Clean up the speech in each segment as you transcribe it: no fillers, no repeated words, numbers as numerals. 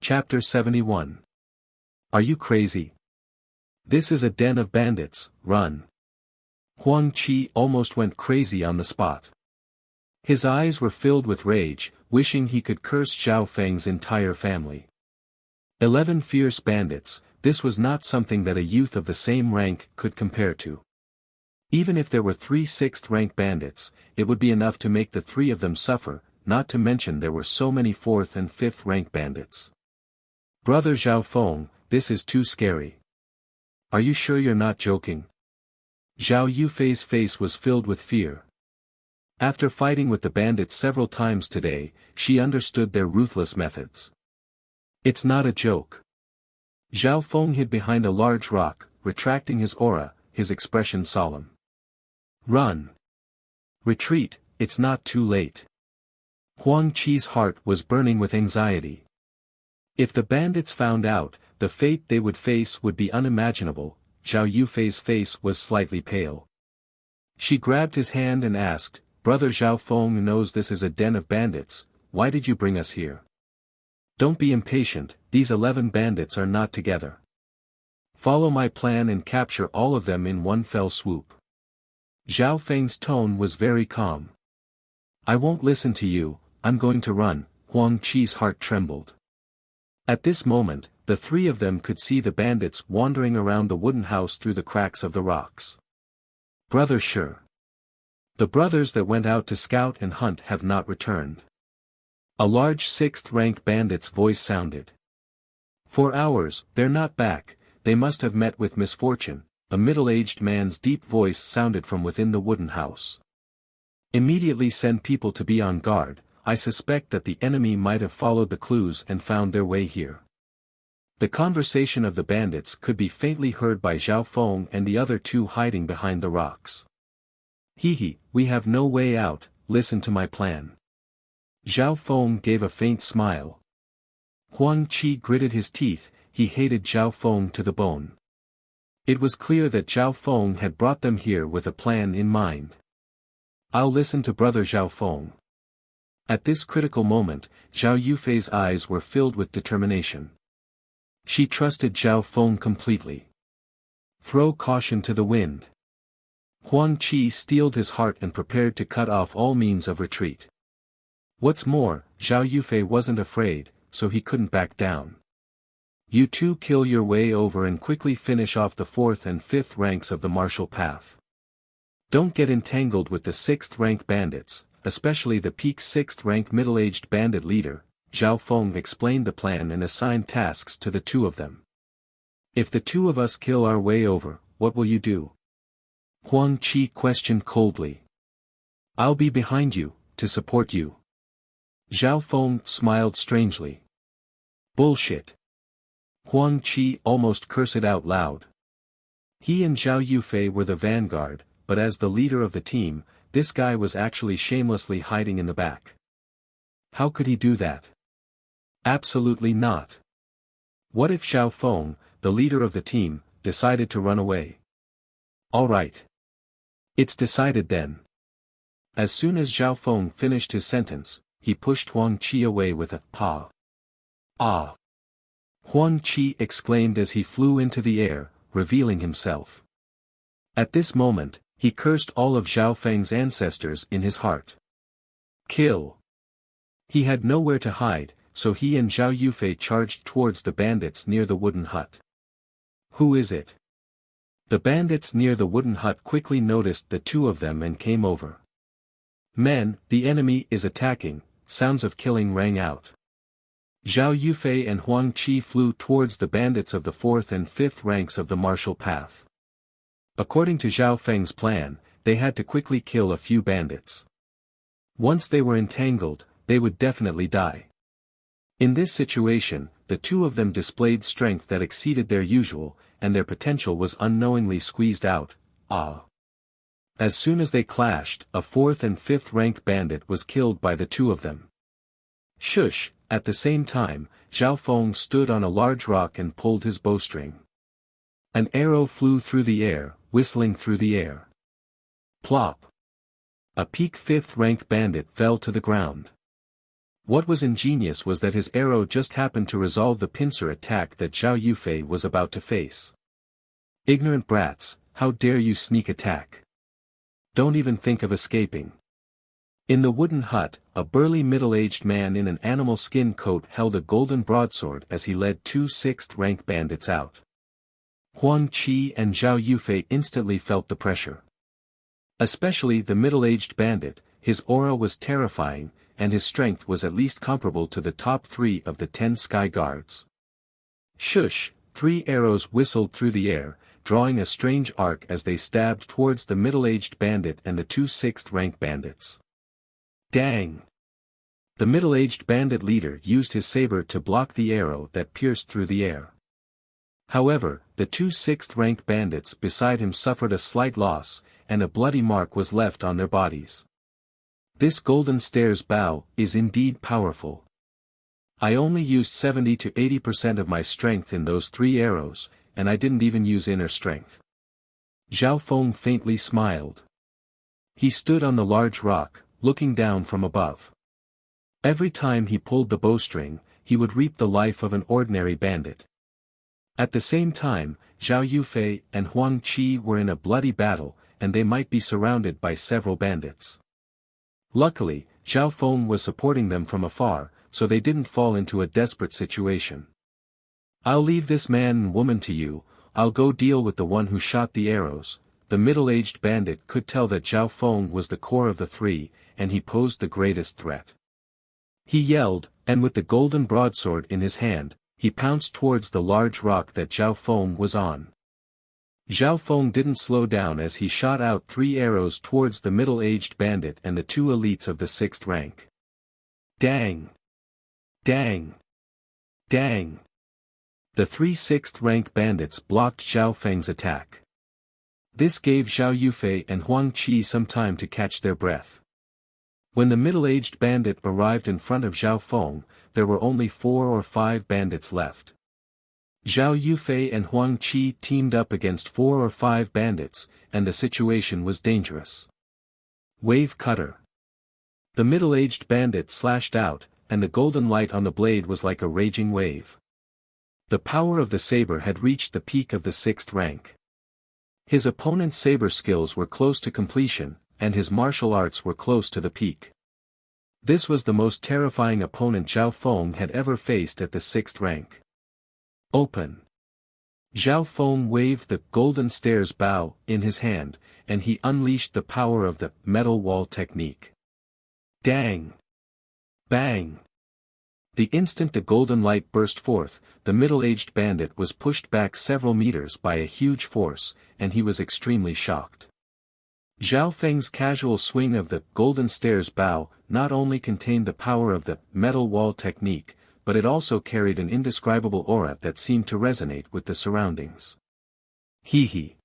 Chapter 71. Are you crazy? This is a den of bandits, run. Huang Qi almost went crazy on the spot. His eyes were filled with rage, wishing he could curse Zhao Feng's entire family. 11 fierce bandits, this was not something that a youth of the same rank could compare to. Even if there were 3 6th-rank bandits, it would be enough to make the 3 of them suffer, not to mention there were so many 4th and 5th-rank bandits. Brother Zhao Feng, this is too scary. Are you sure you're not joking? Zhao Yufei's face was filled with fear. After fighting with the bandits several times today, she understood their ruthless methods. It's not a joke. Zhao Feng hid behind a large rock, retracting his aura, his expression solemn. Run. Retreat, it's not too late. Huang Qi's heart was burning with anxiety. If the bandits found out, the fate they would face would be unimaginable. Zhao Yufei's face was slightly pale. She grabbed his hand and asked, Brother Zhao Feng knows this is a den of bandits, why did you bring us here? Don't be impatient, these 11 bandits are not together. Follow my plan and capture all of them in one fell swoop. Zhao Feng's tone was very calm. I won't listen to you, I'm going to run. Huang Qi's heart trembled. At this moment, the 3 of them could see the bandits wandering around the wooden house through the cracks of the rocks. Brother sure. The brothers that went out to scout and hunt have not returned. A large 6th-rank bandit's voice sounded. 4 hours, they're not back, they must have met with misfortune. A middle-aged man's deep voice sounded from within the wooden house. Immediately send people to be on guard, I suspect that the enemy might have followed the clues and found their way here. The conversation of the bandits could be faintly heard by Zhao Feng and the other 2 hiding behind the rocks. Hehe, we have no way out, listen to my plan. Zhao Feng gave a faint smile. Huang Qi gritted his teeth, he hated Zhao Feng to the bone. It was clear that Zhao Feng had brought them here with a plan in mind. I'll listen to Brother Zhao Feng. At this critical moment, Zhao Yufei's eyes were filled with determination. She trusted Zhao Feng completely. Throw caution to the wind. Huang Qi steeled his heart and prepared to cut off all means of retreat. What's more, Zhao Yufei wasn't afraid, so he couldn't back down. You 2 kill your way over and quickly finish off the 4th and 5th ranks of the martial path. Don't get entangled with the 6th-rank bandits, especially the peak 6th-rank middle-aged bandit leader. Zhao Feng explained the plan and assigned tasks to the 2 of them. If the 2 of us kill our way over, what will you do? Huang Qi questioned coldly. I'll be behind you, to support you. Zhao Feng smiled strangely. Bullshit. Huang Qi almost cursed out loud. He and Zhao Yufei were the vanguard, but as the leader of the team, this guy was actually shamelessly hiding in the back. How could he do that? Absolutely not. What if Zhao Feng, the leader of the team, decided to run away? All right. It's decided then. As soon as Zhao Feng finished his sentence, he pushed Huang Qi away with a paw. Ah! Huang Qi exclaimed as he flew into the air, revealing himself. At this moment, he cursed all of Zhao Feng's ancestors in his heart. Kill! He had nowhere to hide, so he and Zhao Yufei charged towards the bandits near the wooden hut. Who is it? The bandits near the wooden hut quickly noticed the 2 of them and came over. Men, the enemy is attacking, sounds of killing rang out. Zhao Yufei and Huang Qi flew towards the bandits of the 4th and 5th ranks of the martial path. According to Zhao Feng's plan, they had to quickly kill a few bandits. Once they were entangled, they would definitely die. In this situation, the 2 of them displayed strength that exceeded their usual, and their potential was unknowingly squeezed out. As soon as they clashed, a 4th and 5th rank bandit was killed by the 2 of them. Shush! At the same time, Zhao Feng stood on a large rock and pulled his bowstring. An arrow flew through the air, whistling through the air. Plop! A peak 5th rank bandit fell to the ground. What was ingenious was that his arrow just happened to resolve the pincer attack that Zhao Yufei was about to face. Ignorant brats, how dare you sneak attack? Don't even think of escaping. In the wooden hut, a burly middle-aged man in an animal skin coat held a golden broadsword as he led two 6th-rank bandits out. Huang Qi and Zhao Yufei instantly felt the pressure. Especially the middle-aged bandit, his aura was terrifying, and his strength was at least comparable to the top 3 of the 10 sky guards. Shush! 3 arrows whistled through the air, drawing a strange arc as they stabbed towards the middle-aged bandit and the 2 6th-rank bandits. Dang! The middle-aged bandit leader used his saber to block the arrow that pierced through the air. However, the 2 6th-rank bandits beside him suffered a slight loss, and a bloody mark was left on their bodies. This golden stairs bow is indeed powerful. I only used 70 to 80% of my strength in those 3 arrows, and I didn't even use inner strength. Zhao Feng faintly smiled. He stood on the large rock, looking down from above. Every time he pulled the bowstring, he would reap the life of an ordinary bandit. At the same time, Zhao Yufei and Huang Qi were in a bloody battle, and they might be surrounded by several bandits. Luckily, Zhao Feng was supporting them from afar, so they didn't fall into a desperate situation. I'll leave this man and woman to you, I'll go deal with the one who shot the arrows. The middle-aged bandit could tell that Zhao Feng was the core of the 3, and he posed the greatest threat. He yelled, and with the golden broadsword in his hand, he pounced towards the large rock that Zhao Feng was on. Zhao Feng didn't slow down as he shot out 3 arrows towards the middle-aged bandit and the 2 elites of the 6th rank. Dang! Dang! Dang! The 3 6th-rank bandits blocked Zhao Feng's attack. This gave Zhao Yufei and Huang Qi some time to catch their breath. When the middle-aged bandit arrived in front of Zhao Feng, there were only 4 or 5 bandits left. Zhao Yufei and Huang Qi teamed up against 4 or 5 bandits, and the situation was dangerous. Wave cutter. The middle-aged bandit slashed out, and the golden light on the blade was like a raging wave. The power of the saber had reached the peak of the 6th rank. His opponent's saber skills were close to completion, and his martial arts were close to the peak. This was the most terrifying opponent Zhao Feng had ever faced at the 6th rank. Open. Zhao Feng waved the golden stairs bow in his hand, and he unleashed the power of the metal wall technique. Dang! Bang! The instant the golden light burst forth, the middle-aged bandit was pushed back several meters by a huge force, and he was extremely shocked. Zhao Feng's casual swing of the golden stairs bow not only contained the power of the metal wall technique, but it also carried an indescribable aura that seemed to resonate with the surroundings. Hee hee.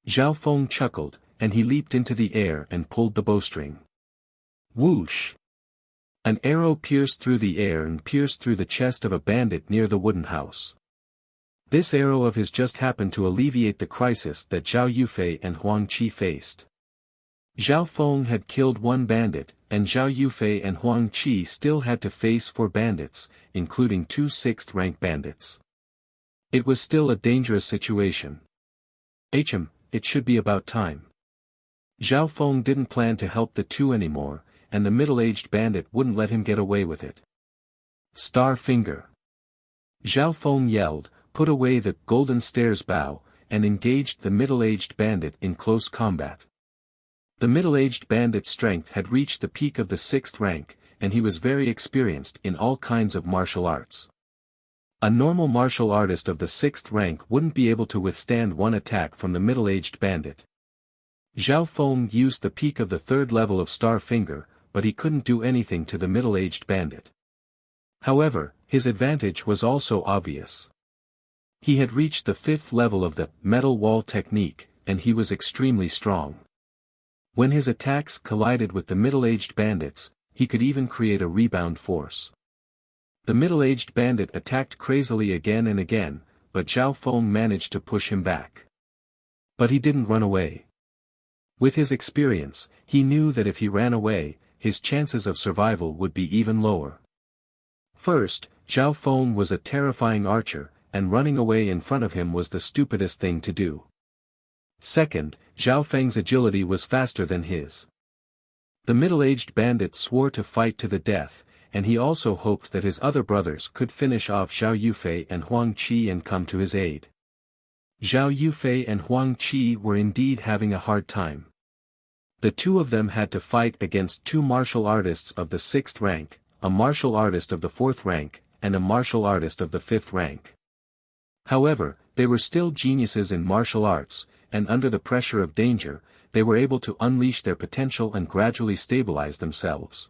Zhao Feng chuckled, and he leaped into the air and pulled the bowstring. Whoosh! An arrow pierced through the air and pierced through the chest of a bandit near the wooden house. This arrow of his just happened to alleviate the crisis that Zhao Yufei and Huang Qi faced. Zhao Feng had killed 1 bandit, and Zhao Yufei and Huang Qi still had to face 4 bandits, including 2 6th-rank bandits. It was still a dangerous situation. It should be about time. Zhao Feng didn't plan to help the 2 anymore, and the middle-aged bandit wouldn't let him get away with it. Star Finger. Zhao Feng yelled, put away the golden stairs bow, and engaged the middle-aged bandit in close combat. The middle-aged bandit's strength had reached the peak of the 6th rank, and he was very experienced in all kinds of martial arts. A normal martial artist of the 6th rank wouldn't be able to withstand one attack from the middle-aged bandit. Zhao Feng used the peak of the 3rd level of Star Finger, but he couldn't do anything to the middle-aged bandit. However, his advantage was also obvious. He had reached the 5th level of the metal wall technique, and he was extremely strong. When his attacks collided with the middle-aged bandits, he could even create a rebound force. The middle-aged bandit attacked crazily again and again, but Zhao Feng managed to push him back. But he didn't run away. With his experience, he knew that if he ran away, his chances of survival would be even lower. First, Zhao Feng was a terrifying archer, and running away in front of him was the stupidest thing to do. Second, Zhao Feng's agility was faster than his. The middle-aged bandit swore to fight to the death, and he also hoped that his other brothers could finish off Zhao Yufei and Huang Qi and come to his aid. Zhao Yufei and Huang Qi were indeed having a hard time. The two of them had to fight against two martial artists of the 6th rank, a martial artist of the 4th rank, and a martial artist of the 5th rank. However, they were still geniuses in martial arts, and under the pressure of danger, they were able to unleash their potential and gradually stabilize themselves.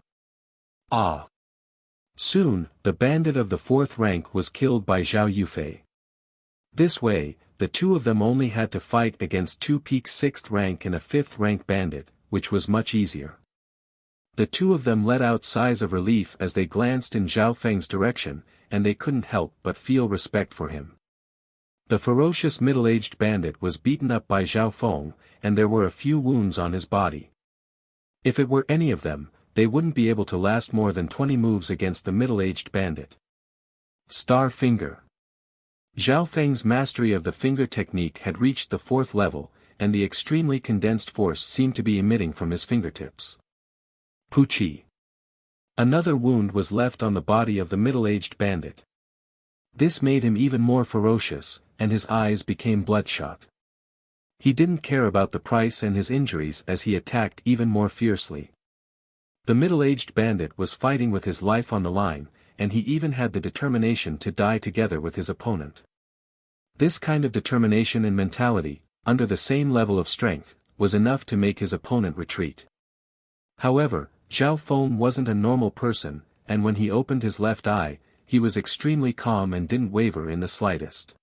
Soon, the bandit of the 4th rank was killed by Zhao Yufei. This way, the two of them only had to fight against two peak 6th rank and a 5th rank bandit, which was much easier. The two of them let out sighs of relief as they glanced in Zhao Feng's direction, and they couldn't help but feel respect for him. The ferocious middle-aged bandit was beaten up by Zhao Feng, and there were a few wounds on his body. If it were any of them, they wouldn't be able to last more than 20 moves against the middle-aged bandit. Star Finger. Zhao Feng's mastery of the finger technique had reached the 4th level, and the extremely condensed force seemed to be emitting from his fingertips. Puchi. Another wound was left on the body of the middle-aged bandit. This made him even more ferocious, and his eyes became bloodshot. He didn't care about the price and his injuries as he attacked even more fiercely. The middle-aged bandit was fighting with his life on the line, and he even had the determination to die together with his opponent. This kind of determination and mentality, under the same level of strength, was enough to make his opponent retreat. However, Zhao Feng wasn't a normal person, and when he opened his left eye, he was extremely calm and didn't waver in the slightest.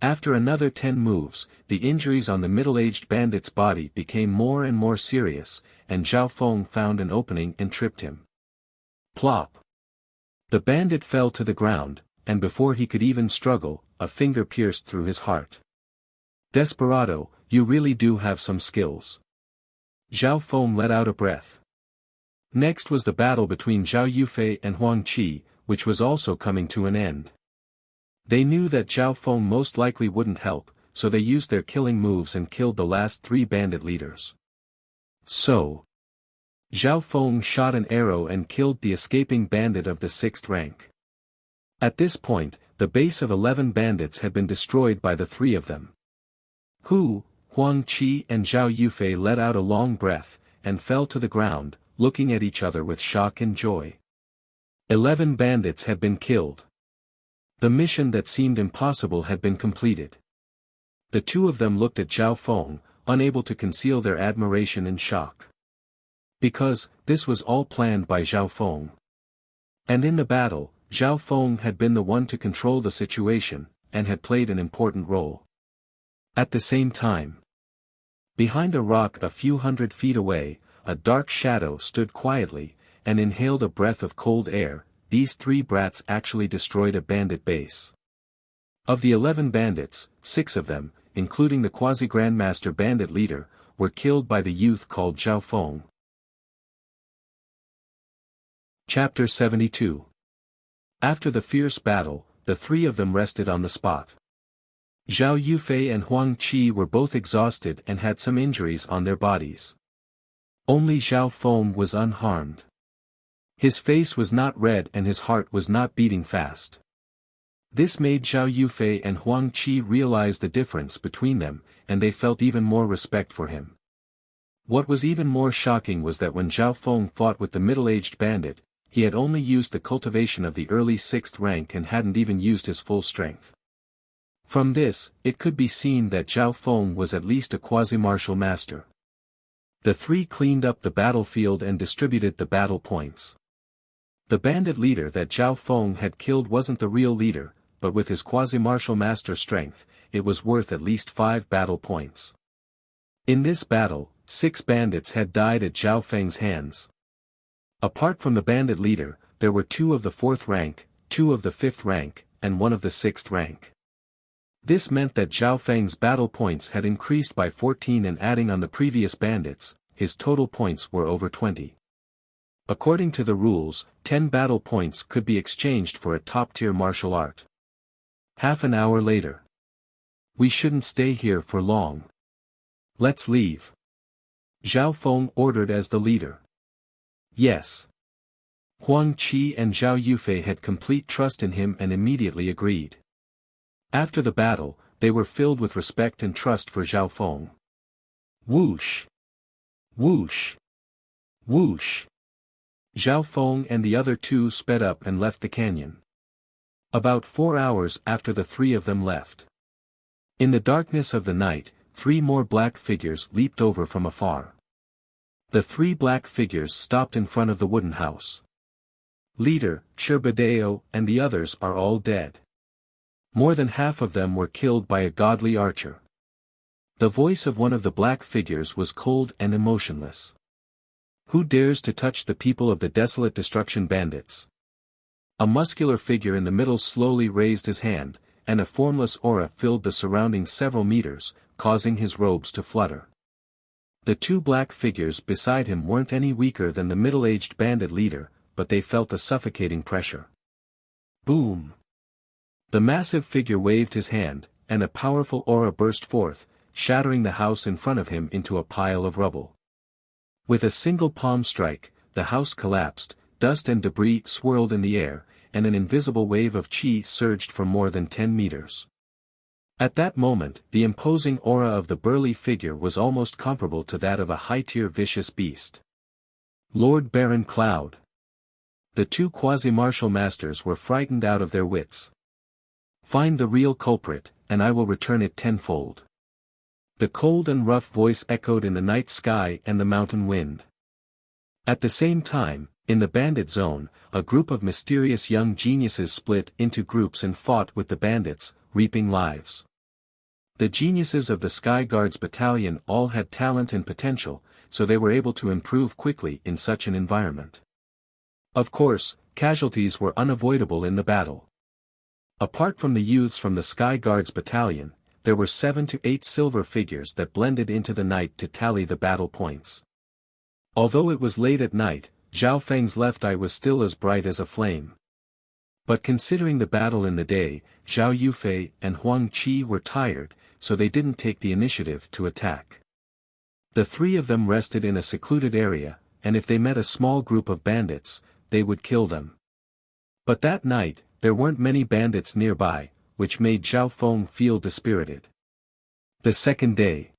After another 10 moves, the injuries on the middle-aged bandit's body became more and more serious, and Zhao Feng found an opening and tripped him. Plop! The bandit fell to the ground, and before he could even struggle, a finger pierced through his heart. Desperado, you really do have some skills. Zhao Feng let out a breath. Next was the battle between Zhao Yufei and Huang Qi, which was also coming to an end. They knew that Zhao Feng most likely wouldn't help, so they used their killing moves and killed the last 3 bandit leaders. So, Zhao Feng shot an arrow and killed the escaping bandit of the 6th rank. At this point, the base of 11 bandits had been destroyed by the 3 of them. Huang Qi and Zhao Yufei let out a long breath, and fell to the ground, looking at each other with shock and joy. 11 bandits had been killed. The mission that seemed impossible had been completed. The two of them looked at Zhao Feng, unable to conceal their admiration and shock. Because, this was all planned by Zhao Feng. And in the battle, Zhao Feng had been the one to control the situation, and had played an important role. At the same time, behind a rock a few hundred feet away, a dark shadow stood quietly, and inhaled a breath of cold air. These 3 brats actually destroyed a bandit base. Of the 11 bandits, 6 of them, including the quasi-grandmaster bandit leader, were killed by the youth called Zhao Feng. Chapter 72. After the fierce battle, the 3 of them rested on the spot. Zhao Yufei and Huang Qi were both exhausted and had some injuries on their bodies. Only Zhao Feng was unharmed. His face was not red and his heart was not beating fast. This made Zhao Yufei and Huang Qi realize the difference between them, and they felt even more respect for him. What was even more shocking was that when Zhao Feng fought with the middle-aged bandit, he had only used the cultivation of the early 6th rank and hadn't even used his full strength. From this, it could be seen that Zhao Feng was at least a quasi-martial master. The 3 cleaned up the battlefield and distributed the battle points. The bandit leader that Zhao Feng had killed wasn't the real leader, but with his quasi-martial master strength, it was worth at least 5 battle points. In this battle, 6 bandits had died at Zhao Feng's hands. Apart from the bandit leader, there were 2 of the 4th rank, 2 of the 5th rank, and 1 of the 6th rank. This meant that Zhao Feng's battle points had increased by 14, and adding on the previous bandits, his total points were over 20. According to the rules, 10 battle points could be exchanged for a top-tier martial art. Half an hour later. We shouldn't stay here for long. Let's leave. Zhao Feng ordered as the leader. Yes. Huang Qi and Zhao Yufei had complete trust in him and immediately agreed. After the battle, they were filled with respect and trust for Zhao Feng. Whoosh! Whoosh! Whoosh! Zhao Feng and the other two sped up and left the canyon. About 4 hours after the three of them left. In the darkness of the night, 3 more black figures leaped over from afar. The 3 black figures stopped in front of the wooden house. Leader, Chirbadeo, and the others are all dead. More than half of them were killed by a godly archer. The voice of one of the black figures was cold and emotionless. Who dares to touch the people of the desolate destruction bandits? A muscular figure in the middle slowly raised his hand, and a formless aura filled the surrounding several meters, causing his robes to flutter. The 2 black figures beside him weren't any weaker than the middle-aged bandit leader, but they felt a suffocating pressure. Boom! The massive figure waved his hand, and a powerful aura burst forth, shattering the house in front of him into a pile of rubble. With a single palm strike, the house collapsed, dust and debris swirled in the air, and an invisible wave of qi surged for more than 10 meters. At that moment, the imposing aura of the burly figure was almost comparable to that of a high-tier vicious beast. Lord Baron Cloud. The 2 quasi-martial masters were frightened out of their wits. Find the real culprit, and I will return it tenfold. The cold and rough voice echoed in the night sky and the mountain wind. At the same time, in the bandit zone, a group of mysterious young geniuses split into groups and fought with the bandits, reaping lives. The geniuses of the Sky Guards Battalion all had talent and potential, so they were able to improve quickly in such an environment. Of course, casualties were unavoidable in the battle. Apart from the youths from the Sky Guards Battalion, there were 7 to 8 silver figures that blended into the night to tally the battle points. Although it was late at night, Zhao Feng's left eye was still as bright as a flame. But considering the battle in the day, Zhao Yufei and Huang Qi were tired, so they didn't take the initiative to attack. The 3 of them rested in a secluded area, and if they met a small group of bandits, they would kill them. But that night, there weren't many bandits nearby, which made Zhao Feng feel dispirited. The second day.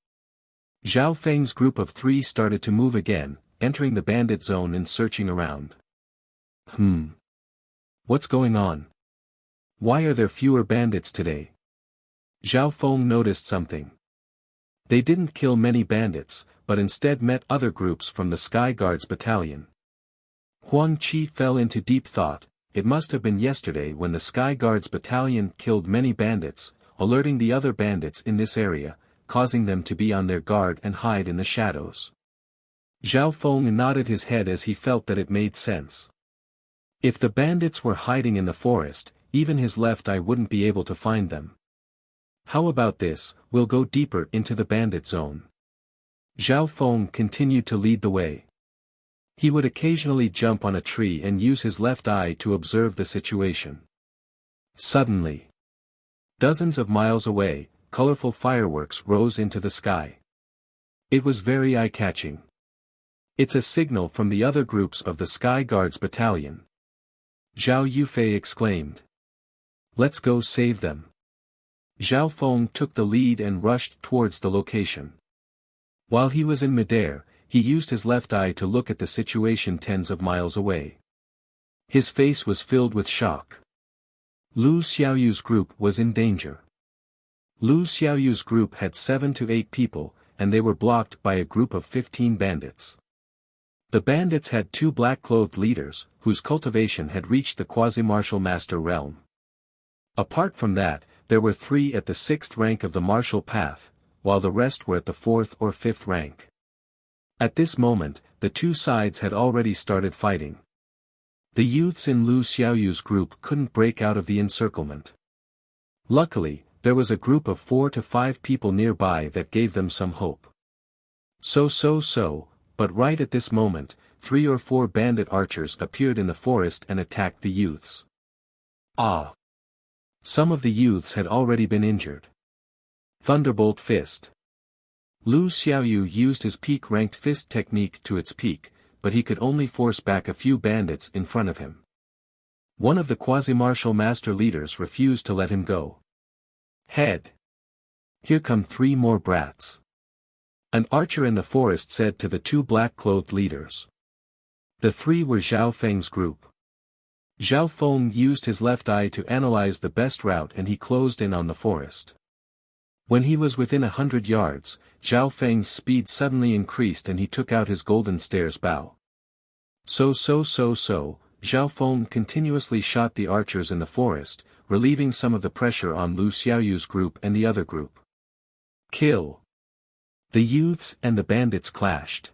Zhao Feng's group of 3 started to move again, entering the bandit zone and searching around. What's going on? Why are there fewer bandits today? Zhao Feng noticed something. They didn't kill many bandits, but instead met other groups from the Sky Guards Battalion. Huang Qi fell into deep thought. It must have been yesterday when the Sky Guards Battalion killed many bandits, alerting the other bandits in this area, causing them to be on their guard and hide in the shadows. Zhao Feng nodded his head as he felt that it made sense. If the bandits were hiding in the forest, even his left eye wouldn't be able to find them. How about this, we'll go deeper into the bandit zone. Zhao Feng continued to lead the way. He would occasionally jump on a tree and use his left eye to observe the situation. Suddenly, dozens of miles away, colorful fireworks rose into the sky. It was very eye-catching. It's a signal from the other groups of the Sky Guards Battalion. Zhao Yufei exclaimed. Let's go save them. Zhao Feng took the lead and rushed towards the location. While he was in midair, he used his left eye to look at the situation tens of miles away. His face was filled with shock. Lu Xiaoyu's group was in danger. Lu Xiaoyu's group had 7 to 8 people, and they were blocked by a group of 15 bandits. The bandits had 2 black-clothed leaders, whose cultivation had reached the quasi-martial master realm. Apart from that, there were 3 at the 6th rank of the martial path, while the rest were at the 4th or 5th rank. At this moment, the 2 sides had already started fighting. The youths in Lu Xiaoyu's group couldn't break out of the encirclement. Luckily, there was a group of 4 to 5 people nearby that gave them some hope. But right at this moment, 3 or 4 bandit archers appeared in the forest and attacked the youths. Ah! Some of the youths had already been injured. Thunderbolt Fist. Lu Xiaoyu used his peak-ranked fist technique to its peak, but he could only force back a few bandits in front of him. One of the quasi-martial master leaders refused to let him go. Head! Here come 3 more brats. An archer in the forest said to the 2 black-clothed leaders. The 3 were Zhao Feng's group. Zhao Feng used his left eye to analyze the best route and he closed in on the forest. When he was within 100 yards, Zhao Feng's speed suddenly increased and he took out his golden stairs bow. So, Zhao Feng continuously shot the archers in the forest, relieving some of the pressure on Lu Xiaoyu's group and the other group. Kill! The youths and the bandits clashed.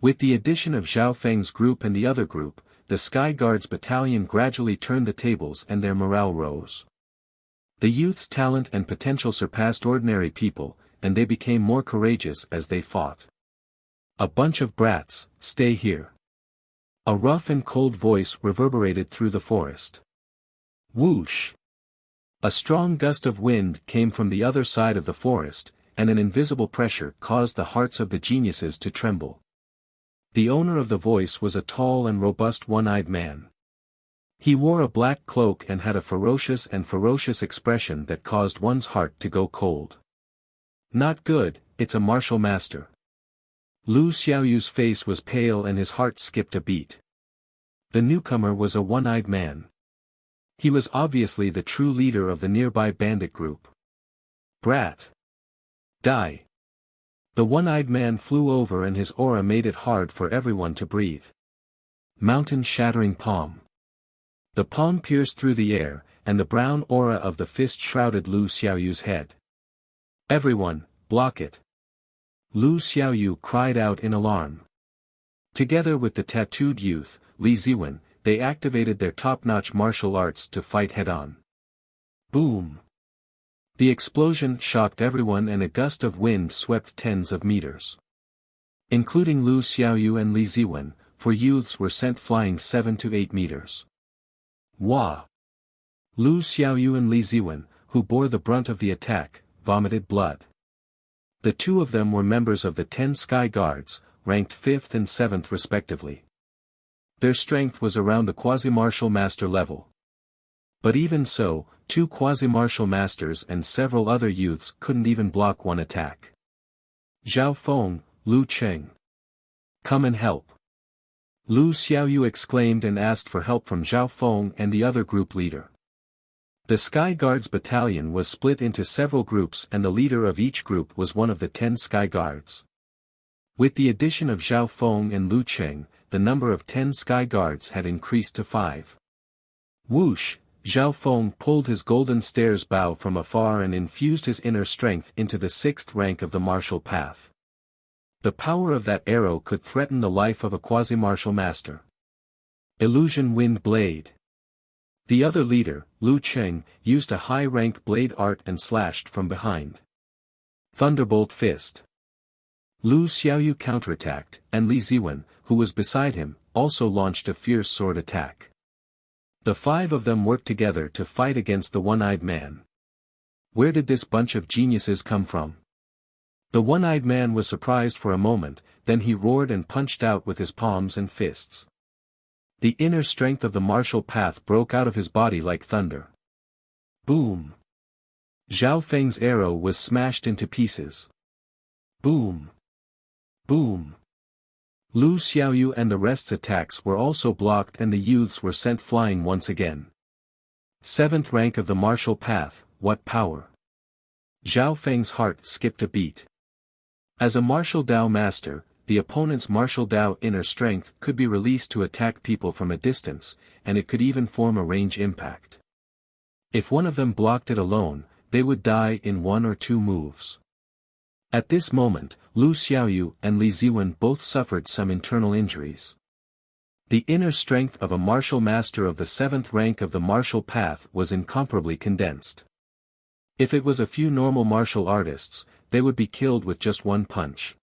With the addition of Zhao Feng's group and the other group, the Sky Guards battalion gradually turned the tables and their morale rose. The youth's talent and potential surpassed ordinary people, and they became more courageous as they fought. A bunch of brats, stay here. A rough and cold voice reverberated through the forest. Whoosh! A strong gust of wind came from the other side of the forest, and an invisible pressure caused the hearts of the geniuses to tremble. The owner of the voice was a tall and robust one-eyed man. He wore a black cloak and had a ferocious expression that caused one's heart to go cold. Not good, it's a martial master. Lu Xiaoyu's face was pale and his heart skipped a beat. The newcomer was a one-eyed man. He was obviously the true leader of the nearby bandit group. Brat! Die! The one-eyed man flew over and his aura made it hard for everyone to breathe. Mountain-shattering palm. The palm pierced through the air, and the brown aura of the fist shrouded Lu Xiaoyu's head. Everyone, block it! Lu Xiaoyu cried out in alarm. Together with the tattooed youth, Li Ziwen, they activated their top-notch martial arts to fight head-on. Boom! The explosion shocked everyone and a gust of wind swept tens of meters. Including Lu Xiaoyu and Li Ziwen, for youths were sent flying 7 to 8 meters. Wah! Lu Xiaoyu and Li Ziwen, who bore the brunt of the attack, vomited blood. The 2 of them were members of the 10 Sky Guards, ranked 5th and 7th respectively. Their strength was around the quasi-martial master level. But even so, 2 quasi-martial masters and several other youths couldn't even block one attack. Zhao Feng, Lu Cheng. Come and help. Lu Xiaoyu exclaimed and asked for help from Zhao Feng and the other group leader. The Sky Guards battalion was split into several groups and the leader of each group was one of the 10 Sky Guards. With the addition of Zhao Feng and Lu Cheng, the number of 10 Sky Guards had increased to 5. Whoosh! Zhao Feng pulled his golden stairs bow from afar and infused his inner strength into the 6th rank of the martial path. The power of that arrow could threaten the life of a quasi-martial master. Illusion Wind Blade. The other leader, Lu Cheng, used a high-rank blade art and slashed from behind. Thunderbolt Fist. Lu Xiaoyu counterattacked, and Li Ziwen, who was beside him, also launched a fierce sword attack. The 5 of them worked together to fight against the one-eyed man. Where did this bunch of geniuses come from? The one-eyed man was surprised for a moment, then he roared and punched out with his palms and fists. The inner strength of the martial path broke out of his body like thunder. Boom! Zhao Feng's arrow was smashed into pieces. Boom! Boom! Lu Xiaoyu and the rest's attacks were also blocked and the youths were sent flying once again. 7th rank of the martial path, what power! Zhao Feng's heart skipped a beat. As a martial Dao master, the opponent's martial Dao inner strength could be released to attack people from a distance, and it could even form a range impact. If one of them blocked it alone, they would die in 1 or 2 moves. At this moment, Lu Xiaoyu and Li Ziwen both suffered some internal injuries. The inner strength of a martial master of the 7th rank of the martial path was incomparably condensed. If it was a few normal martial artists, they would be killed with just 1 punch.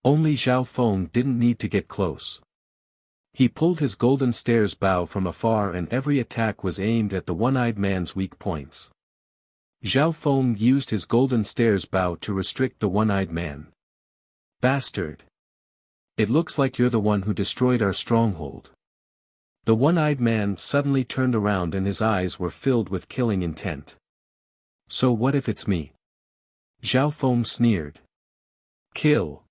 Only Zhao Feng didn't need to get close. He pulled his golden stairs bow from afar and every attack was aimed at the one-eyed man's weak points. Zhao Feng used his golden stairs bow to restrict the one-eyed man. Bastard! It looks like you're the one who destroyed our stronghold. The one-eyed man suddenly turned around and his eyes were filled with killing intent. So what if it's me? Zhao Feng sneered. Kill!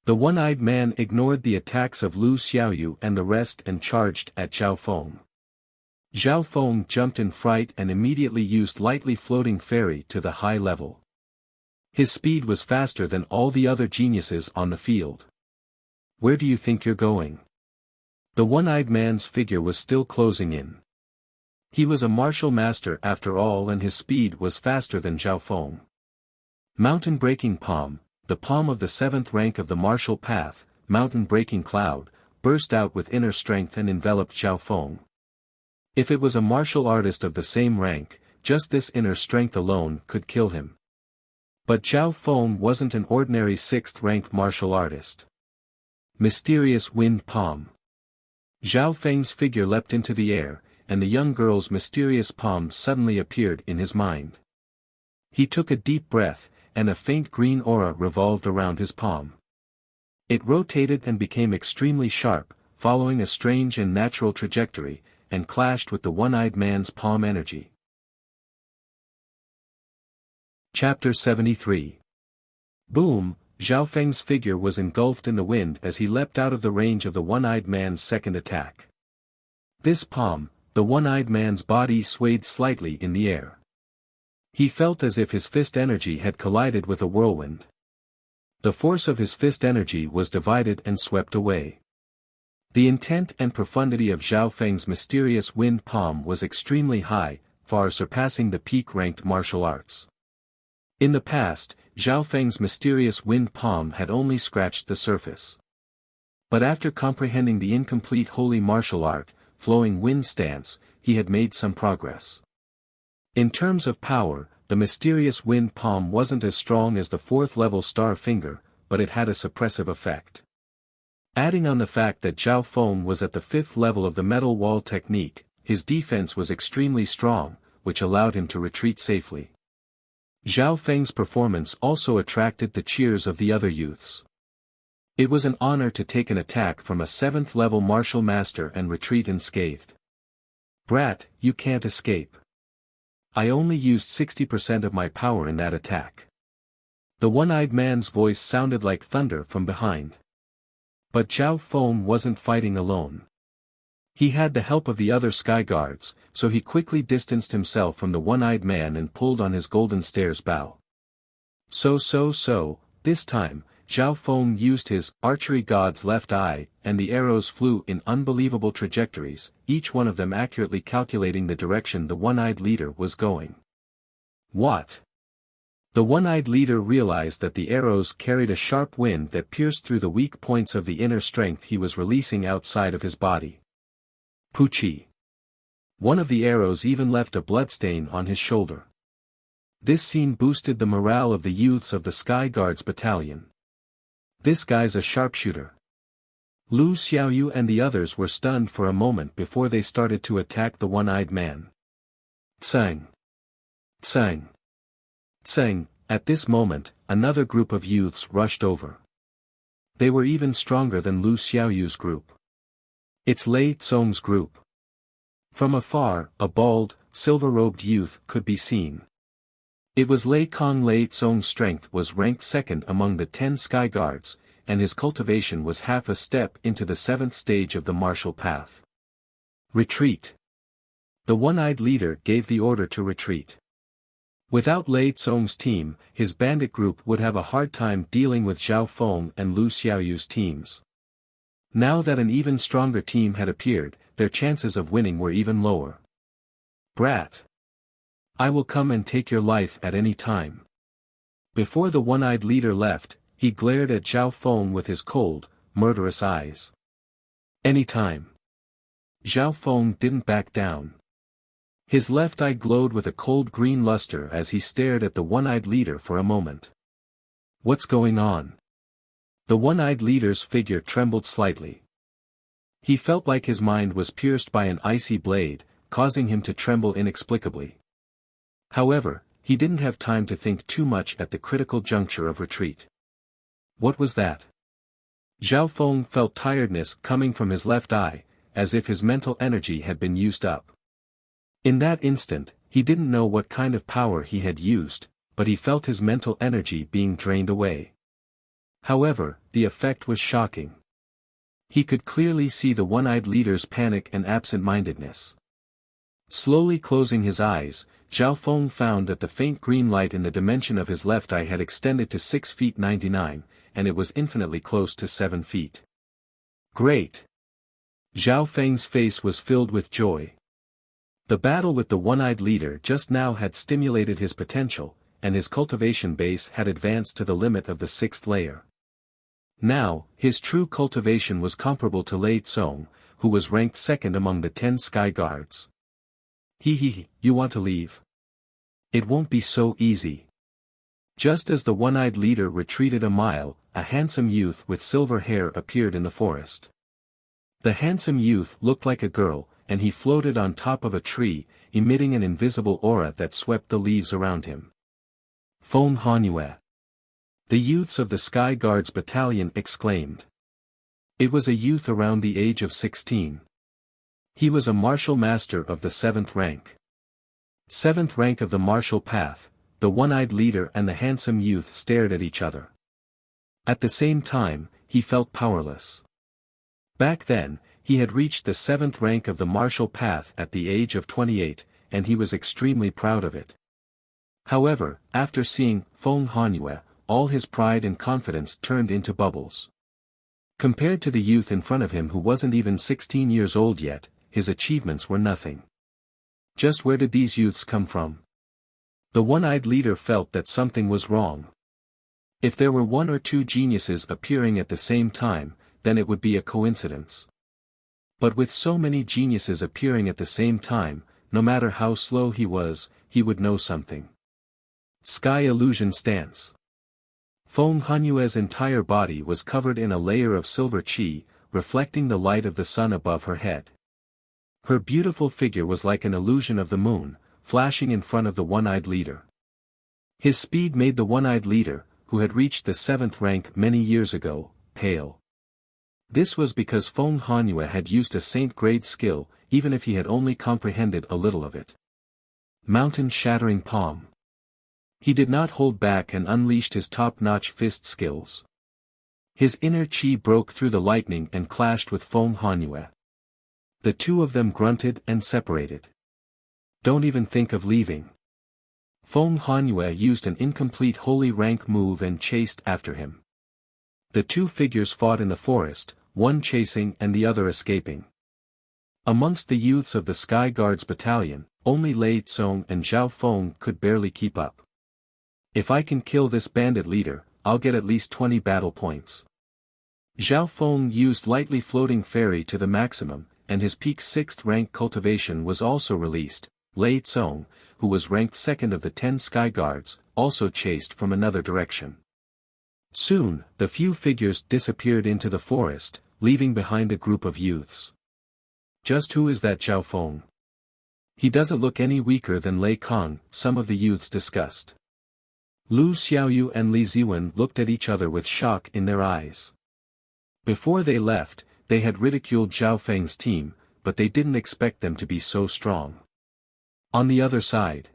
The one-eyed man ignored the attacks of Lu Xiaoyu and the rest and charged at Zhao Feng. Zhao Feng jumped in fright and immediately used lightly floating fairy to the high level. His speed was faster than all the other geniuses on the field. Where do you think you're going? The one-eyed man's figure was still closing in. He was a martial master after all and his speed was faster than Zhao Feng. Mountain-breaking palm, the palm of the 7th rank of the martial path, mountain-breaking cloud, burst out with inner strength and enveloped Zhao Feng. If it was a martial artist of the same rank, just this inner strength alone could kill him. But Zhao Feng wasn't an ordinary 6th-rank martial artist. Mysterious wind palm. Zhao Feng's figure leapt into the air, and the young girl's mysterious palm suddenly appeared in his mind. He took a deep breath, and a faint green aura revolved around his palm. It rotated and became extremely sharp, following a strange and natural trajectory, and clashed with the one-eyed man's palm energy. Chapter 73. Boom! Zhao Feng's figure was engulfed in the wind as he leapt out of the range of the one-eyed man's second attack. This palm, the one-eyed man's body swayed slightly in the air. He felt as if his fist energy had collided with a whirlwind. The force of his fist energy was divided and swept away. The intent and profundity of Zhao Feng's mysterious wind palm was extremely high, far surpassing the peak-ranked martial arts. In the past, Zhao Feng's mysterious wind palm had only scratched the surface. But after comprehending the incomplete holy martial art, flowing wind stance, he had made some progress. In terms of power, the mysterious wind palm wasn't as strong as the 4th-level star finger, but it had a suppressive effect. Adding on the fact that Zhao Feng was at the 5th level of the metal wall technique, his defense was extremely strong, which allowed him to retreat safely. Zhao Feng's performance also attracted the cheers of the other youths. It was an honor to take an attack from a 7th-level martial master and retreat unscathed. Brat, you can't escape. I only used 60% of my power in that attack. The one-eyed man's voice sounded like thunder from behind. But Zhao Feng wasn't fighting alone. He had the help of the other sky guards, so he quickly distanced himself from the one-eyed man and pulled on his golden stairs bow. This time, Zhao Feng used his archery god's left eye, and the arrows flew in unbelievable trajectories, each one of them accurately calculating the direction the one-eyed leader was going. What? The one-eyed leader realized that the arrows carried a sharp wind that pierced through the weak points of the inner strength he was releasing outside of his body. Puchi. One of the arrows even left a bloodstain on his shoulder. This scene boosted the morale of the youths of the Sky Guards battalion. This guy's a sharpshooter. Lu Xiaoyu and the others were stunned for a moment before they started to attack the one-eyed man. Tseng! Tseng! Tseng! At this moment, another group of youths rushed over. They were even stronger than Lu Xiaoyu's group. It's Lei Tsong's group. From afar, a bald, silver-robed youth could be seen. It was Lei Tsong's strength was ranked 2nd among the 10 Sky Guards, and his cultivation was half a step into the 7th stage of the martial path. Retreat. The one-eyed leader gave the order to retreat. Without Lei Tsong's team, his bandit group would have a hard time dealing with Zhao Feng and Lu Xiaoyu's teams. Now that an even stronger team had appeared, their chances of winning were even lower. Brat! I will come and take your life at any time. Before the one-eyed leader left, he glared at Zhao Feng with his cold, murderous eyes. Any time. Zhao Feng didn't back down. His left eye glowed with a cold green luster as he stared at the one-eyed leader for a moment. What's going on? The one-eyed leader's figure trembled slightly. He felt like his mind was pierced by an icy blade, causing him to tremble inexplicably. However, he didn't have time to think too much at the critical juncture of retreat. What was that? Zhao Feng felt tiredness coming from his left eye, as if his mental energy had been used up. In that instant, he didn't know what kind of power he had used, but he felt his mental energy being drained away. However, the effect was shocking. He could clearly see the one-eyed leader's panic and absent-mindedness. Slowly closing his eyes, Zhao Feng found that the faint green light in the dimension of his left eye had extended to 6 feet 99, and it was infinitely close to 7 feet. Great! Zhao Feng's face was filled with joy. The battle with the one-eyed leader just now had stimulated his potential, and his cultivation base had advanced to the limit of the 6th layer. Now, his true cultivation was comparable to Lei Tsong, who was ranked second among the 10 sky guards. You want to leave? It won't be so easy. Just as the one-eyed leader retreated a mile, a handsome youth with silver hair appeared in the forest. The handsome youth looked like a girl, and he floated on top of a tree, emitting an invisible aura that swept the leaves around him. Feng Hanyue. The youths of the Sky Guards Battalion exclaimed. It was a youth around the age of 16. He was a martial master of the 7th rank. 7th rank of the martial path, the one-eyed leader and the handsome youth stared at each other. At the same time, he felt powerless. Back then, he had reached the 7th rank of the martial path at the age of 28, and he was extremely proud of it. However, after seeing Feng Hanyue, all his pride and confidence turned into bubbles. Compared to the youth in front of him who wasn't even 16 years old yet, his achievements were nothing. Just where did these youths come from? The one-eyed leader felt that something was wrong. If there were 1 or 2 geniuses appearing at the same time, then it would be a coincidence. But with so many geniuses appearing at the same time, no matter how slow he was, he would know something. Sky Illusion Stance. Feng Hanyue's entire body was covered in a layer of silver qi, reflecting the light of the sun above her head. Her beautiful figure was like an illusion of the moon, flashing in front of the one-eyed leader. His speed made the one-eyed leader, who had reached the 7th rank many years ago, pale. This was because Feng Hanyue had used a saint-grade skill, even if he had only comprehended a little of it. Mountain-shattering palm. He did not hold back and unleashed his top-notch fist skills. His inner qi broke through the lightning and clashed with Feng Hanyue. The two of them grunted and separated. Don't even think of leaving. Feng Hanyue used an incomplete holy rank move and chased after him. The two figures fought in the forest, one chasing and the other escaping. Amongst the youths of the Sky Guards Battalion, only Lei Tsong and Zhao Feng could barely keep up. If I can kill this bandit leader, I'll get at least 20 battle points. Zhao Feng used lightly floating fairy to the maximum, and his peak 6th rank cultivation was also released. Lei Tsong, who was ranked second of the 10 Sky Guards, also chased from another direction. Soon, the few figures disappeared into the forest, leaving behind a group of youths. Just who is that Zhao Feng? He doesn't look any weaker than Lei Kong, some of the youths discussed. Lu Xiaoyu and Li Ziwen looked at each other with shock in their eyes. Before they left, they had ridiculed Zhao Feng's team, but they didn't expect them to be so strong. On the other side,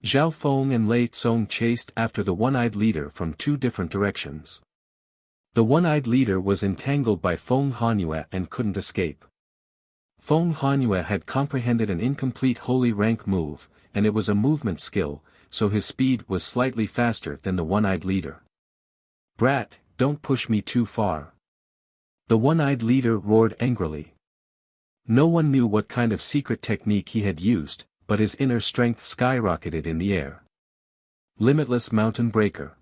Zhao Feng and Lei Tsong chased after the one-eyed leader from 2 different directions. The one-eyed leader was entangled by Feng Hanyue and couldn't escape. Feng Hanyue had comprehended an incomplete holy rank move, and it was a movement skill, so his speed was slightly faster than the one-eyed leader. Brat, don't push me too far. The one-eyed leader roared angrily. No one knew what kind of secret technique he had used, but his inner strength skyrocketed in the air. Limitless Mountain Breaker.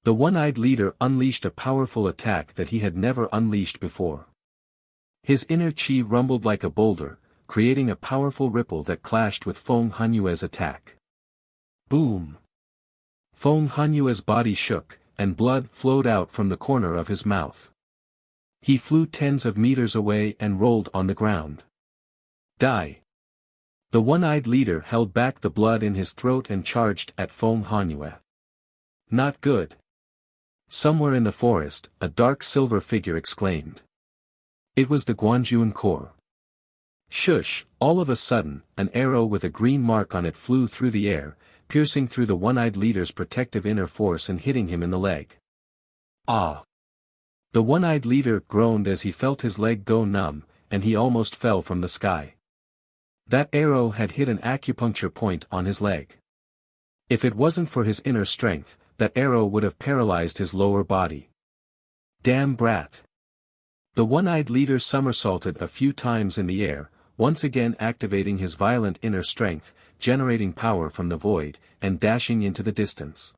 The one-eyed leader unleashed a powerful attack that he had never unleashed before. His inner qi rumbled like a boulder, creating a powerful ripple that clashed with Feng Hanyue's attack. Boom! Feng Hanyue's body shook, and blood flowed out from the corner of his mouth. He flew tens of meters away and rolled on the ground. Die! The one-eyed leader held back the blood in his throat and charged at Feng Hanyue. Not good. Somewhere in the forest, a dark silver figure exclaimed. It was the Guanjuan Corps. Shush! All of a sudden, an arrow with a green mark on it flew through the air, piercing through the one-eyed leader's protective inner force and hitting him in the leg. Ah! The one-eyed leader groaned as he felt his leg go numb, and he almost fell from the sky. That arrow had hit an acupuncture point on his leg. If it wasn't for his inner strength, that arrow would have paralyzed his lower body. Damn brat! The one-eyed leader somersaulted a few times in the air, once again activating his violent inner strength, generating power from the void, and dashing into the distance.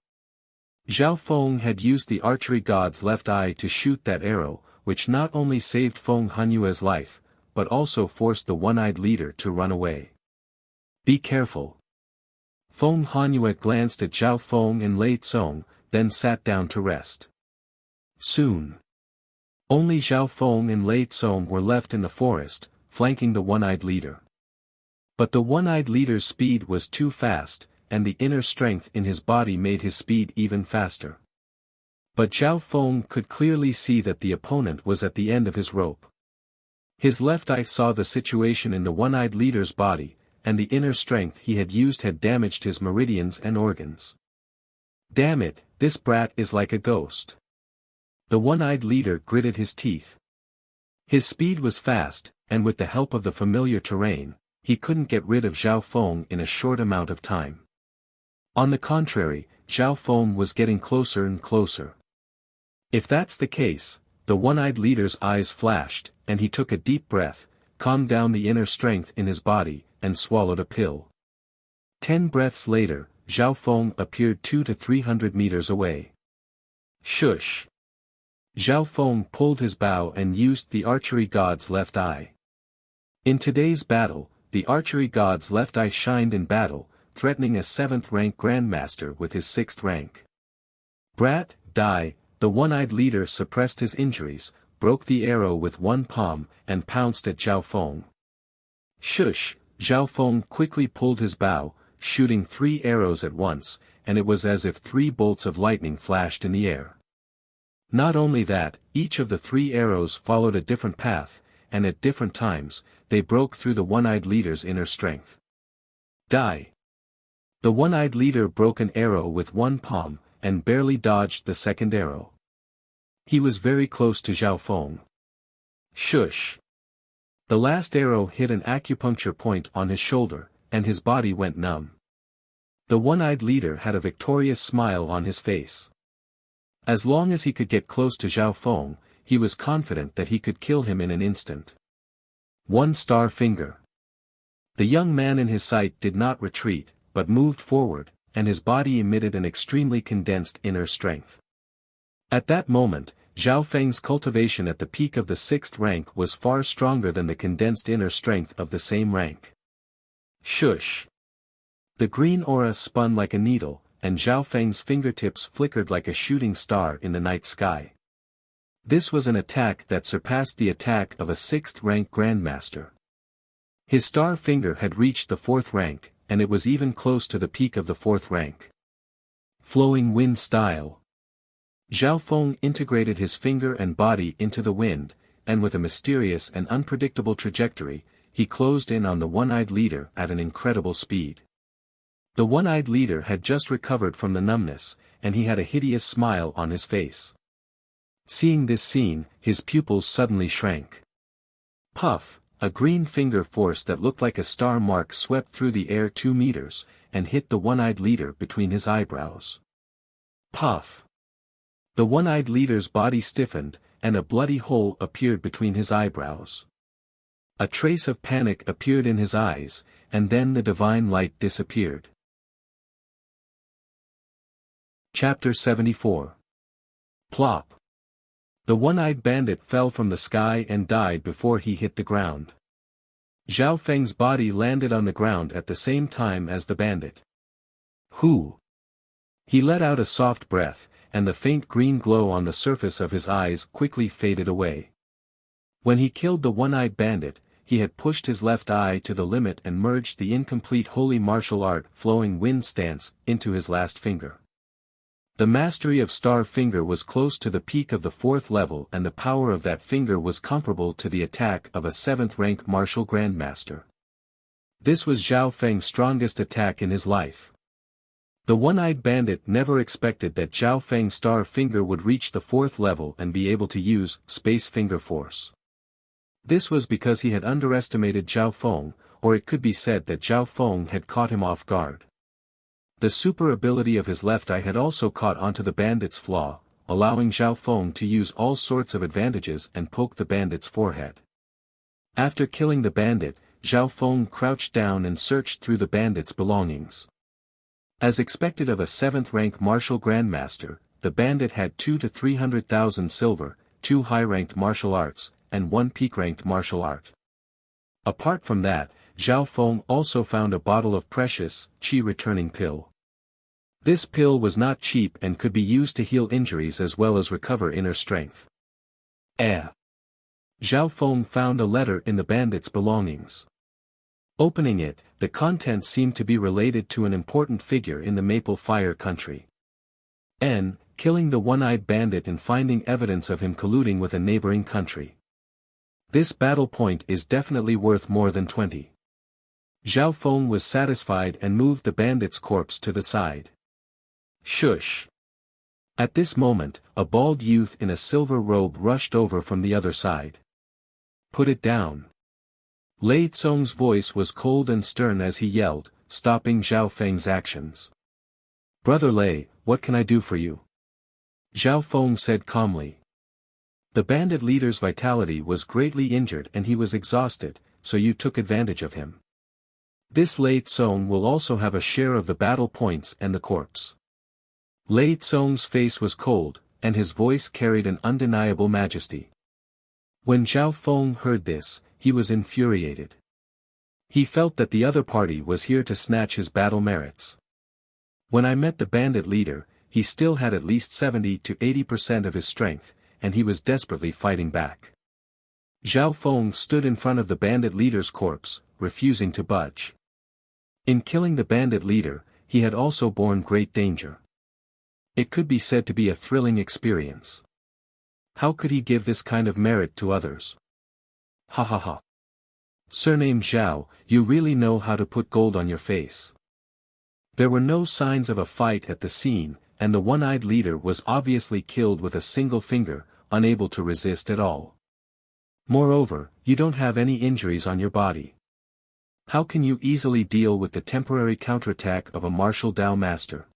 Zhao Feng had used the archery god's left eye to shoot that arrow, which not only saved Feng Hanyue's life, but also forced the one-eyed leader to run away. Be careful. Feng Hanyue glanced at Zhao Feng and Lei Tsong, then sat down to rest. Soon. Only Zhao Feng and Lei Tsong were left in the forest, flanking the one-eyed leader. But the one-eyed leader's speed was too fast, and the inner strength in his body made his speed even faster. But Zhao Feng could clearly see that the opponent was at the end of his rope. His left eye saw the situation in the one-eyed leader's body, and the inner strength he had used had damaged his meridians and organs. Damn it, this brat is like a ghost. The one-eyed leader gritted his teeth. His speed was fast, and with the help of the familiar terrain, he couldn't get rid of Zhao Feng in a short amount of time. On the contrary, Zhao Feng was getting closer and closer. If that's the case, the one-eyed leader's eyes flashed, and he took a deep breath, calmed down the inner strength in his body, and swallowed a pill. 10 breaths later, Zhao Feng appeared 200 to 300 meters away. Shush! Zhao Feng pulled his bow and used the archery god's left eye. In today's battle, the archery god's left eye shined in battle, threatening a 7th-rank grandmaster with his 6th rank. Brat, die! The one-eyed leader suppressed his injuries, broke the arrow with one palm, and pounced at Zhao Feng. Shush! Zhao Feng quickly pulled his bow, shooting 3 arrows at once, and it was as if 3 bolts of lightning flashed in the air. Not only that, each of the 3 arrows followed a different path, and at different times, they broke through the one-eyed leader's inner strength. Die! The one-eyed leader broke an arrow with one palm, and barely dodged the 2nd arrow. He was very close to Zhao Feng. Shush! The last arrow hit an acupuncture point on his shoulder, and his body went numb. The one-eyed leader had a victorious smile on his face. As long as he could get close to Zhao Feng, he was confident that he could kill him in an instant. 1-star finger. The young man in his sight did not retreat, but moved forward, and his body emitted an extremely condensed inner strength. At that moment, Zhao Feng's cultivation at the peak of the 6th rank was far stronger than the condensed inner strength of the same rank. Shush! The green aura spun like a needle, and Zhao Feng's fingertips flickered like a shooting star in the night sky. This was an attack that surpassed the attack of a 6th-rank grandmaster. His star finger had reached the 4th rank, and it was even close to the peak of the 4th rank. Flowing wind style. Zhao Feng integrated his finger and body into the wind, and with a mysterious and unpredictable trajectory, he closed in on the one-eyed leader at an incredible speed. The one-eyed leader had just recovered from the numbness, and he had a hideous smile on his face. Seeing this scene, his pupils suddenly shrank. Puff! A green finger force that looked like a star mark swept through the air 2 meters, and hit the one-eyed leader between his eyebrows. Puff! The one-eyed leader's body stiffened, and a bloody hole appeared between his eyebrows. A trace of panic appeared in his eyes, and then the divine light disappeared. Chapter 74. Plop! The one-eyed bandit fell from the sky and died before he hit the ground. Zhao Feng's body landed on the ground at the same time as the bandit. Whew! He let out a soft breath, and the faint green glow on the surface of his eyes quickly faded away. When he killed the one-eyed bandit, he had pushed his left eye to the limit and merged the incomplete holy martial art flowing wind stance into his last finger. The mastery of Star Finger was close to the peak of the 4th level, and the power of that finger was comparable to the attack of a 7th-rank martial grandmaster. This was Zhao Feng's strongest attack in his life. The one-eyed bandit never expected that Zhao Feng's Star Finger would reach the 4th level and be able to use Space Finger Force. This was because he had underestimated Zhao Feng, or it could be said that Zhao Feng had caught him off guard. The super ability of his left eye had also caught onto the bandit's flaw, allowing Zhao Feng to use all sorts of advantages and poke the bandit's forehead. After killing the bandit, Zhao Feng crouched down and searched through the bandit's belongings. As expected of a 7th-rank martial grandmaster, the bandit had 2 to 300,000 silver, 2 high-ranked martial arts, and 1 peak-ranked martial art. Apart from that, Zhao Feng also found a bottle of precious qi returning pill. This pill was not cheap and could be used to heal injuries as well as recover inner strength. Zhao Feng found a letter in the bandit's belongings. Opening it, the contents seemed to be related to an important figure in the Maple Fire country. Killing the one-eyed bandit and finding evidence of him colluding with a neighboring country. This battle point is definitely worth more than 20. Zhao Feng was satisfied and moved the bandit's corpse to the side. Shush! At this moment, a bald youth in a silver robe rushed over from the other side. Put it down. Lei Tsong's voice was cold and stern as he yelled, stopping Zhao Feng's actions. Brother Lei, what can I do for you? Zhao Feng said calmly. The bandit leader's vitality was greatly injured and he was exhausted, so you took advantage of him. This Lei Tsong will also have a share of the battle points and the corpse. Lei Tsong's face was cold, and his voice carried an undeniable majesty. When Zhao Feng heard this, he was infuriated. He felt that the other party was here to snatch his battle merits. When I met the bandit leader, he still had at least 70 to 80% of his strength, and he was desperately fighting back. Zhao Feng stood in front of the bandit leader's corpse, refusing to budge. In killing the bandit leader, he had also borne great danger. It could be said to be a thrilling experience. How could he give this kind of merit to others? Ha ha ha. Surname Zhao, you really know how to put gold on your face. There were no signs of a fight at the scene, and the one-eyed leader was obviously killed with a single finger, unable to resist at all. Moreover, you don't have any injuries on your body. How can you easily deal with the temporary counterattack of a martial Dao master?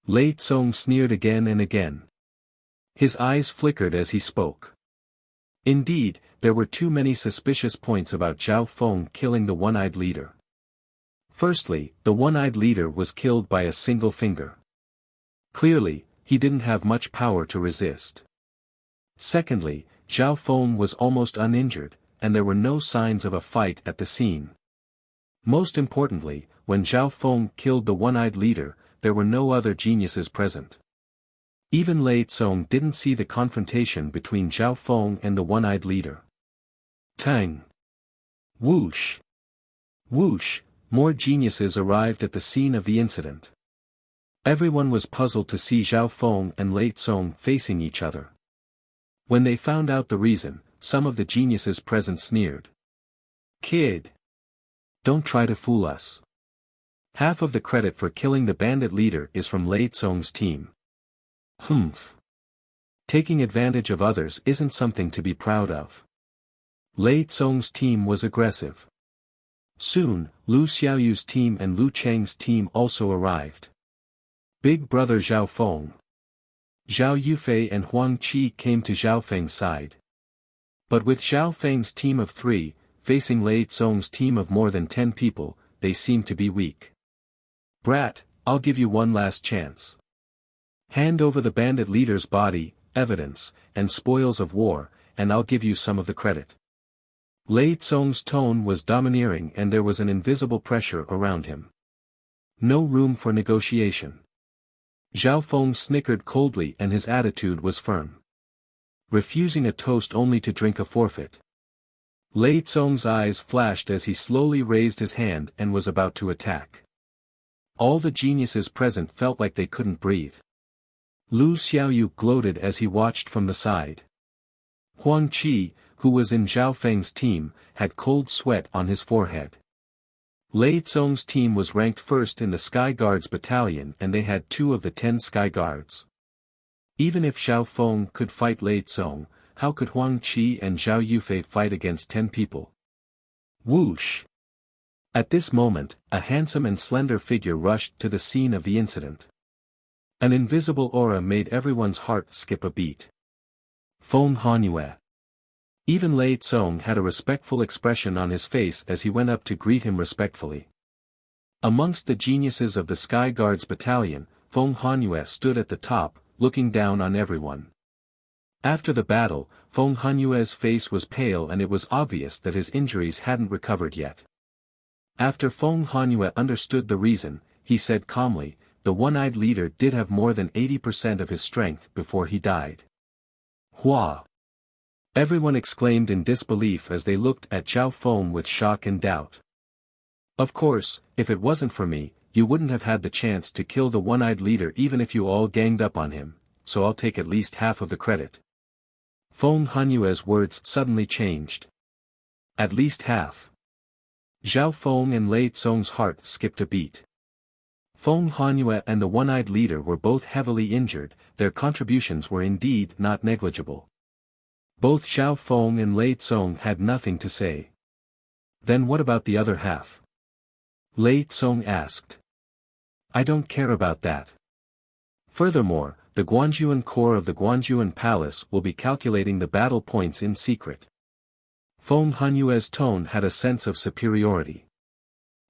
Lei Tsong sneered again and again. His eyes flickered as he spoke. Indeed, there were too many suspicious points about Zhao Feng killing the one-eyed leader. Firstly, the one-eyed leader was killed by a single finger. Clearly, he didn't have much power to resist. Secondly, Zhao Feng was almost uninjured, and there were no signs of a fight at the scene. Most importantly, when Zhao Feng killed the one-eyed leader, there were no other geniuses present. Even Lei Tsong didn't see the confrontation between Zhao Feng and the one-eyed leader. Tang! Whoosh! Whoosh! More geniuses arrived at the scene of the incident. Everyone was puzzled to see Zhao Feng and Lei Tsong facing each other. When they found out the reason, some of the geniuses present sneered. Kid! Don't try to fool us. Half of the credit for killing the bandit leader is from Lei Tsong's team. Humph. Taking advantage of others isn't something to be proud of. Lei Tsong's team was aggressive. Soon, Lu Xiaoyu's team and Lu Cheng's team also arrived. Big brother Zhao Feng. Zhao Yufei and Huang Qi came to Zhao Feng's side. But with Zhao Feng's team of 3, facing Lei Tsong's team of more than 10 people, they seemed to be weak. Brat, I'll give you one last chance. Hand over the bandit leader's body, evidence, and spoils of war, and I'll give you some of the credit. Lei Tsong's tone was domineering and there was an invisible pressure around him. No room for negotiation. Zhao Feng snickered coldly and his attitude was firm. Refusing a toast only to drink a forfeit. Lei Tsong's eyes flashed as he slowly raised his hand and was about to attack. All the geniuses present felt like they couldn't breathe. Lu Xiaoyu gloated as he watched from the side. Huang Qi, who was in Zhao Feng's team, had cold sweat on his forehead. Lei Tsong's team was ranked first in the Sky Guards battalion and they had 2 of the 10 Sky Guards. Even if Zhao Feng could fight Lei Tsong, how could Huang Qi and Zhao Yufei fight against 10 people? Whoosh! At this moment, a handsome and slender figure rushed to the scene of the incident. An invisible aura made everyone's heart skip a beat. Feng Hanyue. Even Lei Tsong had a respectful expression on his face as he went up to greet him respectfully. Amongst the geniuses of the Sky Guards battalion, Feng Hanyue stood at the top, looking down on everyone. After the battle, Feng Hanyue's face was pale and it was obvious that his injuries hadn't recovered yet. After Feng Hanyue understood the reason, he said calmly, the one-eyed leader did have more than 80% of his strength before he died. Hua! Everyone exclaimed in disbelief as they looked at Zhao Feng with shock and doubt. Of course, if it wasn't for me, you wouldn't have had the chance to kill the one-eyed leader even if you all ganged up on him, so I'll take at least half of the credit. Feng Hanyue's words suddenly changed. At least half. Zhao Feng and Lei Tsong's heart skipped a beat. Feng Hanyue and the one-eyed leader were both heavily injured, their contributions were indeed not negligible. Both Zhao Feng and Lei Tsong had nothing to say. Then what about the other half? Lei Tsong asked. I don't care about that. Furthermore, the Guanjuan Corps of the Guanjuan Palace will be calculating the battle points in secret. Feng Hanyue's tone had a sense of superiority.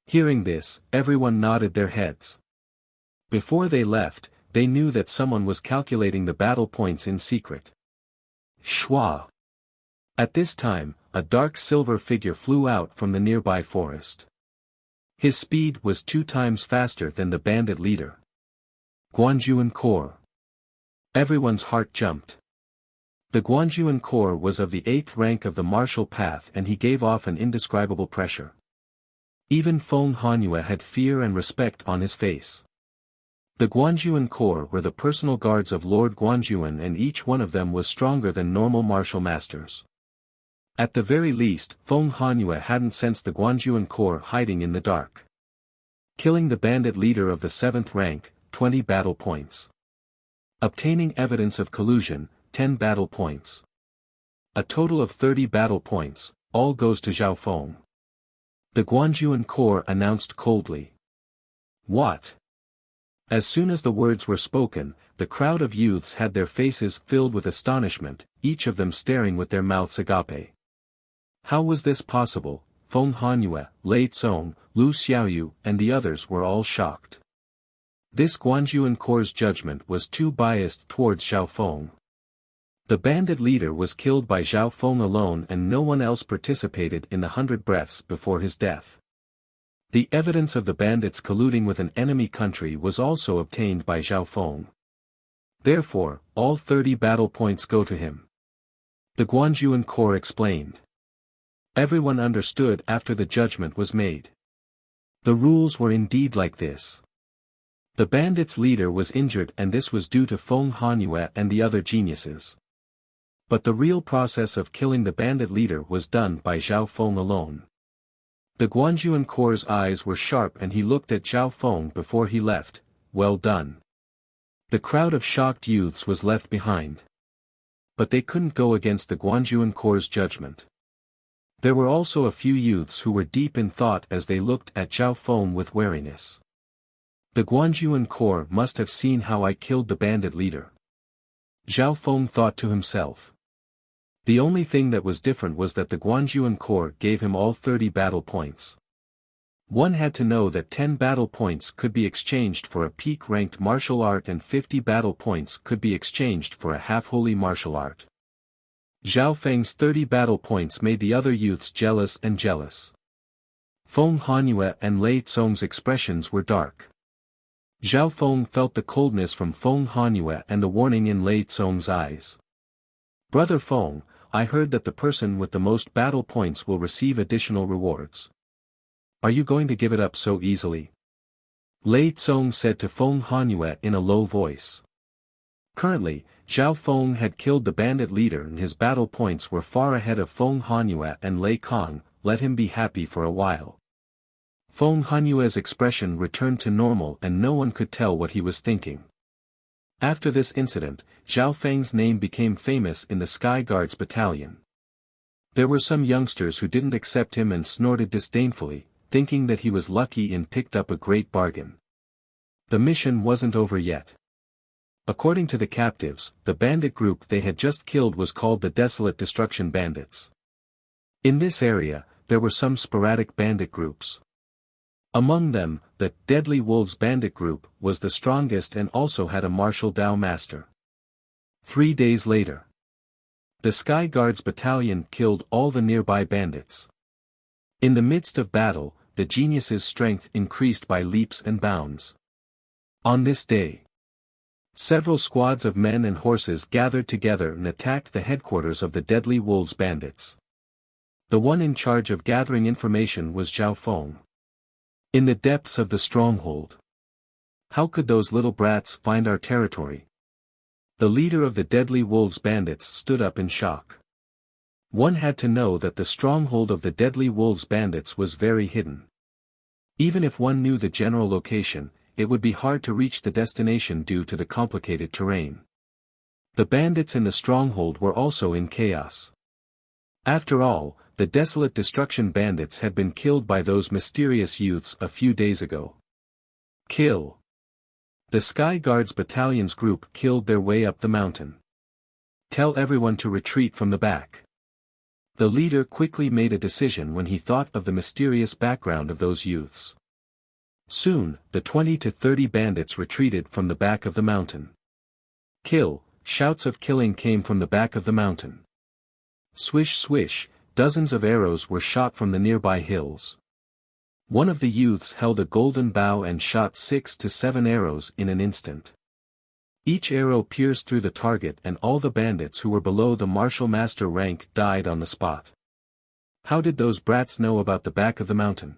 Hearing this, everyone nodded their heads. Before they left, they knew that someone was calculating the battle points in secret. Shua! At this time, a dark silver figure flew out from the nearby forest. His speed was 2 times faster than the bandit leader. Guanjuan Corps. Everyone's heart jumped. The Guanjuan Corps was of the 8th rank of the martial path and he gave off an indescribable pressure. Even Feng Hanyue had fear and respect on his face. The Guanjuan Corps were the personal guards of Lord Guanjuan and each one of them was stronger than normal martial masters. At the very least, Feng Hanyue hadn't sensed the Guanjuan Corps hiding in the dark. Killing the bandit leader of the 7th rank, 20 battle points. Obtaining evidence of collusion, 10 battle points. A total of 30 battle points, all goes to Zhao Feng. The Guanjuan Corps announced coldly. What? As soon as the words were spoken, the crowd of youths had their faces filled with astonishment, each of them staring with their mouths agape. How was this possible? Feng Hanyue, Lei Tsong, Lu Xiaoyu, and the others were all shocked. This Guanjuan Corps' judgment was too biased towards Zhao Feng. The bandit leader was killed by Zhao Feng alone and no one else participated in the 100 breaths before his death. The evidence of the bandits colluding with an enemy country was also obtained by Zhao Feng. Therefore, all 30 battle points go to him. The Guanjuan Corps explained. Everyone understood after the judgment was made. The rules were indeed like this. The bandits' leader was injured and this was due to Feng Hanyue and the other geniuses. But the real process of killing the bandit leader was done by Zhao Feng alone. The Guanjuan Corps' eyes were sharp and he looked at Zhao Feng before he left. Well done. The crowd of shocked youths was left behind. But they couldn't go against the Guanjuan Corps' judgment. There were also a few youths who were deep in thought as they looked at Zhao Feng with wariness. The Guanjuan Corps must have seen how I killed the bandit leader. Zhao Feng thought to himself. The only thing that was different was that the Guanjuan Corps gave him all 30 battle points. One had to know that 10 battle points could be exchanged for a peak-ranked martial art and 50 battle points could be exchanged for a half-holy martial art. Zhao Feng's 30 battle points made the other youths jealous and jealous. Feng Hanyue and Lei Tsong's expressions were dark. Zhao Feng felt the coldness from Feng Hanyue and the warning in Lei Tsong's eyes. Brother Feng, I heard that the person with the most battle points will receive additional rewards. Are you going to give it up so easily? Lei Tsong said to Feng Hanyue in a low voice. Currently, Zhao Feng had killed the bandit leader and his battle points were far ahead of Feng Hanyue and Lei Kong. Let him be happy for a while. Feng Hanyue's expression returned to normal and no one could tell what he was thinking. After this incident, Zhao Feng's name became famous in the Sky Guards battalion. There were some youngsters who didn't accept him and snorted disdainfully, thinking that he was lucky and picked up a great bargain. The mission wasn't over yet. According to the captives, the bandit group they had just killed was called the Desolate Destruction Bandits. In this area, there were some sporadic bandit groups. Among them, the Deadly Wolves bandit group was the strongest and also had a martial Dao master. 3 days later, the Sky Guards battalion killed all the nearby bandits. In the midst of battle, the genius's strength increased by leaps and bounds. On this day, several squads of men and horses gathered together and attacked the headquarters of the Deadly Wolves bandits. The one in charge of gathering information was Zhao Feng. In the depths of the stronghold. How could those little brats find our territory? The leader of the Deadly Wolves bandits stood up in shock. One had to know that the stronghold of the Deadly Wolves bandits was very hidden. Even if one knew the general location, it would be hard to reach the destination due to the complicated terrain. The bandits in the stronghold were also in chaos. After all, the Desolate Destruction Bandits had been killed by those mysterious youths a few days ago. Kill. The Sky Guards battalion's group killed their way up the mountain. Tell everyone to retreat from the back. The leader quickly made a decision when he thought of the mysterious background of those youths. Soon, the 20 to 30 bandits retreated from the back of the mountain. Kill. Shouts of killing came from the back of the mountain. Swish swish, dozens of arrows were shot from the nearby hills. One of the youths held a golden bow and shot 6 to 7 arrows in an instant. Each arrow pierced through the target and all the bandits who were below the martial master rank died on the spot. How did those brats know about the back of the mountain?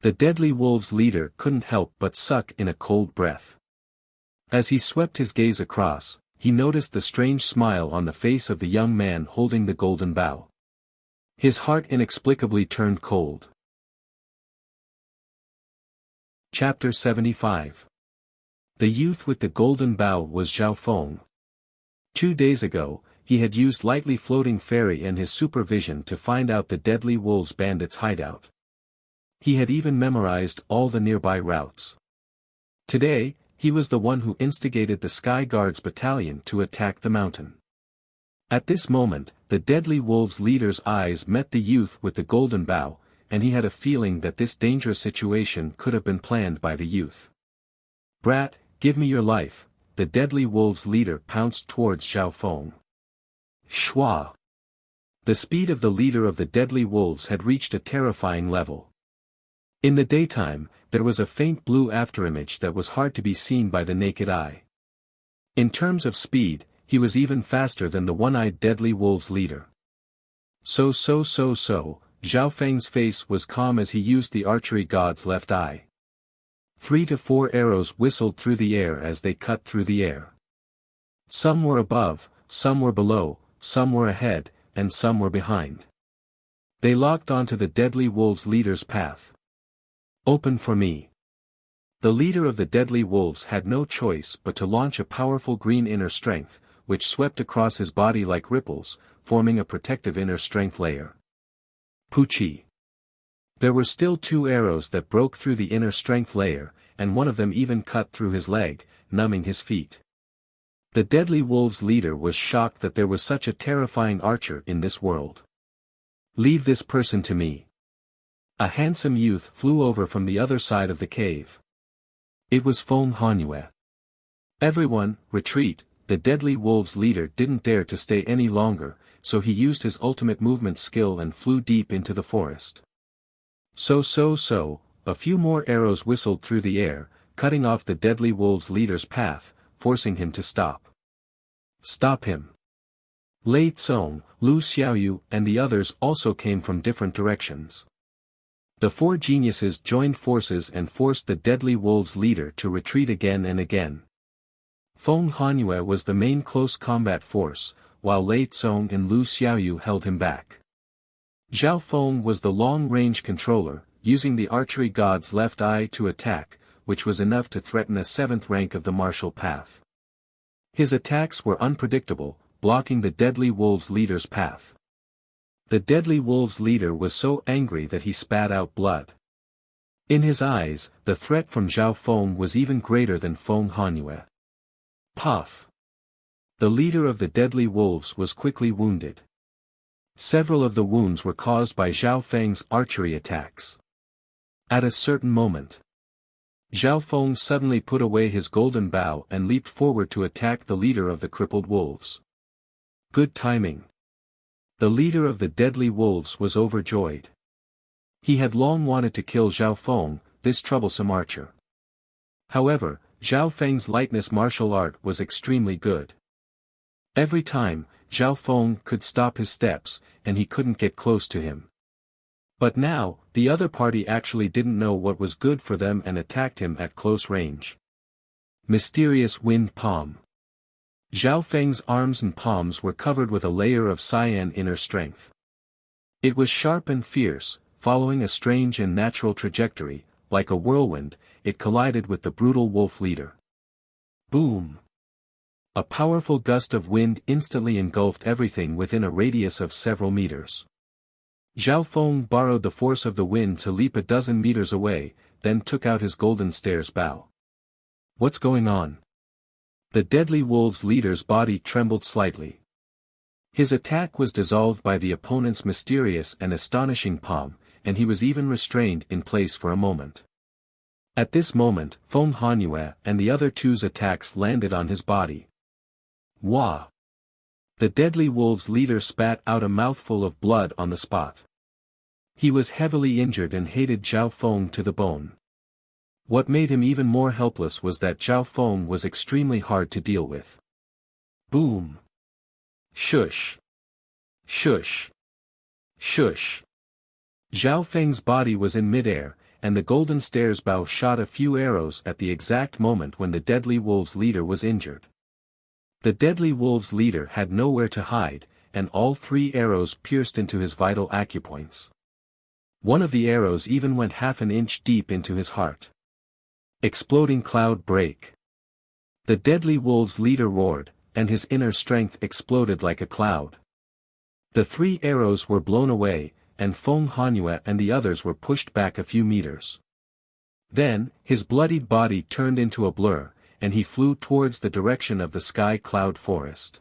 The Deadly Wolves leader couldn't help but suck in a cold breath. As he swept his gaze across, he noticed the strange smile on the face of the young man holding the golden bow. His heart inexplicably turned cold. Chapter 75. The youth with the golden bow was Zhao Feng. 2 days ago, he had used lightly floating fairy and his supervision to find out the Deadly Wolves bandits' hideout. He had even memorized all the nearby routes. Today, he was the one who instigated the Sky Guards battalion to attack the mountain. At this moment, the Deadly Wolves leader's eyes met the youth with the golden bow, and he had a feeling that this dangerous situation could have been planned by the youth. Brat, give me your life, the Deadly Wolves leader pounced towards Zhao Feng. Shua! The speed of the leader of the Deadly Wolves had reached a terrifying level. In the daytime, there was a faint blue afterimage that was hard to be seen by the naked eye. In terms of speed, he was even faster than the one-eyed Deadly Wolves leader. So, Zhao Feng's face was calm as he used the archery god's left eye. 3 to 4 arrows whistled through the air as they cut through the air. Some were above, some were below, some were ahead, and some were behind. They locked onto the Deadly Wolves leader's path. Open for me. The leader of the Deadly Wolves had no choice but to launch a powerful green inner strength, which swept across his body like ripples, forming a protective inner strength layer. Puchi. There were still 2 arrows that broke through the inner strength layer, and one of them even cut through his leg, numbing his feet. The Deadly Wolves leader was shocked that there was such a terrifying archer in this world. Leave this person to me. A handsome youth flew over from the other side of the cave. It was Feng Hanyue. Everyone, retreat. The Deadly Wolves leader didn't dare to stay any longer, so he used his ultimate movement skill and flew deep into the forest. A few more arrows whistled through the air, cutting off the deadly wolves' leader's path, forcing him to stop. Stop him! Lei Tsong, Lu Xiaoyu and the others also came from different directions. The four geniuses joined forces and forced the deadly wolves' leader to retreat again and again. Feng Hanyue was the main close combat force, while Lei Tsong and Lu Xiaoyu held him back. Zhao Feng was the long-range controller, using the archery god's left eye to attack, which was enough to threaten a seventh rank of the martial path. His attacks were unpredictable, blocking the deadly wolves' leader's path. The deadly wolves' leader was so angry that he spat out blood. In his eyes, the threat from Zhao Feng was even greater than Feng Hanyue. Puff! The leader of the deadly wolves was quickly wounded. Several of the wounds were caused by Zhao Feng's archery attacks. At a certain moment, Zhao Feng suddenly put away his golden bow and leaped forward to attack the leader of the crippled wolves. Good timing. The leader of the deadly wolves was overjoyed. He had long wanted to kill Zhao Feng, this troublesome archer. However, Zhao Feng's lightness martial art was extremely good. Every time, Zhao Feng could stop his steps, and he couldn't get close to him. But now, the other party actually didn't know what was good for them and attacked him at close range. Mysterious Wind Palm. Zhao Feng's arms and palms were covered with a layer of cyan inner strength. It was sharp and fierce, following a strange and natural trajectory, like a whirlwind, it collided with the brutal wolf leader. Boom! A powerful gust of wind instantly engulfed everything within a radius of several meters. Zhao Feng borrowed the force of the wind to leap a dozen meters away, then took out his golden stairs bow. What's going on? The deadly wolves' leader's body trembled slightly. His attack was dissolved by the opponent's mysterious and astonishing palm, and he was even restrained in place for a moment. At this moment, Feng Hanyue and the other two's attacks landed on his body. Wah! The deadly wolves' leader spat out a mouthful of blood on the spot. He was heavily injured and hated Zhao Feng to the bone. What made him even more helpless was that Zhao Feng was extremely hard to deal with. Boom! Shush! Shush! Shush! Zhao Feng's body was in midair, and the golden stairs bow shot a few arrows at the exact moment when the deadly wolves' leader was injured. The deadly wolves' leader had nowhere to hide, and all three arrows pierced into his vital acupoints. One of the arrows even went half an inch deep into his heart. Exploding cloud break. The deadly wolves' leader roared, and his inner strength exploded like a cloud. The three arrows were blown away, and Feng Hanyue and the others were pushed back a few meters. Then, his bloodied body turned into a blur, and he flew towards the direction of the sky cloud forest.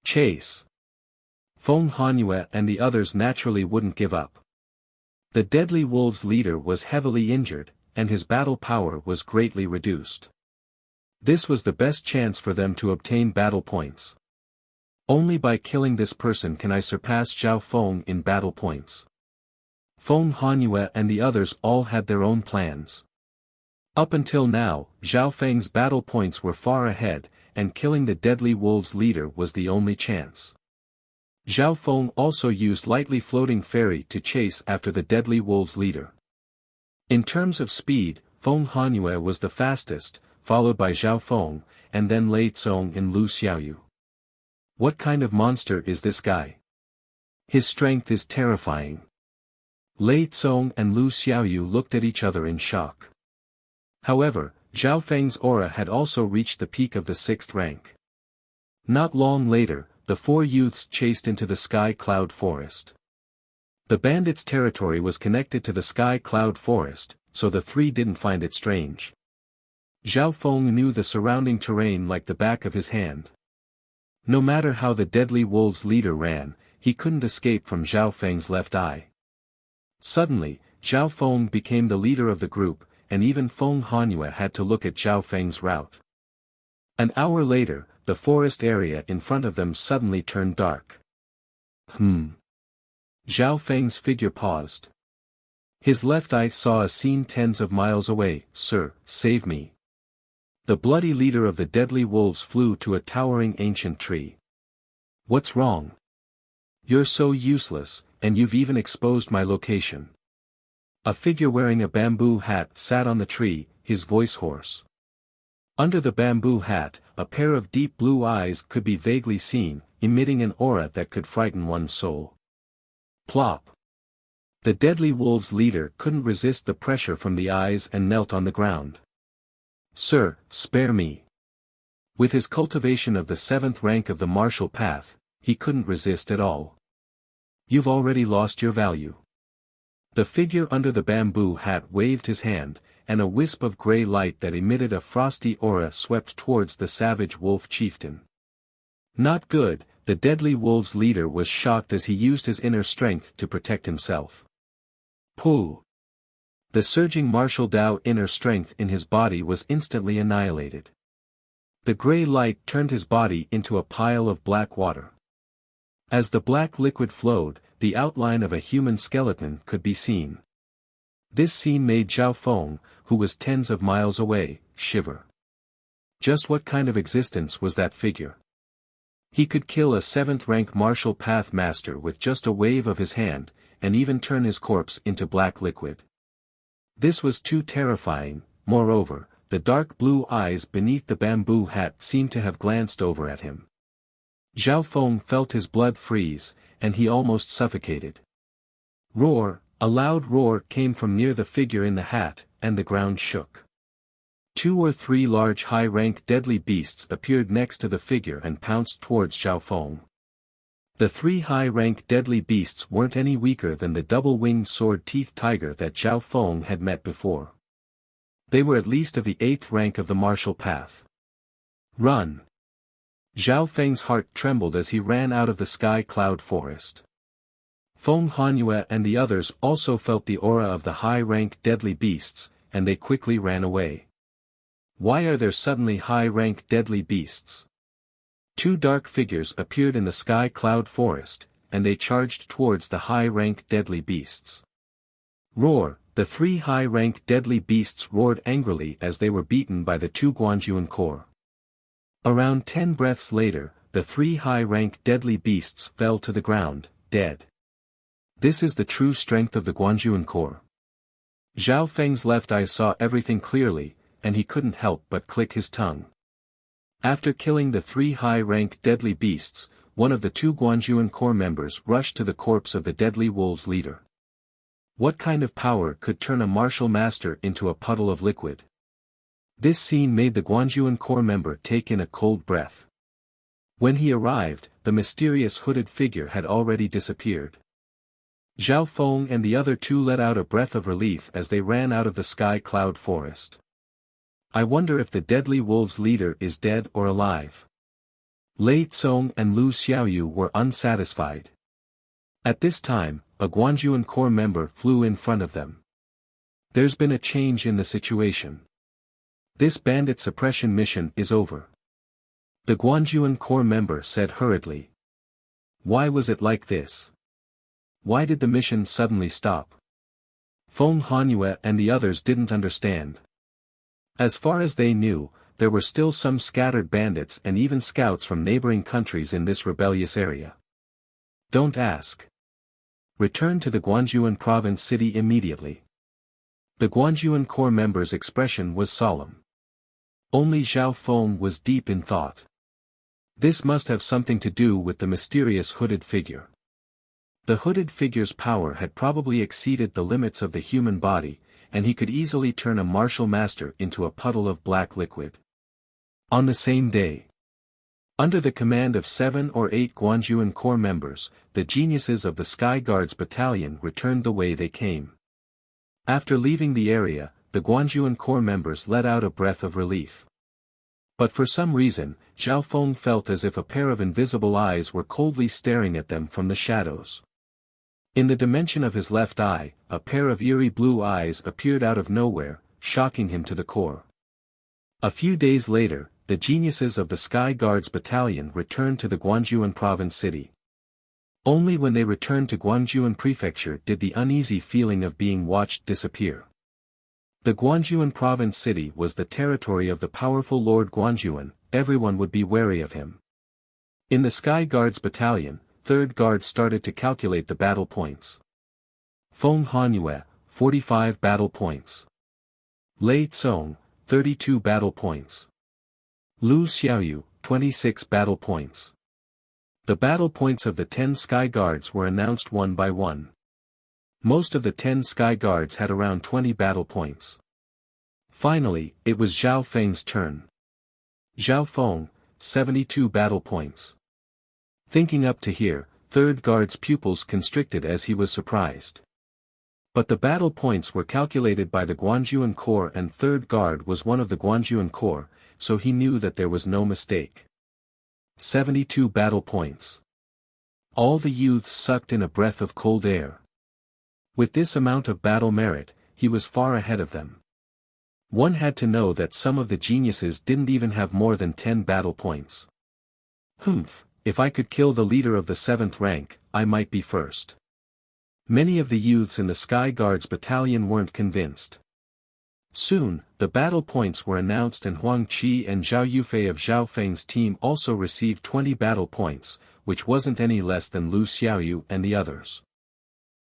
Chase! Feng Hanyue and the others naturally wouldn't give up. The deadly wolves' leader was heavily injured, and his battle power was greatly reduced. This was the best chance for them to obtain battle points. Only by killing this person can I surpass Zhao Feng in battle points. Feng Hanyue and the others all had their own plans. Up until now, Zhao Feng's battle points were far ahead, and killing the deadly wolves' leader was the only chance. Zhao Feng also used lightly floating fairy to chase after the deadly wolves' leader. In terms of speed, Feng Hanyue was the fastest, followed by Zhao Feng, and then Lei Tsong and Lu Xiaoyu. What kind of monster is this guy? His strength is terrifying. Lei Tsong and Lu Xiaoyu looked at each other in shock. However, Zhao Feng's aura had also reached the peak of the 6th rank. Not long later, the four youths chased into the sky cloud forest. The bandits' territory was connected to the sky cloud forest, so the three didn't find it strange. Zhao Feng knew the surrounding terrain like the back of his hand. No matter how the deadly wolves' leader ran, he couldn't escape from Zhao Feng's left eye. Suddenly, Zhao Feng became the leader of the group, and even Feng Hanyue had to look at Zhao Feng's route. An hour later, the forest area in front of them suddenly turned dark. Zhao Feng's figure paused. His left eye saw a scene tens of miles away. "Sir, save me." The bloody leader of the deadly wolves flew to a towering ancient tree. "What's wrong? You're so useless, and you've even exposed my location." A figure wearing a bamboo hat sat on the tree, his voice hoarse. Under the bamboo hat, a pair of deep blue eyes could be vaguely seen, emitting an aura that could frighten one's soul. Plop! The deadly wolves' leader couldn't resist the pressure from the eyes and knelt on the ground. "Sir, spare me." With his cultivation of the 7th rank of the martial path, he couldn't resist at all. "You've already lost your value." The figure under the bamboo hat waved his hand, and a wisp of grey light that emitted a frosty aura swept towards the savage wolf chieftain. Not good, the deadly wolves' leader was shocked as he used his inner strength to protect himself. Pooh! The surging martial Dao inner strength in his body was instantly annihilated. The grey light turned his body into a pile of black water. As the black liquid flowed, the outline of a human skeleton could be seen. This scene made Zhao Feng, who was tens of miles away, shiver. Just what kind of existence was that figure? He could kill a 7th rank martial path master with just a wave of his hand, and even turn his corpse into black liquid. This was too terrifying. Moreover, the dark blue eyes beneath the bamboo hat seemed to have glanced over at him. Zhao Feng felt his blood freeze, and he almost suffocated. Roar! A loud roar came from near the figure in the hat, and the ground shook. 2 or 3 large high-rank deadly beasts appeared next to the figure and pounced towards Zhao Feng. The 3 high-rank deadly beasts weren't any weaker than the double-winged sword-teeth tiger that Zhao Feng had met before. They were at least of the 8th rank of the martial path. "Run!" Zhao Feng's heart trembled as he ran out of the sky cloud forest. Feng Hanyue and the others also felt the aura of the high-rank deadly beasts, and they quickly ran away. Why are there suddenly high-rank deadly beasts? 2 dark figures appeared in the sky cloud forest, and they charged towards the high-rank deadly beasts. Roar! The 3 high-rank deadly beasts roared angrily as they were beaten by the 2 Guanjuan corps. Around 10 breaths later, the 3 high-rank deadly beasts fell to the ground, dead. This is the true strength of the Guanjuan corps. Zhao Feng's left eye saw everything clearly, and he couldn't help but click his tongue. After killing the 3 high-rank deadly beasts, one of the 2 Guanjuan corps members rushed to the corpse of the deadly wolves' leader. What kind of power could turn a martial master into a puddle of liquid? This scene made the Guanjuan corps member take in a cold breath. When he arrived, the mysterious hooded figure had already disappeared. Zhao Feng and the other 2 let out a breath of relief as they ran out of the sky cloud forest. I wonder if the deadly wolves' leader is dead or alive. Lei Tsong and Lu Xiaoyu were unsatisfied. At this time, a Guanjuan corps member flew in front of them. There's been a change in the situation. This bandit suppression mission is over. The Guanjuan corps member said hurriedly. Why was it like this? Why did the mission suddenly stop? Feng Hanyue and the others didn't understand. As far as they knew, there were still some scattered bandits and even scouts from neighboring countries in this rebellious area. Don't ask. Return to the Guanjuan province city immediately. The Guanjuan corps member's expression was solemn. Only Zhao Feng was deep in thought. This must have something to do with the mysterious hooded figure. The hooded figure's power had probably exceeded the limits of the human body, and he could easily turn a martial master into a puddle of black liquid. On the same day, under the command of 7 or 8 Guanjuan corps members, the geniuses of the Sky Guards Battalion returned the way they came. After leaving the area, the Guanjuan corps members let out a breath of relief. But for some reason, Zhao Feng felt as if a pair of invisible eyes were coldly staring at them from the shadows. In the dimension of his left eye, a pair of eerie blue eyes appeared out of nowhere, shocking him to the core. A few days later, the geniuses of the Sky Guards Battalion returned to the Guanjuan province city. Only when they returned to Guangzhou Prefecture did the uneasy feeling of being watched disappear. The Guangzhou province city was the territory of the powerful Lord Guangzhou. Everyone would be wary of him. In the Sky Guards Battalion, 3rd Guard started to calculate the battle points. Feng Hanyue, 45 battle points. Lei Tsong, 32 battle points. Lu Xiaoyu, 26 battle points. The battle points of the 10 Sky Guards were announced one by one. Most of the 10 Sky Guards had around 20 battle points. Finally, it was Zhao Feng's turn. Zhao Feng, 72 battle points. Thinking up to here, 3rd Guard's pupils constricted as he was surprised. But the battle points were calculated by the Guangzhou Corps and 3rd Guard was one of the Guangzhou Corps, so he knew that there was no mistake. 72 battle points. All the youths sucked in a breath of cold air. With this amount of battle merit, he was far ahead of them. One had to know that some of the geniuses didn't even have more than 10 battle points. Humph, if I could kill the leader of the 7th rank, I might be first. Many of the youths in the Sky Guards Battalion weren't convinced. Soon, the battle points were announced and Huang Qi and Zhao Yufei of Zhao Feng's team also received 20 battle points, which wasn't any less than Lu Xiaoyu and the others.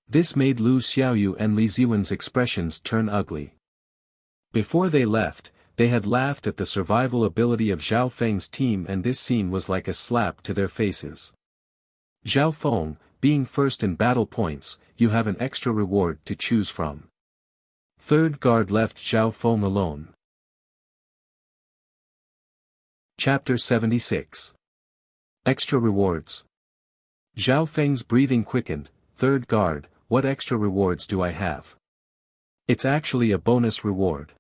This made Lu Xiaoyu and Li Ziwen's expressions turn ugly. Before they left, they had laughed at the survival ability of Zhao Feng's team and this scene was like a slap to their faces. Zhao Feng, being first in battle points, you have an extra reward to choose from. 3rd Guard left Zhao Feng alone. Chapter 76. Extra Rewards. Zhao Feng's breathing quickened. 3rd Guard, what extra rewards do I have? It's actually a bonus reward.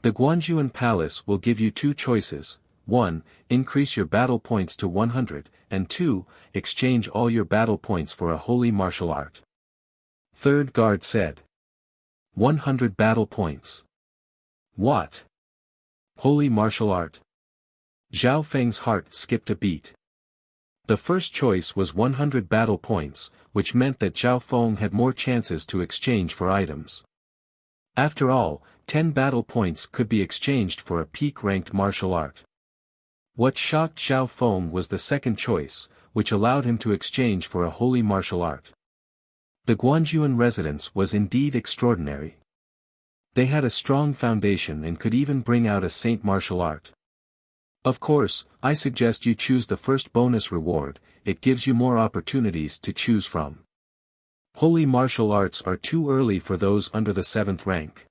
The Guangzhou Palace will give you 2 choices, 1, increase your battle points to 100, and 2, exchange all your battle points for a holy martial art. 3rd Guard said. 100 battle points. What? Holy martial art? Zhao Feng's heart skipped a beat. The first choice was 100 battle points, which meant that Zhao Feng had more chances to exchange for items. After all, 10 battle points could be exchanged for a peak-ranked martial art. What shocked Zhao Feng was the second choice, which allowed him to exchange for a holy martial art. The Guangzhou residence was indeed extraordinary. They had a strong foundation and could even bring out a saint martial art. Of course, I suggest you choose the first bonus reward, it gives you more opportunities to choose from. Holy martial arts are too early for those under the 7th rank.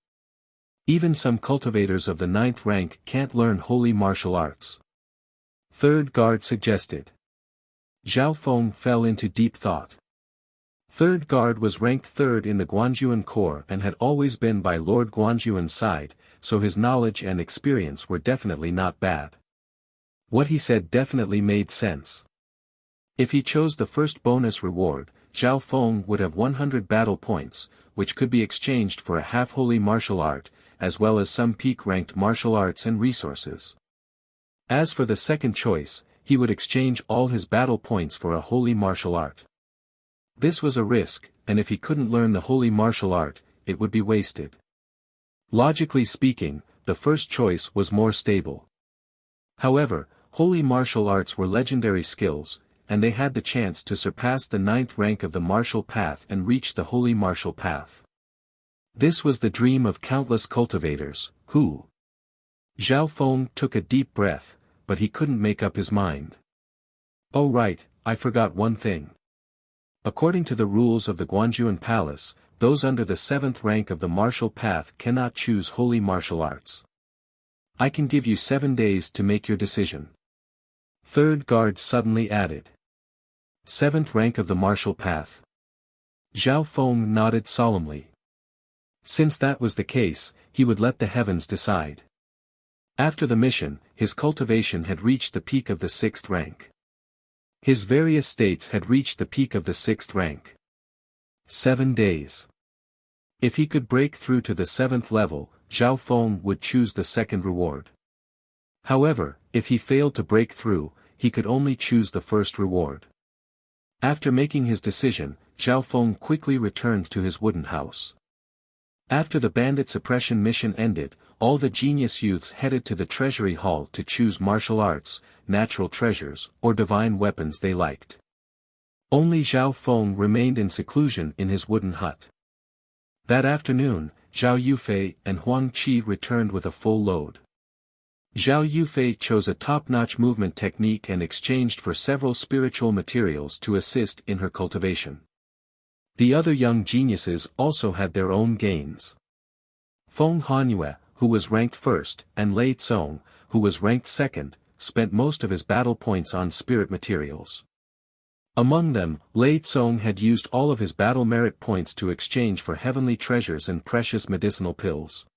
Even some cultivators of the 9th rank can't learn holy martial arts. 3rd Guard suggested. Zhao Feng fell into deep thought. 3rd Guard was ranked 3rd in the Guangzhou Corps and had always been by Lord Guangzhou's side, so his knowledge and experience were definitely not bad. What he said definitely made sense. If he chose the first bonus reward, Zhao Feng would have 100 battle points, which could be exchanged for a half-holy martial art, as well as some peak-ranked martial arts and resources. As for the second choice, he would exchange all his battle points for a holy martial art. This was a risk, and if he couldn't learn the holy martial art, it would be wasted. Logically speaking, the first choice was more stable. However, holy martial arts were legendary skills, and they had the chance to surpass the 9th rank of the martial path and reach the holy martial path. This was the dream of countless cultivators, who... Zhao Feng took a deep breath, but he couldn't make up his mind. Oh right, I forgot one thing. According to the rules of the Guangzhou Palace, those under the 7th rank of the martial path cannot choose holy martial arts. I can give you 7 days to make your decision. 3rd Guard suddenly added. 7th rank of the martial path. Zhao Feng nodded solemnly. Since that was the case, he would let the heavens decide. After the mission, his cultivation had reached the peak of the 6th rank. His various states had reached the peak of the 6th rank. 7 days. If he could break through to the 7th level, Zhao Feng would choose the second reward. However, if he failed to break through, he could only choose the first reward. After making his decision, Zhao Feng quickly returned to his wooden house. After the bandit suppression mission ended, all the genius youths headed to the treasury hall to choose martial arts, natural treasures, or divine weapons they liked. Only Zhao Feng remained in seclusion in his wooden hut. That afternoon, Zhao Yufei and Huang Qi returned with a full load. Zhao Yufei chose a top-notch movement technique and exchanged for several spiritual materials to assist in her cultivation. The other young geniuses also had their own gains. Feng Hanyue, who was ranked first, and Lei Tsong, who was ranked second, spent most of his battle points on spirit materials. Among them, Lei Tsong had used all of his battle merit points to exchange for heavenly treasures and precious medicinal pills.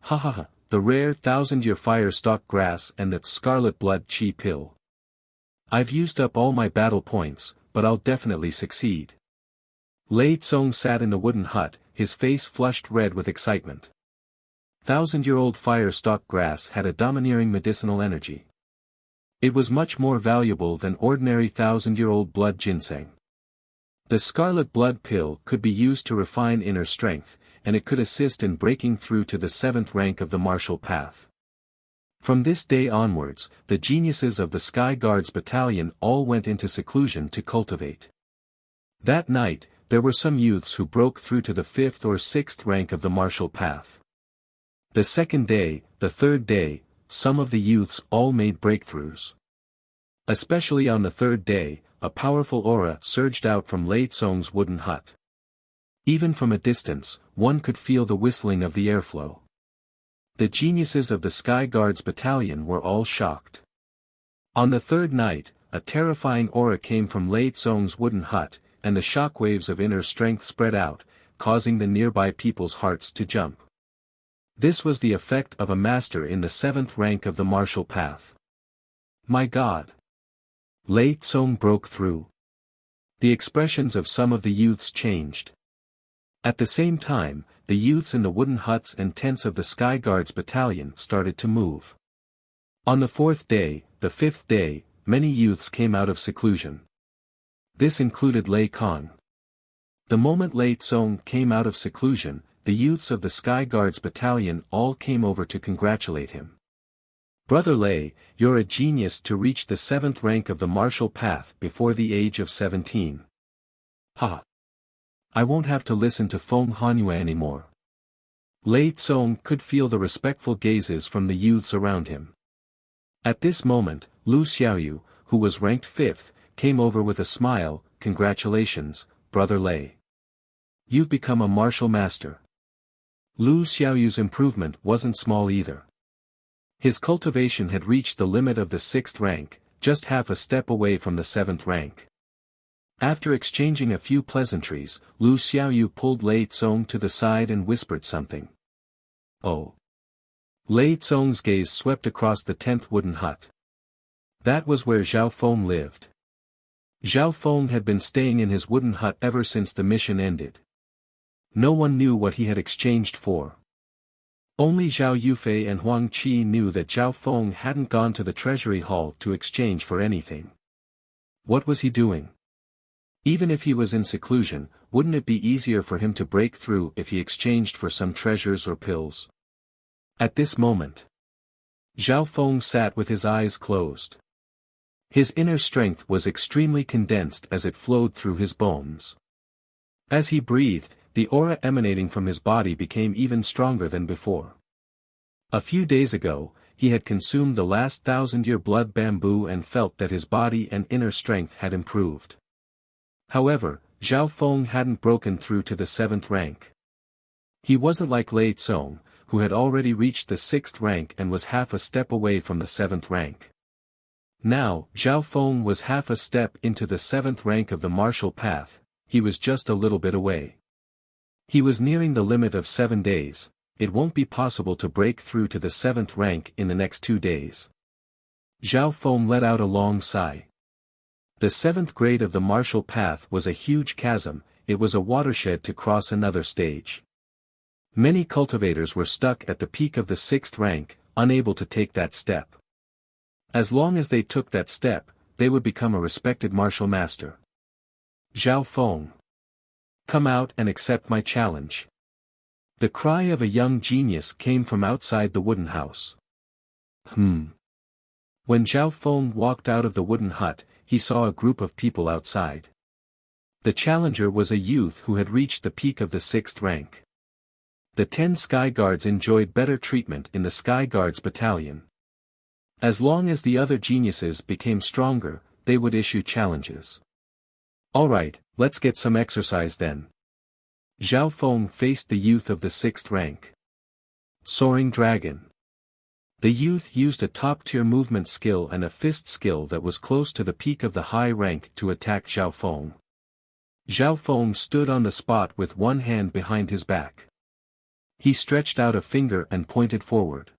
Ha ha ha, the rare 1000-year fire stalk grass and the scarlet blood chi pill. I've used up all my battle points, but I'll definitely succeed. Lei Tsong sat in the wooden hut, his face flushed red with excitement. 1000-year-old fire stalk grass had a domineering medicinal energy. It was much more valuable than ordinary 1000-year-old blood ginseng. The scarlet blood pill could be used to refine inner strength, and it could assist in breaking through to the 7th rank of the martial path. From this day onwards, the geniuses of the Sky Guards Battalion all went into seclusion to cultivate. That night, there were some youths who broke through to the 5th or 6th rank of the martial path. The second day, the third day, some of the youths all made breakthroughs. Especially on the third day, a powerful aura surged out from Lei Tsong's wooden hut. Even from a distance, one could feel the whistling of the airflow. The geniuses of the Sky Guards Battalion were all shocked. On the third night, a terrifying aura came from Lei Tsong's wooden hut, and the shockwaves of inner strength spread out, causing the nearby people's hearts to jump. This was the effect of a master in the 7th rank of the martial path. My God! Lei Tsong broke through. The expressions of some of the youths changed. At the same time, the youths in the wooden huts and tents of the Sky Guards Battalion started to move. On the 4th day, the 5th day, many youths came out of seclusion. This included Lei Kong. The moment Lei Tsong came out of seclusion, the youths of the Sky Guards Battalion all came over to congratulate him. Brother Lei, you're a genius to reach the 7th rank of the martial path before the age of 17. Ha! I won't have to listen to Feng Hanyue anymore. Lei Tsong could feel the respectful gazes from the youths around him. At this moment, Lu Xiaoyu, who was ranked 5th, came over with a smile. Congratulations, Brother Lei. You've become a martial master. Lu Xiaoyu's improvement wasn't small either. His cultivation had reached the limit of the 6th rank, just half a step away from the 7th rank. After exchanging a few pleasantries, Lu Xiaoyu pulled Lei Tsong to the side and whispered something. Oh! Lei Tsong's gaze swept across the 10th wooden hut. That was where Zhao Feng lived. Zhao Feng had been staying in his wooden hut ever since the mission ended. No one knew what he had exchanged for. Only Zhao Yufei and Huang Qi knew that Zhao Feng hadn't gone to the treasury hall to exchange for anything. What was he doing? Even if he was in seclusion, wouldn't it be easier for him to break through if he exchanged for some treasures or pills? At this moment, Zhao Feng sat with his eyes closed. His inner strength was extremely condensed as it flowed through his bones. As he breathed, the aura emanating from his body became even stronger than before. A few days ago, he had consumed the last 1000-year blood bamboo and felt that his body and inner strength had improved. However, Zhao Feng hadn't broken through to the 7th rank. He wasn't like Lei Tsong, who had already reached the 6th rank and was half a step away from the 7th rank. Now, Zhao Feng was half a step into the 7th rank of the martial path. He was just a little bit away. He was nearing the limit of 7 days. It won't be possible to break through to the 7th rank in the next 2 days. Zhao Feng let out a long sigh. The 7th grade of the martial path was a huge chasm. It was a watershed to cross another stage. Many cultivators were stuck at the peak of the 6th rank, unable to take that step. As long as they took that step, they would become a respected martial master. Zhao Feng. Come out and accept my challenge. The cry of a young genius came from outside the wooden house. When Zhao Feng walked out of the wooden hut, he saw a group of people outside. The challenger was a youth who had reached the peak of the 6th rank. The 10 Sky Guards enjoyed better treatment in the Sky Guards battalion. As long as the other geniuses became stronger, they would issue challenges. Alright, let's get some exercise then. Zhao Feng faced the youth of the 6th rank. Soaring Dragon. The youth used a top-tier movement skill and a fist skill that was close to the peak of the high rank to attack Zhao Feng. Zhao Feng stood on the spot with one hand behind his back. He stretched out a finger and pointed forward.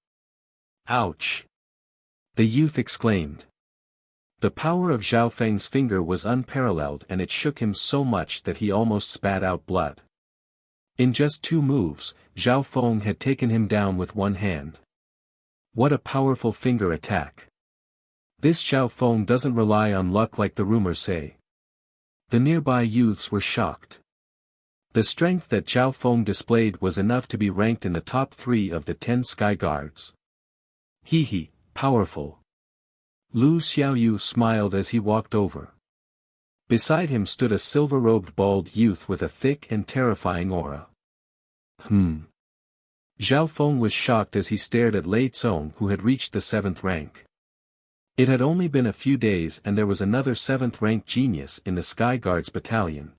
Ouch! The youth exclaimed. The power of Zhao Feng's finger was unparalleled and it shook him so much that he almost spat out blood. In just 2 moves, Zhao Feng had taken him down with one hand. What a powerful finger attack. This Zhao Feng doesn't rely on luck like the rumors say. The nearby youths were shocked. The strength that Zhao Feng displayed was enough to be ranked in the top 3 of the 10 Sky Guards. Hee, powerful. Lu Xiaoyu smiled as he walked over. Beside him stood a silver-robed bald youth with a thick and terrifying aura. Zhao Feng was shocked as he stared at Lei Tsong who had reached the 7th rank. It had only been a few days and there was another 7th-rank genius in the Sky Guards battalion.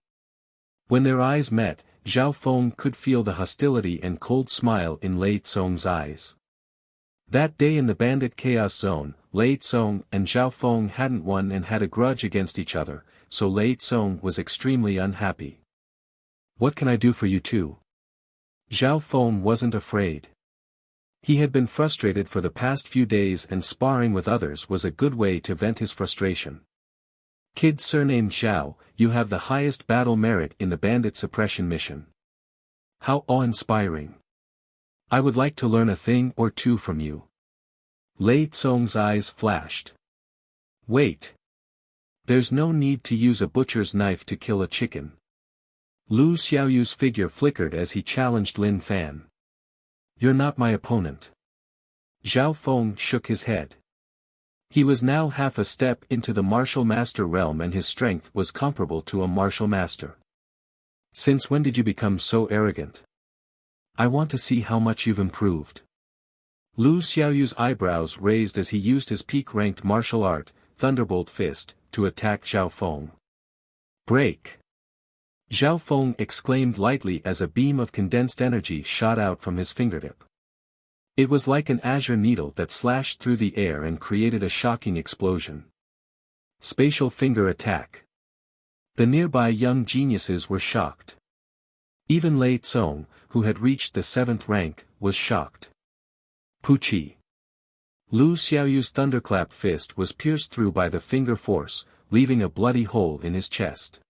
When their eyes met, Zhao Feng could feel the hostility and cold smile in Lei Tsong's eyes. That day in the Bandit Chaos Zone, Lei Tsong and Zhao Feng hadn't won and had a grudge against each other, so Lei Tsong was extremely unhappy. What can I do for you two? Zhao Feng wasn't afraid. He had been frustrated for the past few days and sparring with others was a good way to vent his frustration. Kid surnamed Zhao, you have the highest battle merit in the bandit suppression mission. How awe-inspiring. I would like to learn a thing or two from you. Lei Tsong's eyes flashed. Wait. There's no need to use a butcher's knife to kill a chicken. Lu Xiaoyu's figure flickered as he challenged Lin Fan. You're not my opponent. Zhao Feng shook his head. He was now half a step into the martial master realm and his strength was comparable to a martial master. Since when did you become so arrogant? I want to see how much you've improved. Lu Xiaoyu's eyebrows raised as he used his peak-ranked martial art, Thunderbolt Fist, to attack Zhao Feng. Break! Zhao Feng exclaimed lightly as a beam of condensed energy shot out from his fingertip. It was like an azure needle that slashed through the air and created a shocking explosion. Spatial finger attack. The nearby young geniuses were shocked. Even Lei Tsong, who had reached the 7th rank, was shocked. Puchi. Lu Xiaoyu's thunderclap fist was pierced through by the finger force, leaving a bloody hole in his chest.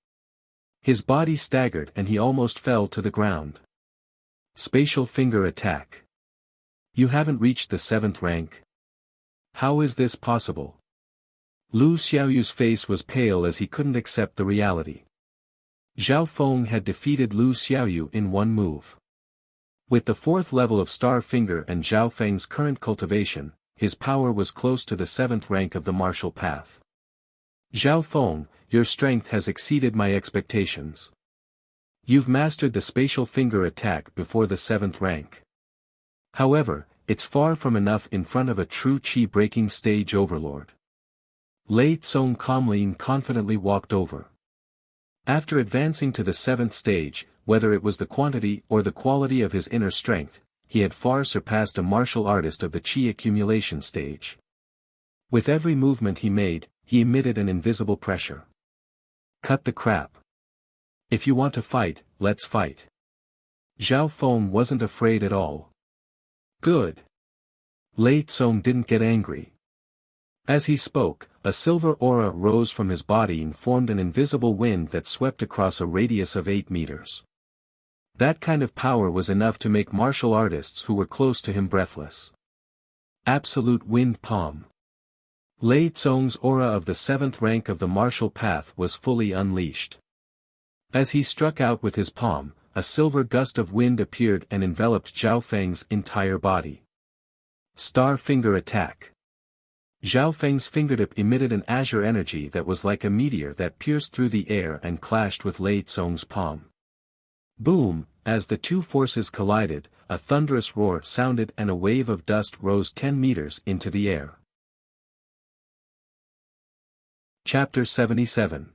His body staggered and he almost fell to the ground. Spatial finger attack. You haven't reached the 7th rank. How is this possible? Lu Xiaoyu's face was pale as he couldn't accept the reality. Zhao Feng had defeated Lu Xiaoyu in one move. With the 4th level of Star Finger and Zhao Feng's current cultivation, his power was close to the 7th rank of the martial path. Zhao Feng, your strength has exceeded my expectations. You've mastered the spatial finger attack before the 7th rank. However, it's far from enough in front of a true chi-breaking stage overlord. Lei Tsong calmly and confidently walked over. After advancing to the 7th stage, whether it was the quantity or the quality of his inner strength, he had far surpassed a martial artist of the chi accumulation stage. With every movement he made, he emitted an invisible pressure. Cut the crap. If you want to fight, let's fight. Zhao Feng wasn't afraid at all. Good. Lei Tsong didn't get angry. As he spoke, a silver aura rose from his body and formed an invisible wind that swept across a radius of 8 meters. That kind of power was enough to make martial artists who were close to him breathless. Absolute wind palm. Lei Tsong's aura of the 7th rank of the martial path was fully unleashed. As he struck out with his palm, a silver gust of wind appeared and enveloped Zhao Feng's entire body. Star Finger Attack. Zhao Feng's fingertip emitted an azure energy that was like a meteor that pierced through the air and clashed with Lei Tsong's palm. Boom! As the two forces collided, a thunderous roar sounded and a wave of dust rose 10 meters into the air. Chapter 77.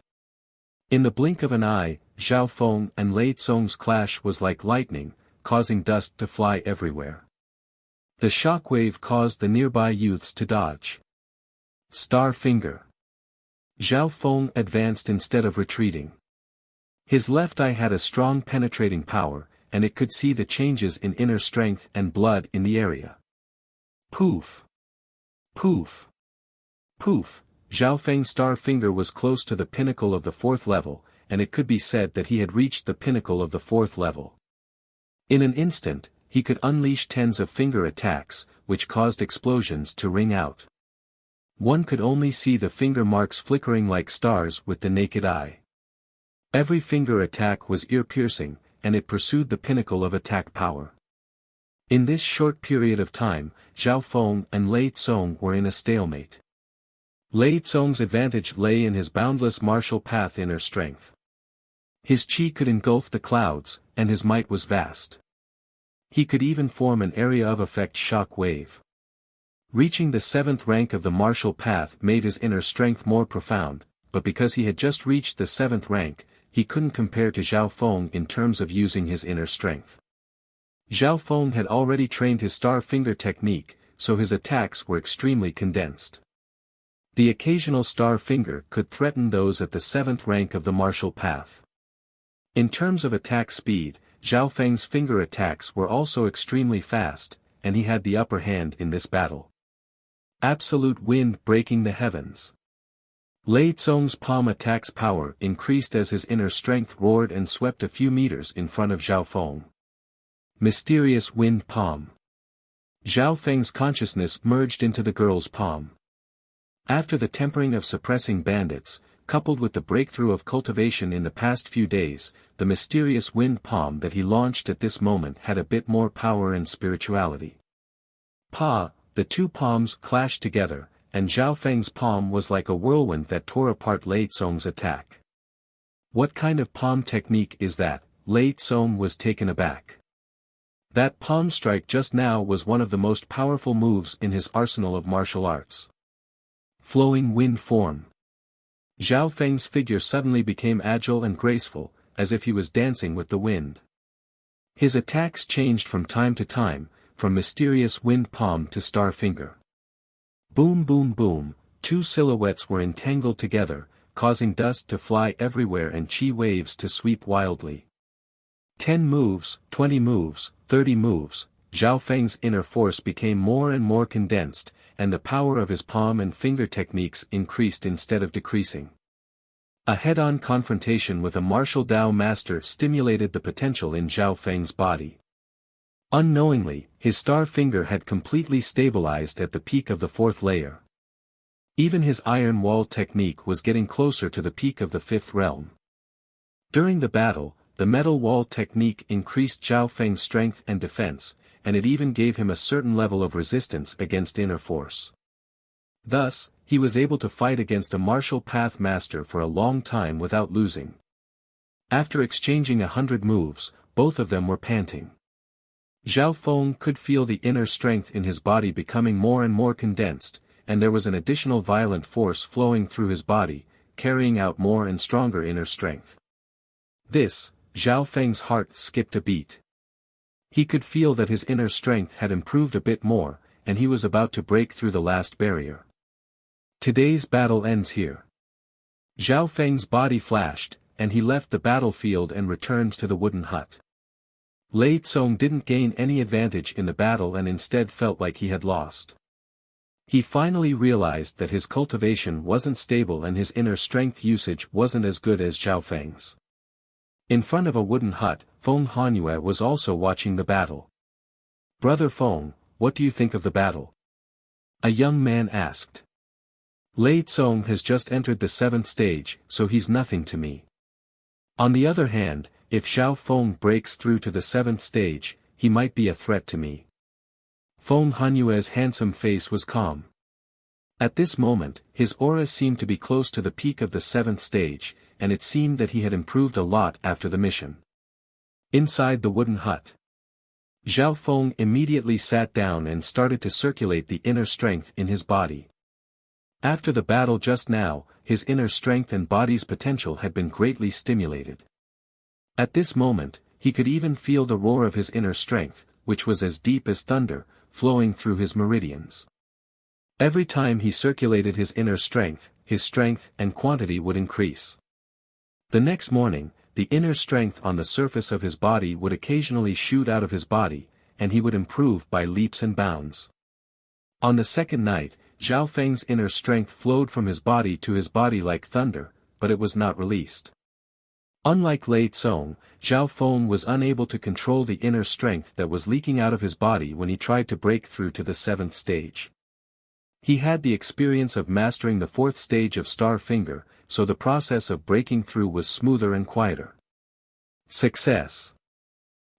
In the blink of an eye, Zhao Feng and Lei Tsong's clash was like lightning, causing dust to fly everywhere. The shockwave caused the nearby youths to dodge. Star Finger. Zhao Feng advanced instead of retreating. His left eye had a strong penetrating power, and it could see the changes in inner strength and blood in the area. Poof! Poof! Poof! Zhao Feng's star finger was close to the pinnacle of the 4th level, and it could be said that he had reached the pinnacle of the 4th level. In an instant, he could unleash tens of finger attacks, which caused explosions to ring out. One could only see the finger marks flickering like stars with the naked eye. Every finger attack was ear-piercing, and it pursued the pinnacle of attack power. In this short period of time, Zhao Feng and Lei Tsong were in a stalemate. Lei Tsong's advantage lay in his boundless martial path inner strength. His chi could engulf the clouds, and his might was vast. He could even form an area of effect shock wave. Reaching the 7th rank of the martial path made his inner strength more profound, but because he had just reached the 7th rank, he couldn't compare to Zhao Feng in terms of using his inner strength. Zhao Feng had already trained his star finger technique, so his attacks were extremely condensed. The occasional star finger could threaten those at the 7th rank of the martial path. In terms of attack speed, Zhao Feng's finger attacks were also extremely fast, and he had the upper hand in this battle. Absolute wind breaking the heavens. Lei Tsong's palm attack's power increased as his inner strength roared and swept a few meters in front of Zhao Feng. Mysterious wind palm. Zhao Feng's consciousness merged into the girl's palm. After the tempering of suppressing bandits, coupled with the breakthrough of cultivation in the past few days, the mysterious wind palm that he launched at this moment had a bit more power and spirituality. Pa! The two palms clashed together, and Zhao Feng's palm was like a whirlwind that tore apart Lei Tsong's attack. What kind of palm technique is that? Lei Tsong was taken aback. That palm strike just now was one of the most powerful moves in his arsenal of martial arts. Flowing wind form. Zhao Feng's figure suddenly became agile and graceful, as if he was dancing with the wind. His attacks changed from time to time, from mysterious wind palm to star finger. Boom boom boom, two silhouettes were entangled together, causing dust to fly everywhere and chi waves to sweep wildly. 10 moves, 20 moves, 30 moves, Zhao Feng's inner force became more and more condensed, and the power of his palm and finger techniques increased instead of decreasing. A head-on confrontation with a martial Dao master stimulated the potential in Zhao Feng's body. Unknowingly, his star finger had completely stabilized at the peak of the 4th layer. Even his iron wall technique was getting closer to the peak of the 5th realm. During the battle, the metal wall technique increased Zhao Feng's strength and defense, and it even gave him a certain level of resistance against inner force. Thus, he was able to fight against a martial path master for a long time without losing. After exchanging 100 moves, both of them were panting. Zhao Feng could feel the inner strength in his body becoming more and more condensed, and there was an additional violent force flowing through his body, carrying out more and stronger inner strength. This, Zhao Feng's heart skipped a beat. He could feel that his inner strength had improved a bit more, and he was about to break through the last barrier. Today's battle ends here. Zhao Feng's body flashed, and he left the battlefield and returned to the wooden hut. Lei Tsong didn't gain any advantage in the battle and instead felt like he had lost. He finally realized that his cultivation wasn't stable and his inner strength usage wasn't as good as Zhao Feng's. In front of a wooden hut, Feng Hanyue was also watching the battle. "Brother Feng, what do you think of the battle?" a young man asked. "Lei Tsong has just entered the 7th stage, so he's nothing to me. On the other hand, if Zhao Feng breaks through to the 7th stage, he might be a threat to me. Feng Hanyue's handsome face was calm. At this moment, his aura seemed to be close to the peak of the 7th stage, and it seemed that he had improved a lot after the mission. Inside the wooden hut, Zhao Feng immediately sat down and started to circulate the inner strength in his body. After the battle just now, his inner strength and body's potential had been greatly stimulated. At this moment, he could even feel the roar of his inner strength, which was as deep as thunder, flowing through his meridians. Every time he circulated his inner strength and quantity would increase. The next morning, the inner strength on the surface of his body would occasionally shoot out of his body, and he would improve by leaps and bounds. On the second night, Zhao Feng's inner strength flowed from his body to his body like thunder, but it was not released. Unlike Lei Tsong, Zhao Feng was unable to control the inner strength that was leaking out of his body when he tried to break through to the 7th stage. He had the experience of mastering the 4th stage of Star Finger, so the process of breaking through was smoother and quieter. Success!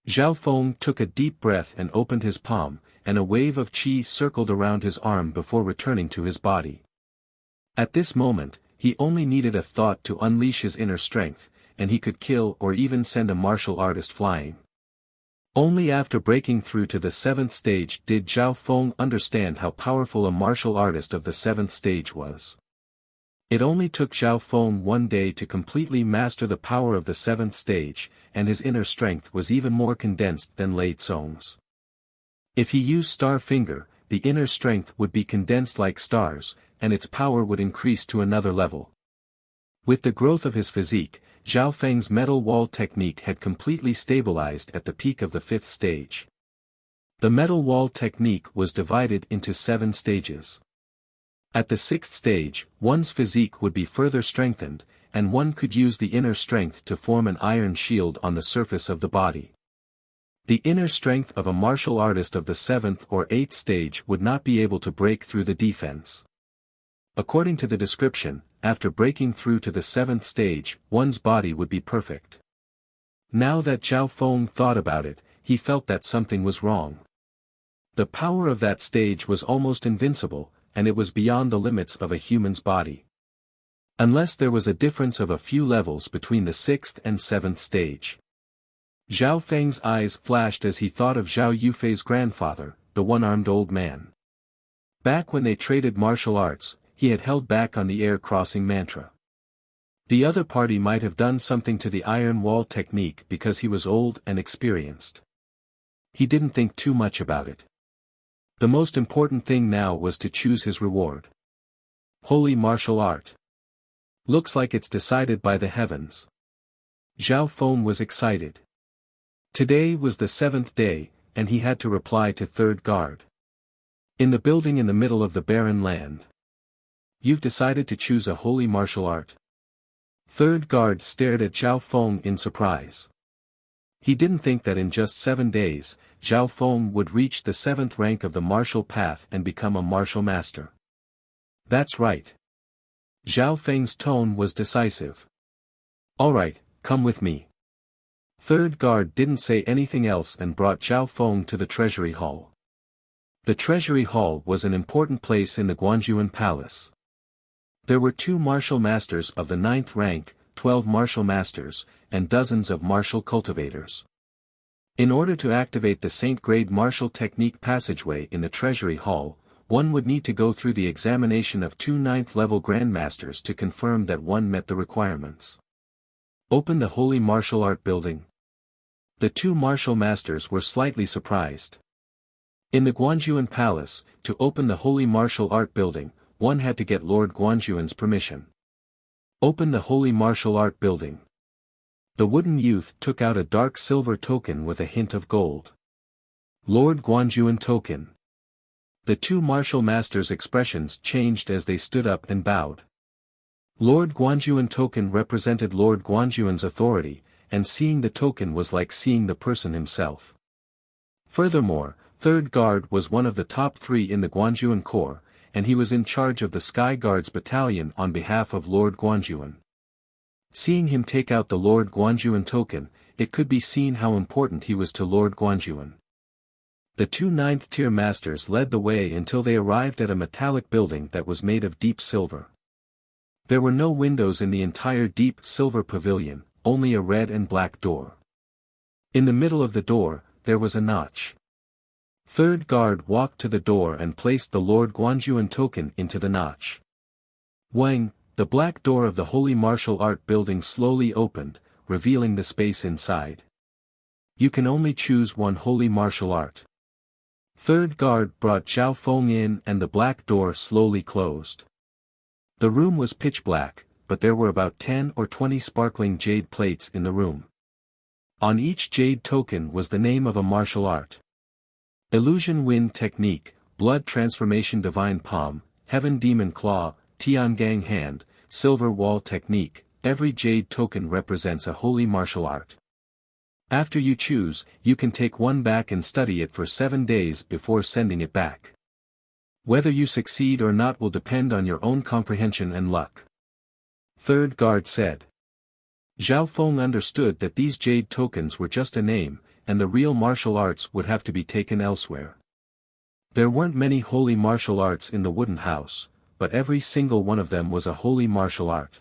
Zhao Feng took a deep breath and opened his palm, and a wave of qi circled around his arm before returning to his body. At this moment, he only needed a thought to unleash his inner strength, and he could kill or even send a martial artist flying. Only after breaking through to the 7th stage did Zhao Feng understand how powerful a martial artist of the 7th stage was. It only took Zhao Feng one day to completely master the power of the 7th stage, and his inner strength was even more condensed than Lei Tsong's. If he used Star Finger, the inner strength would be condensed like stars, and its power would increase to another level. With the growth of his physique, Zhao Feng's metal wall technique had completely stabilized at the peak of the 5th stage. The metal wall technique was divided into 7 stages. At the 6th stage, one's physique would be further strengthened, and one could use the inner strength to form an iron shield on the surface of the body. The inner strength of a martial artist of the 7th or 8th stage would not be able to break through the defense. According to the description, after breaking through to the 7th stage, one's body would be perfect. Now that Zhao Feng thought about it, he felt that something was wrong. The power of that stage was almost invincible, and it was beyond the limits of a human's body. Unless there was a difference of a few levels between the 6th and 7th stage. Zhao Feng's eyes flashed as he thought of Zhao Yufei's grandfather, the one-armed old man. Back when they traded martial arts, he had held back on the air-crossing mantra. The other party might have done something to the iron wall technique because he was old and experienced. He didn't think too much about it. The most important thing now was to choose his reward. Holy martial art. Looks like it's decided by the heavens. Zhao Feng was excited. Today was the 7th day, and he had to reply to 3rd Guard. In the building in the middle of the barren land. You've decided to choose a holy martial art? 3rd Guard stared at Zhao Feng in surprise. He didn't think that in just 7 days, Zhao Feng would reach the 7th rank of the martial path and become a martial master. That's right. Zhao Feng's tone was decisive. Alright, come with me. 3rd Guard didn't say anything else and brought Zhao Feng to the Treasury Hall. The Treasury Hall was an important place in the Guanjuan Palace. There were 2 martial masters of the 9th rank, 12 martial masters, and dozens of martial cultivators. In order to activate the Saint-grade martial technique passageway in the Treasury Hall, one would need to go through the examination of 2 9th-level grandmasters to confirm that one met the requirements. Open the Holy Martial Art Building. The 2 martial masters were slightly surprised. In the Guanjuan Palace, to open the Holy Martial Art Building, one had to get Lord Guanjuan's permission. Open the Holy Martial Art Building. The wooden youth took out a dark silver token with a hint of gold. Lord Guanjuan token. The 2 martial masters' expressions changed as they stood up and bowed. Lord Guanjuan token represented Lord Guanjuan's authority, and seeing the token was like seeing the person himself. Furthermore, 3rd Guard was one of the top 3 in the Guanjuan Corps, and he was in charge of the Sky Guards Battalion on behalf of Lord Guanjuan. Seeing him take out the Lord Guanjuan token, it could be seen how important he was to Lord Guanjuan. The two ninth-tier masters led the way until they arrived at a metallic building that was made of deep silver. There were no windows in the entire deep silver pavilion, only a red and black door. In the middle of the door, there was a notch. Third guard walked to the door and placed the Lord Guanjuan token into the notch. Wang, the black door of the Holy Martial Art building slowly opened, revealing the space inside. You can only choose one holy martial art. Third guard brought Zhao Feng in and the black door slowly closed. The room was pitch black, but there were about 10 or 20 sparkling jade plates in the room. On each jade token was the name of a martial art. Illusion Wind Technique, Blood Transformation Divine Palm, Heaven Demon Claw, Tiangang Hand, Silver Wall Technique. Every jade token represents a holy martial art. After you choose, you can take one back and study it for 7 days before sending it back. Whether you succeed or not will depend on your own comprehension and luck. Third guard said. Zhao Feng understood that these jade tokens were just a name, and the real martial arts would have to be taken elsewhere. There weren't many holy martial arts in the wooden house, but every single one of them was a holy martial art.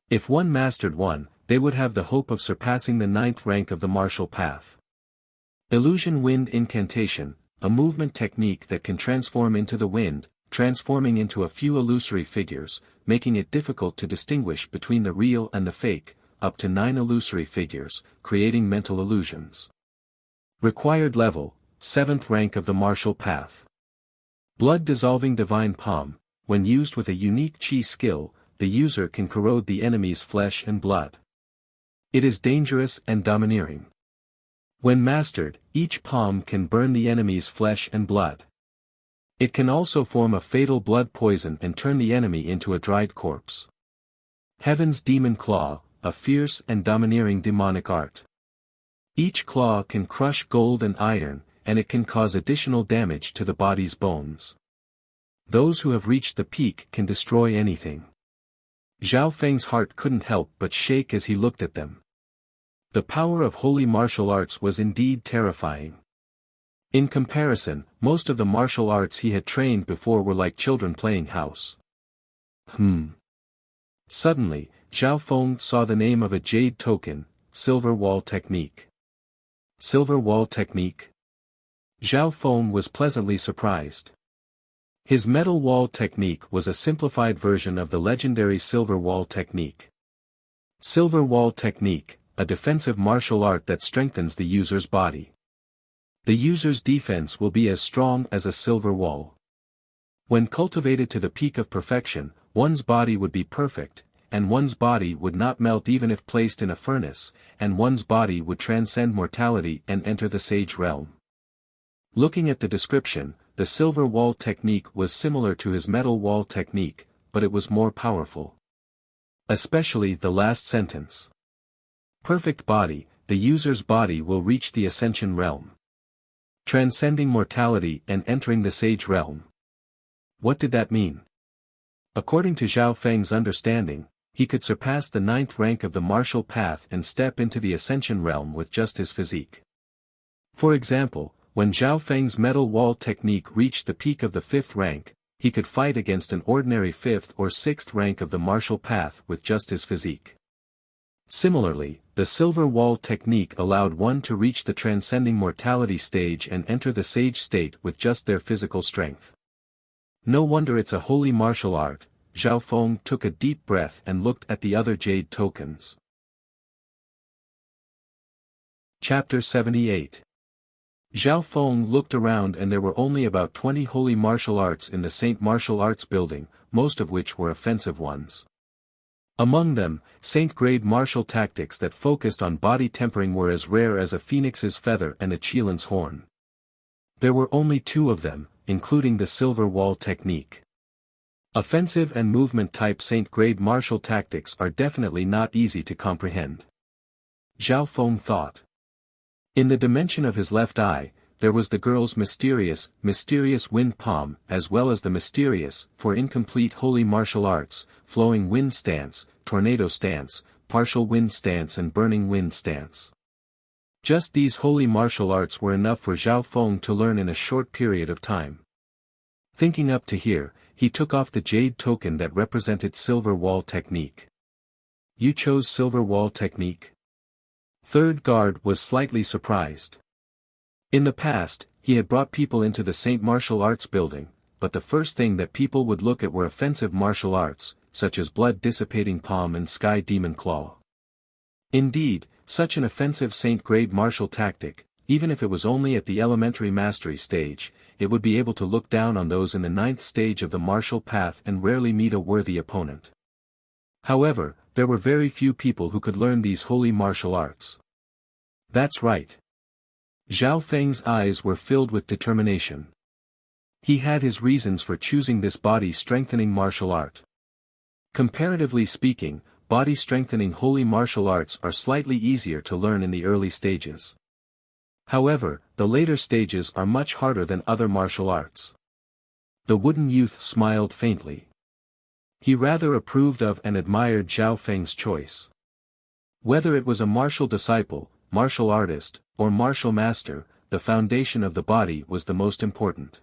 If one mastered one, they would have the hope of surpassing the 9th rank of the martial path. Illusion Wind Incantation, a movement technique that can transform into the wind, transforming into a few illusory figures, making it difficult to distinguish between the real and the fake, up to 9 illusory figures, creating mental illusions. Required level, 7th rank of the martial path. Blood Dissolving Divine Palm, when used with a unique chi skill, the user can corrode the enemy's flesh and blood. It is dangerous and domineering. When mastered, each palm can burn the enemy's flesh and blood. It can also form a fatal blood poison and turn the enemy into a dried corpse. Heaven's Demon Claw, a fierce and domineering demonic art. Each claw can crush gold and iron, and it can cause additional damage to the body's bones. Those who have reached the peak can destroy anything. Zhao Feng's heart couldn't help but shake as he looked at them. The power of holy martial arts was indeed terrifying. In comparison, most of the martial arts he had trained before were like children playing house. Suddenly, Zhao Feng saw the name of a jade token, Silver Wall Technique. Silver Wall Technique? Zhao Feng was pleasantly surprised. His metal wall technique was a simplified version of the legendary silver wall technique. Silver wall technique, a defensive martial art that strengthens the user's body. The user's defense will be as strong as a silver wall. When cultivated to the peak of perfection, one's body would be perfect, and one's body would not melt even if placed in a furnace, and one's body would transcend mortality and enter the sage realm. Looking at the description, the silver wall technique was similar to his metal wall technique, but it was more powerful. Especially the last sentence. Perfect body, the user's body will reach the ascension realm. Transcending mortality and entering the sage realm. What did that mean? According to Zhao Feng's understanding, he could surpass the 9th rank of the martial path and step into the ascension realm with just his physique. For example, when Zhao Feng's metal wall technique reached the peak of the 5th rank, he could fight against an ordinary 5th or 6th rank of the martial path with just his physique. Similarly, the silver wall technique allowed one to reach the transcending mortality stage and enter the sage state with just their physical strength. No wonder it's a holy martial art. Zhao Feng took a deep breath and looked at the other jade tokens. Chapter 78. Zhao Feng looked around and there were only about 20 holy martial arts in the Saint Martial Arts building, most of which were offensive ones. Among them, Saint-grade martial tactics that focused on body tempering were as rare as a phoenix's feather and a cheelin's horn. There were only 2 of them, including the silver wall technique. Offensive and movement-type Saint-grade martial tactics are definitely not easy to comprehend. Zhao Feng thought. In the dimension of his left eye, there was the girl's mysterious wind palm as well as the mysterious, for incomplete holy martial arts, flowing wind stance, tornado stance, partial wind stance and burning wind stance. Just these holy martial arts were enough for Zhao Feng to learn in a short period of time. Thinking up to here, he took off the jade token that represented silver wall technique. You chose silver wall technique? Third guard was slightly surprised. In the past, he had brought people into the St. Martial Arts building, but the first thing that people would look at were offensive martial arts, such as blood dissipating palm and sky demon claw. Indeed, such an offensive saint-grade martial tactic, even if it was only at the elementary mastery stage, it would be able to look down on those in the 9th stage of the martial path and rarely meet a worthy opponent. However, there were very few people who could learn these holy martial arts. That's right. Zhao Feng's eyes were filled with determination. He had his reasons for choosing this body-strengthening martial art. Comparatively speaking, body-strengthening holy martial arts are slightly easier to learn in the early stages. However, the later stages are much harder than other martial arts. The wooden youth smiled faintly. He rather approved of and admired Zhao Feng's choice. Whether it was a martial disciple, martial artist, or martial master, the foundation of the body was the most important.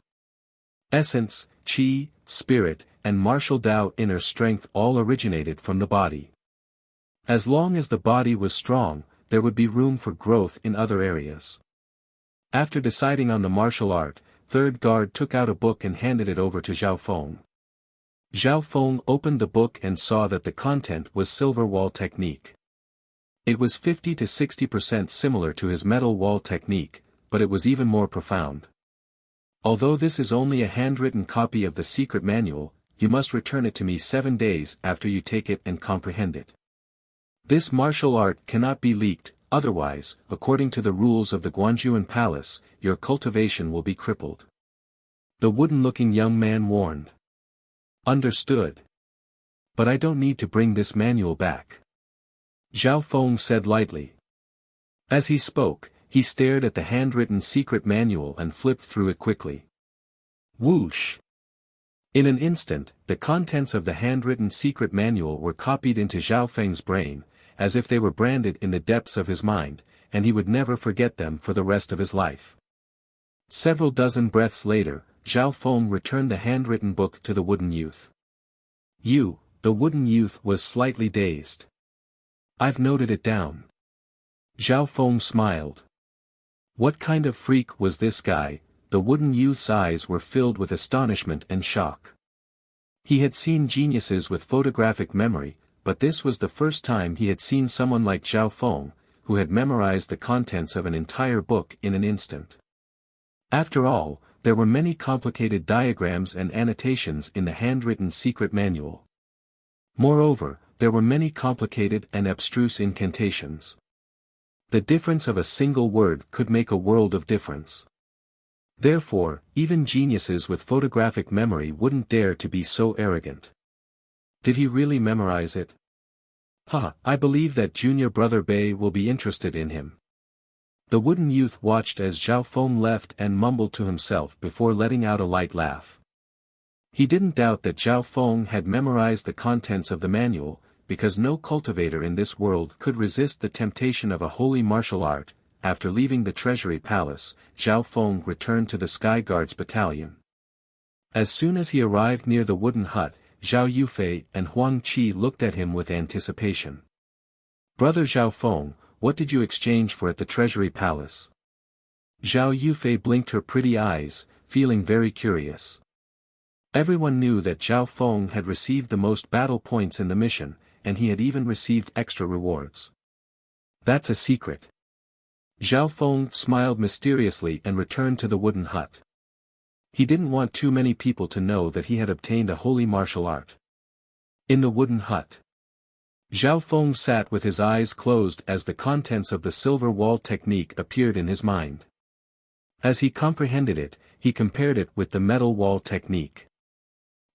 Essence, qi, spirit, and martial Tao inner strength all originated from the body. As long as the body was strong, there would be room for growth in other areas. After deciding on the martial art, Third Guard took out a book and handed it over to Zhao Feng. Zhao Feng opened the book and saw that the content was silver wall technique. It was 50 to 60% similar to his metal wall technique, but it was even more profound. Although this is only a handwritten copy of the secret manual, you must return it to me 7 days after you take it and comprehend it. This martial art cannot be leaked, otherwise, according to the rules of the Guanjuan Palace, your cultivation will be crippled. The wooden-looking young man warned. Understood. But I don't need to bring this manual back. Zhao Feng said lightly. As he spoke, he stared at the handwritten secret manual and flipped through it quickly. Whoosh! In an instant, the contents of the handwritten secret manual were copied into Zhao Feng's brain, as if they were branded in the depths of his mind, and he would never forget them for the rest of his life. Several dozen breaths later, Zhao Feng returned the handwritten book to the wooden youth. The wooden youth was slightly dazed. I've noted it down. Zhao Feng smiled. What kind of freak was this guy? The wooden youth's eyes were filled with astonishment and shock. He had seen geniuses with photographic memory, but this was the first time he had seen someone like Zhao Feng, who had memorized the contents of an entire book in an instant. After all, there were many complicated diagrams and annotations in the handwritten secret manual. Moreover, there were many complicated and abstruse incantations. The difference of a single word could make a world of difference. Therefore, even geniuses with photographic memory wouldn't dare to be so arrogant. Did he really memorize it? I believe that junior brother Bei will be interested in him. The wooden youth watched as Zhao Feng left and mumbled to himself before letting out a light laugh. He didn't doubt that Zhao Feng had memorized the contents of the manual, because no cultivator in this world could resist the temptation of a holy martial art. After leaving the treasury palace, Zhao Feng returned to the Sky Guards battalion. As soon as he arrived near the wooden hut, Zhao Yufei and Huang Qi looked at him with anticipation. Brother Zhao Feng, what did you exchange for at the treasury palace? Zhao Yufei blinked her pretty eyes, feeling very curious. Everyone knew that Zhao Feng had received the most battle points in the mission, and he had even received extra rewards. That's a secret. Zhao Feng smiled mysteriously and returned to the wooden hut. He didn't want too many people to know that he had obtained a holy martial art. In the wooden hut, Zhao Feng sat with his eyes closed as the contents of the silver wall technique appeared in his mind. As he comprehended it, he compared it with the metal wall technique.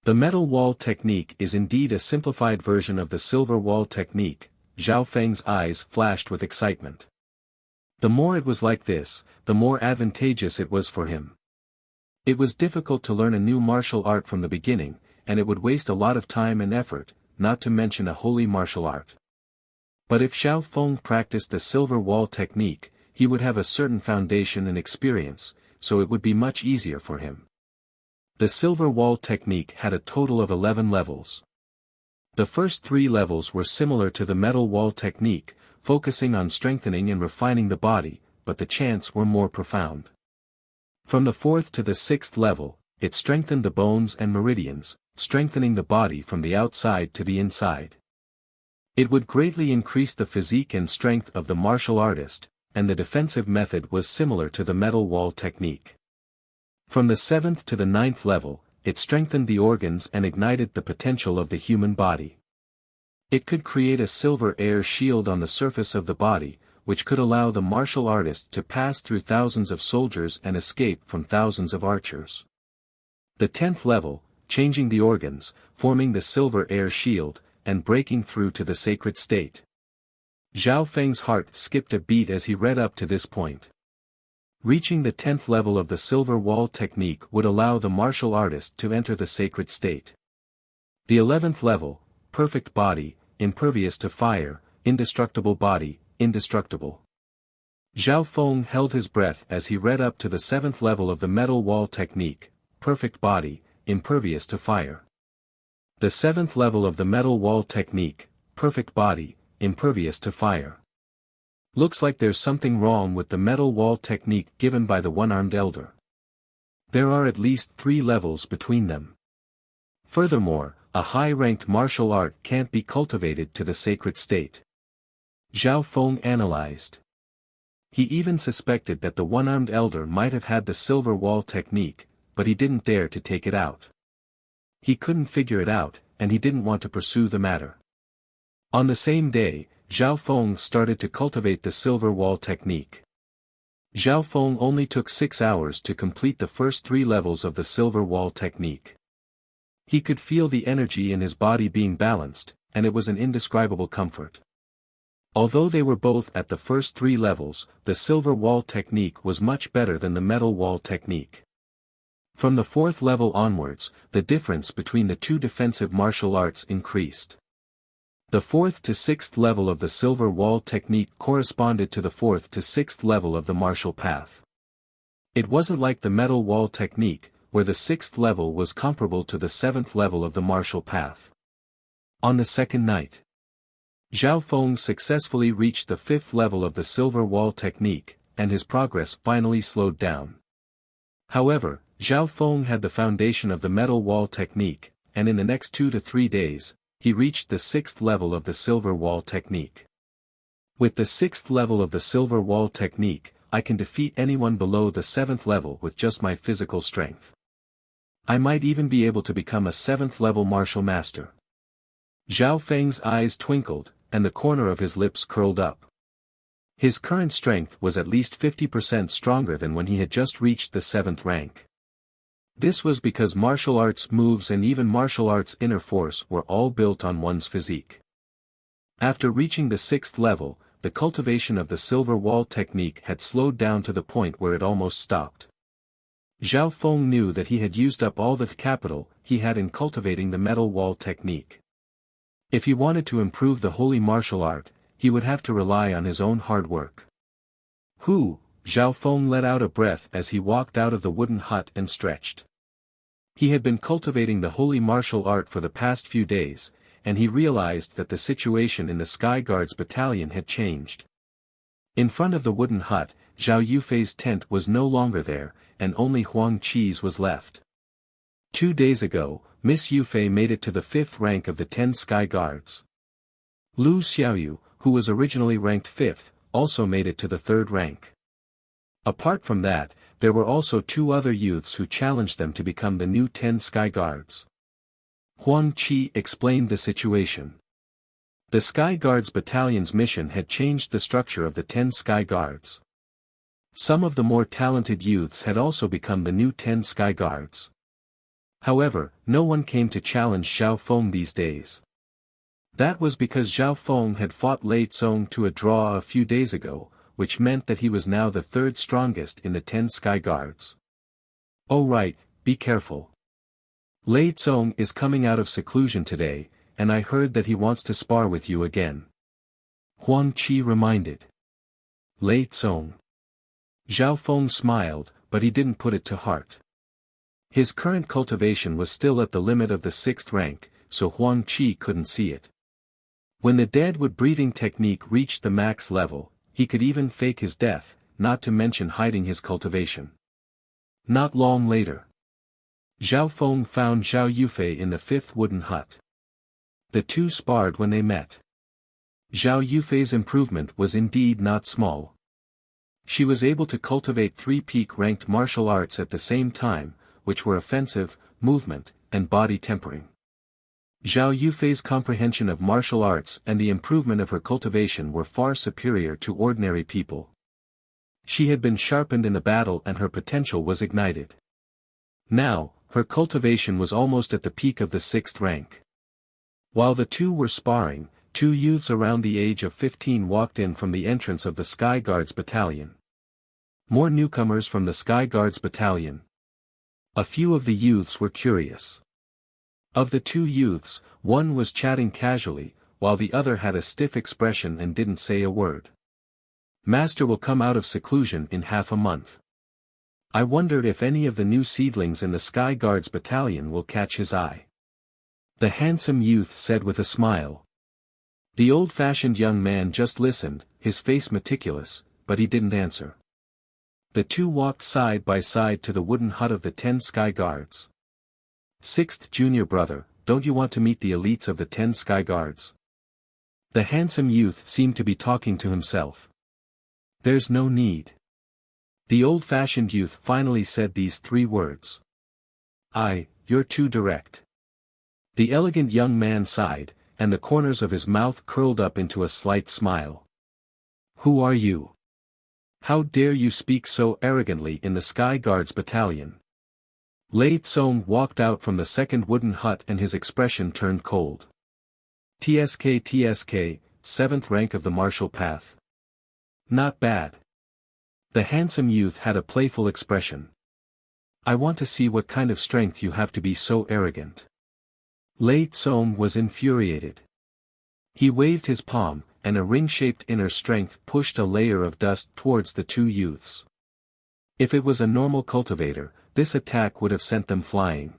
The metal wall technique is indeed a simplified version of the silver wall technique. Zhao Feng's eyes flashed with excitement. The more it was like this, the more advantageous it was for him. It was difficult to learn a new martial art from the beginning, and it would waste a lot of time and effort, not to mention a holy martial art. But if Xiao Feng practiced the silver wall technique, he would have a certain foundation and experience, so it would be much easier for him. The silver wall technique had a total of 11 levels. The first 3 levels were similar to the metal wall technique, focusing on strengthening and refining the body, but the chants were more profound. From the 4th to the 6th level, it strengthened the bones and meridians, strengthening the body from the outside to the inside. It would greatly increase the physique and strength of the martial artist, and the defensive method was similar to the metal wall technique. From the 7th to the 9th level, it strengthened the organs and ignited the potential of the human body. It could create a silver air shield on the surface of the body, which could allow the martial artist to pass through thousands of soldiers and escape from thousands of archers. The 10th level, changing the organs, forming the silver air shield, and breaking through to the sacred state. Zhao Feng's heart skipped a beat as he read up to this point. Reaching the 10th level of the silver wall technique would allow the martial artist to enter the sacred state. The 11th level, perfect body, impervious to fire, indestructible body, indestructible. Zhao Feng held his breath as he read up to the 7th level of the metal wall technique, perfect body, impervious to fire. The 7th level of the metal wall technique, perfect body, impervious to fire. Looks like there's something wrong with the metal wall technique given by the one-armed elder. There are at least 3 levels between them. Furthermore, a high-ranked martial art can't be cultivated to the sacred state. Zhao Feng analyzed. He even suspected that the one-armed elder might have had the silver wall technique, but he didn't dare to take it out. He couldn't figure it out, and he didn't want to pursue the matter. On the same day, Zhao Feng started to cultivate the silver wall technique. Zhao Feng only took 6 hours to complete the first 3 levels of the silver wall technique. He could feel the energy in his body being balanced, and it was an indescribable comfort. Although they were both at the first 3 levels, the silver wall technique was much better than the metal wall technique. From the 4th level onwards, the difference between the 2 defensive martial arts increased. The 4th to 6th level of the silver wall technique corresponded to the 4th to 6th level of the martial path. It wasn't like the metal wall technique, where the 6th level was comparable to the 7th level of the martial path. On the second night, Zhao Feng successfully reached the 5th level of the silver wall technique, and his progress finally slowed down. However, Zhao Feng had the foundation of the metal wall technique, and in the next 2 to 3 days, he reached the 6th level of the silver wall technique. With the 6th level of the silver wall technique, I can defeat anyone below the 7th level with just my physical strength. I might even be able to become a 7th level martial master. Zhao Feng's eyes twinkled, and the corner of his lips curled up. His current strength was at least 50% stronger than when he had just reached the 7th rank. This was because martial arts moves and even martial arts inner force were all built on one's physique. After reaching the 6th level, the cultivation of the silver wall technique had slowed down to the point where it almost stopped. Zhao Feng knew that he had used up all the capital he had in cultivating the metal wall technique. If he wanted to improve the holy martial art, he would have to rely on his own hard work. Zhao Feng let out a breath as he walked out of the wooden hut and stretched. He had been cultivating the holy martial art for the past few days, and he realized that the situation in the Sky Guards battalion had changed. In front of the wooden hut, Zhao Yufei's tent was no longer there, and only Huang Qi's was left. 2 days ago, Miss Yufei made it to the 5th rank of the 10 Sky Guards. Lu Xiaoyu, who was originally ranked 5th, also made it to the 3rd rank. Apart from that, there were also 2 other youths who challenged them to become the new 10 Sky Guards. Huang Qi explained the situation. The Sky Guards battalion's mission had changed the structure of the 10 Sky Guards. Some of the more talented youths had also become the new 10 Sky Guards. However, no one came to challenge Zhao Feng these days. That was because Zhao Feng had fought Lei Tsong to a draw a few days ago, which meant that he was now the 3rd strongest in the 10 Sky Guards. Oh right, be careful. Lei Tsong is coming out of seclusion today, and I heard that he wants to spar with you again. Huang Qi reminded. Lei Tsong. Zhao Feng smiled, but he didn't put it to heart. His current cultivation was still at the limit of the 6th rank, so Huang Qi couldn't see it. When the deadwood breathing technique reached the max level, he could even fake his death, not to mention hiding his cultivation. Not long later, Zhao Feng found Zhao Yufei in the 5th wooden hut. The two sparred when they met. Zhao Yufei's improvement was indeed not small. She was able to cultivate 3 peak-ranked martial arts at the same time, which were offensive, movement, and body tempering. Zhao Yufei's comprehension of martial arts and the improvement of her cultivation were far superior to ordinary people. She had been sharpened in the battle and her potential was ignited. Now, her cultivation was almost at the peak of the 6th rank. While the two were sparring, 2 youths around the age of 15 walked in from the entrance of the Sky Guards battalion. More newcomers from the Sky Guards battalion. A few of the youths were curious. Of the 2 youths, one was chatting casually, while the other had a stiff expression and didn't say a word. Master will come out of seclusion in half a month. I wondered if any of the new seedlings in the Sky Guards battalion will catch his eye. The handsome youth said with a smile. The old-fashioned young man just listened, his face meticulous, but he didn't answer. The two walked side by side to the wooden hut of the 10 Sky Guards. 6th junior brother, don't you want to meet the elites of the 10 Sky Guards? The handsome youth seemed to be talking to himself. There's no need. The old-fashioned youth finally said these 3 words. You're too direct. The elegant young man sighed, and the corners of his mouth curled up into a slight smile. Who are you? How dare you speak so arrogantly in the Sky Guards battalion? Lei Tsong walked out from the 2nd wooden hut and his expression turned cold. TSK, 7th rank of the martial path. Not bad. The handsome youth had a playful expression. I want to see what kind of strength you have to be so arrogant. Lei Tsong was infuriated. He waved his palm, and a ring-shaped inner strength pushed a layer of dust towards the 2 youths. If it was a normal cultivator, this attack would have sent them flying.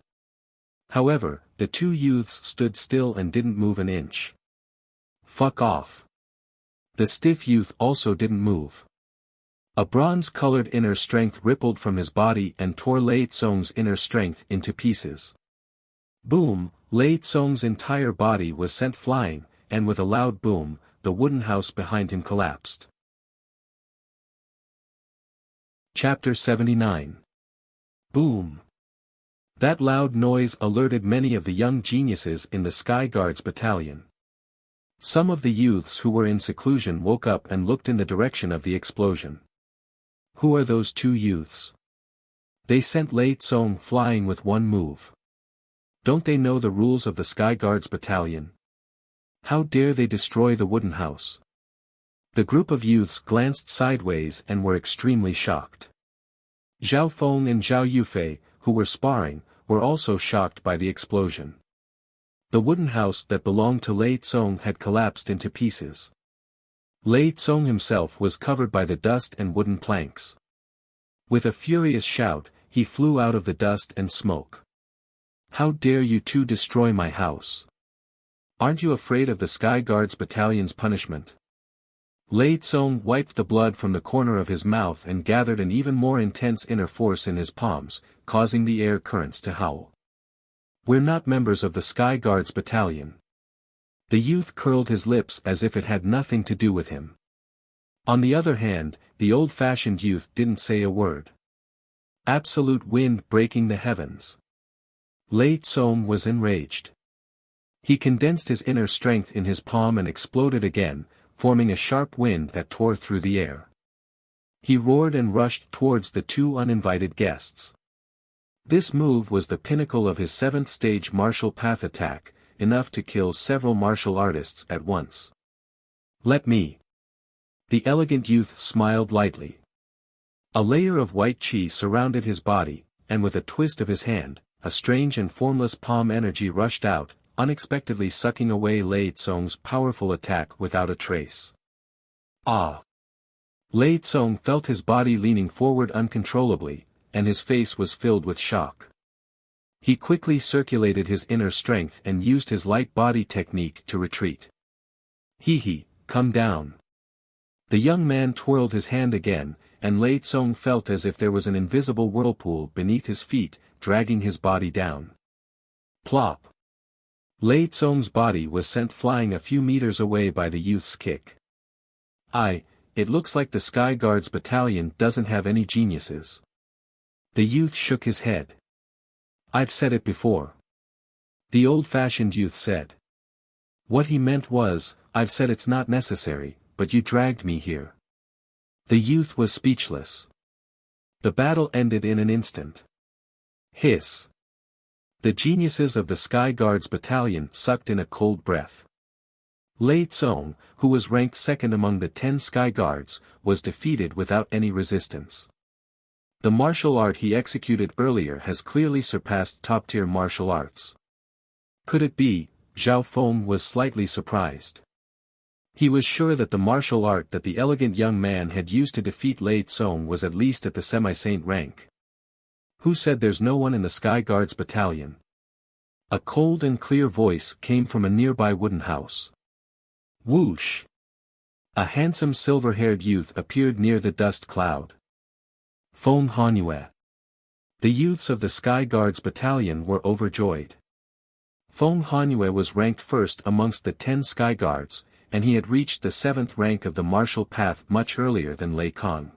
However, the 2 youths stood still and didn't move an inch. Fuck off. The stiff youth also didn't move. A bronze-colored inner strength rippled from his body and tore Lei Tsong's inner strength into pieces. Boom! Lei Tsong's entire body was sent flying, and with a loud boom, the wooden house behind him collapsed. Chapter 79. Boom! That loud noise alerted many of the young geniuses in the Sky Guards battalion. Some of the youths who were in seclusion woke up and looked in the direction of the explosion. Who are those 2 youths? They sent Lei Tsong flying with one move. Don't they know the rules of the Sky Guards battalion? How dare they destroy the wooden house? The group of youths glanced sideways and were extremely shocked. Zhao Feng and Zhao Yufei, who were sparring, were also shocked by the explosion. The wooden house that belonged to Lei Tsong had collapsed into pieces. Lei Tsong himself was covered by the dust and wooden planks. With a furious shout, he flew out of the dust and smoke. How dare you 2 destroy my house? Aren't you afraid of the Sky Guards battalion's punishment? Lei Tsong wiped the blood from the corner of his mouth and gathered an even more intense inner force in his palms, causing the air currents to howl. We're not members of the Sky Guards battalion. The youth curled his lips as if it had nothing to do with him. On the other hand, the old-fashioned youth didn't say a word. Absolute wind breaking the heavens. Lei Tsong was enraged. He condensed his inner strength in his palm and exploded again, forming a sharp wind that tore through the air. He roared and rushed towards the 2 uninvited guests. This move was the pinnacle of his 7th stage martial path attack, enough to kill several martial artists at once. Let me. The elegant youth smiled lightly. A layer of white chi surrounded his body, and with a twist of his hand, a strange and formless palm energy rushed out, unexpectedly sucking away Lei Tsong's powerful attack without a trace. Ah! Lei Tsong felt his body leaning forward uncontrollably, and his face was filled with shock. He quickly circulated his inner strength and used his light body technique to retreat. He, come down. The young man twirled his hand again, and Lei Tsong felt as if there was an invisible whirlpool beneath his feet, dragging his body down. Plop! Lei Tsong's body was sent flying a few meters away by the youth's kick. It looks like the Sky Guards battalion doesn't have any geniuses. The youth shook his head. I've said it before. The old-fashioned youth said. What he meant was, I've said it's not necessary, but you dragged me here. The youth was speechless. The battle ended in an instant. Hiss. The geniuses of the Sky Guards battalion sucked in a cold breath. Lei Tsong, who was ranked second among the 10 Sky Guards, was defeated without any resistance. The martial art he executed earlier has clearly surpassed top-tier martial arts. Could it be? Zhao Feng was slightly surprised. He was sure that the martial art that the elegant young man had used to defeat Lei Tsong was at least at the semi-saint rank. Who said there's no one in the Sky Guards battalion? A cold and clear voice came from a nearby wooden house. Whoosh! A handsome silver-haired youth appeared near the dust cloud. Feng Hanyue. The youths of the Sky Guards battalion were overjoyed. Feng Hanyue was ranked first amongst the 10 Sky Guards, and he had reached the 7th rank of the martial path much earlier than Lei Kong.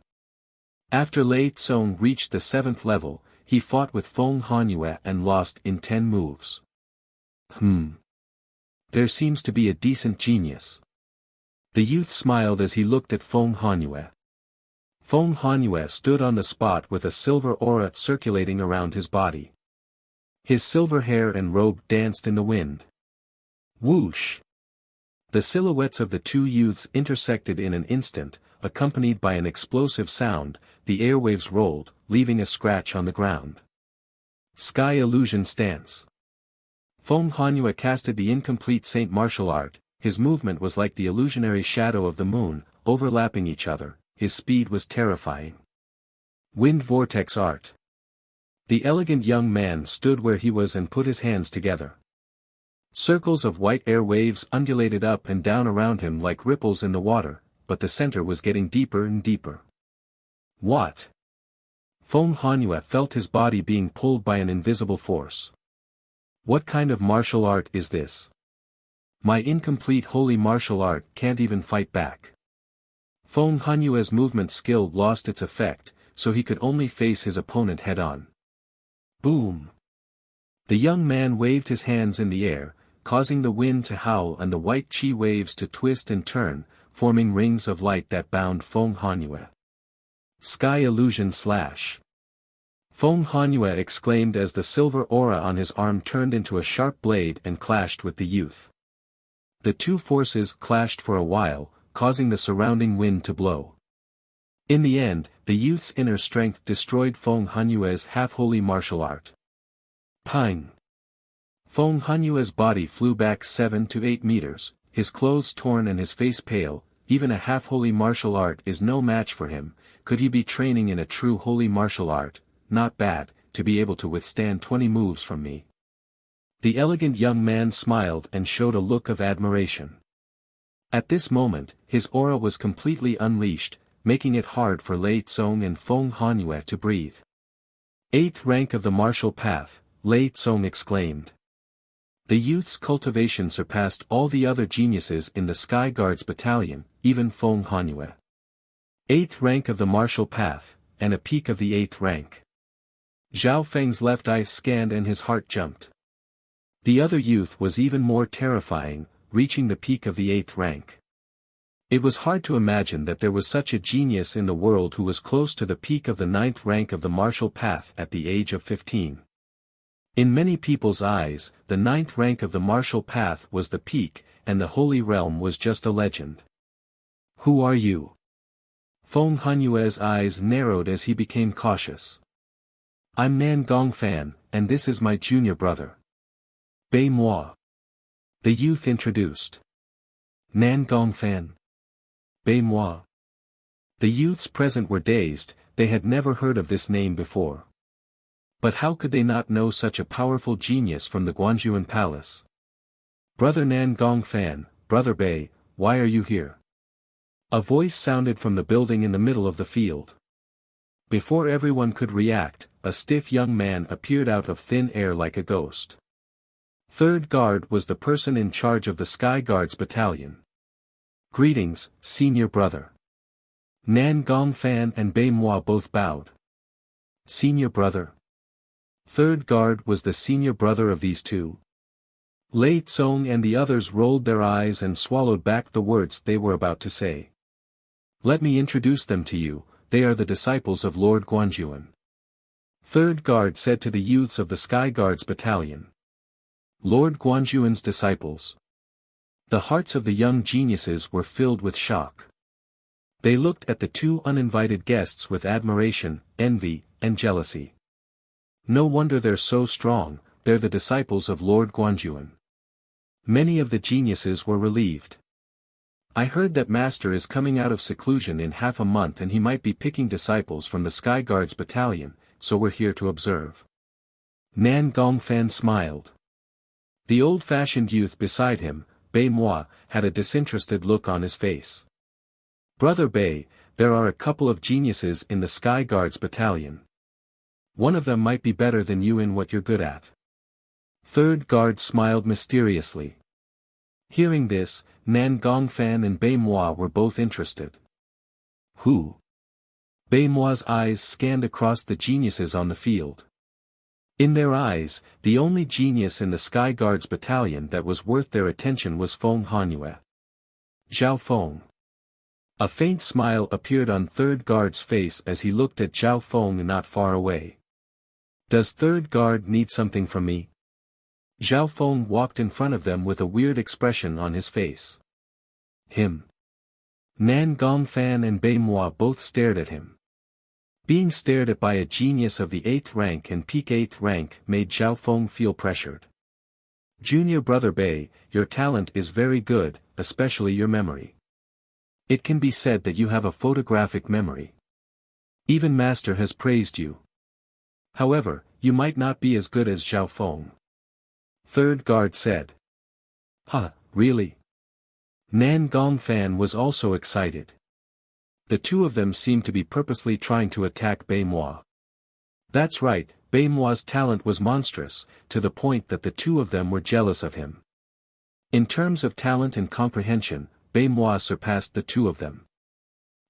After Lei Tsong reached the 7th level, he fought with Feng Hanyue and lost in 10 moves. There seems to be a decent genius. The youth smiled as he looked at Feng Hanyue. Feng Hanyue stood on the spot with a silver aura circulating around his body. His silver hair and robe danced in the wind. Whoosh! The silhouettes of the two youths intersected in an instant, accompanied by an explosive sound. The airwaves rolled, leaving a scratch on the ground. Sky Illusion Stance. Feng Hanyue casted the incomplete Saint martial art. His movement was like the illusionary shadow of the moon, overlapping each other. His speed was terrifying. Wind Vortex Art. The elegant young man stood where he was and put his hands together. Circles of white air waves undulated up and down around him like ripples in the water, but the center was getting deeper and deeper. What? Feng Hanyue felt his body being pulled by an invisible force. What kind of martial art is this? My incomplete holy martial art can't even fight back. Feng Hanyue's movement skill lost its effect, so he could only face his opponent head-on. Boom! The young man waved his hands in the air, causing the wind to howl and the white chi waves to twist and turn, forming rings of light that bound Feng Hanyue. Sky Illusion Slash. Feng Hanyue exclaimed as the silver aura on his arm turned into a sharp blade and clashed with the youth. The two forces clashed for a while, causing the surrounding wind to blow. In the end, the youth's inner strength destroyed Feng Hanyue's half-holy martial art. Pang! Feng Hanyue's body flew back 7 to 8 meters, his clothes torn and his face pale. Even a half-holy martial art is no match for him. Could he be training in a true holy martial art? Not bad, to be able to withstand 20 moves from me. The elegant young man smiled and showed a look of admiration. At this moment, his aura was completely unleashed, making it hard for Lei Tsong and Feng Hanyue to breathe. 8th rank of the martial path, Lei Tsong exclaimed. The youth's cultivation surpassed all the other geniuses in the Sky Guards battalion, even Feng Hanyue. 8th rank of the martial path, and a peak of the 8th rank. Zhao Feng's left eye scanned and his heart jumped. The other youth was even more terrifying, reaching the peak of the 8th rank. It was hard to imagine that there was such a genius in the world who was close to the peak of the 9th rank of the martial path at the age of 15. In many people's eyes, the 9th rank of the martial path was the peak, and the Holy Realm was just a legend. Who are you? Feng Hanyue's eyes narrowed as he became cautious. I'm Nan Gongfan, and this is my junior brother. Bei moi. The youth introduced. Nan Gongfan. Bei-moi. The youths present were dazed, they had never heard of this name before. But how could they not know such a powerful genius from the Guanjuan palace? Brother Nan Gongfan, Brother Bei, why are you here? A voice sounded from the building in the middle of the field. Before everyone could react, a stiff young man appeared out of thin air like a ghost. Third Guard was the person in charge of the Sky Guards battalion. Greetings, senior brother. Nan Gongfan and Bei-moi both bowed. Senior brother. Third Guard was the senior brother of these two. Lei Tsong and the others rolled their eyes and swallowed back the words they were about to say. Let me introduce them to you, they are the disciples of Lord Guanjuan. Third Guard said to the youths of the Sky Guards battalion. Lord Guanjuan's disciples. The hearts of the young geniuses were filled with shock. They looked at the two uninvited guests with admiration, envy, and jealousy. No wonder they're so strong, they're the disciples of Lord Guanjuan. Many of the geniuses were relieved. I heard that Master is coming out of seclusion in half a month and he might be picking disciples from the Sky Guards battalion, so we're here to observe. Nan Gongfan smiled. The old-fashioned youth beside him, Bei-moi, had a disinterested look on his face. Brother Bei, there are a couple of geniuses in the Sky Guards battalion. One of them might be better than you in what you're good at. Third Guard smiled mysteriously. Hearing this, Nan Gongfan and Bei-moi were both interested. Who? Bei-moi's eyes scanned across the geniuses on the field. In their eyes, the only genius in the Sky Guards battalion that was worth their attention was Feng Hanyue. Zhao Feng. A faint smile appeared on Third Guard's face as he looked at Zhao Feng not far away. Does Third Guard need something from me? Zhao Feng walked in front of them with a weird expression on his face. Him. Nan Gongfan and Bei-moi both stared at him. Being stared at by a genius of the 8th rank and peak 8th rank made Zhao Feng feel pressured. Junior Brother Bei, your talent is very good, especially your memory. It can be said that you have a photographic memory. Even Master has praised you. However, you might not be as good as Zhao Feng. Third Guard said. Huh, really? Nan Gongfan was also excited. The two of them seemed to be purposely trying to attack Bei-moi. That's right, Bei-moi's talent was monstrous, to the point that the two of them were jealous of him. In terms of talent and comprehension, Bei-moi surpassed the two of them.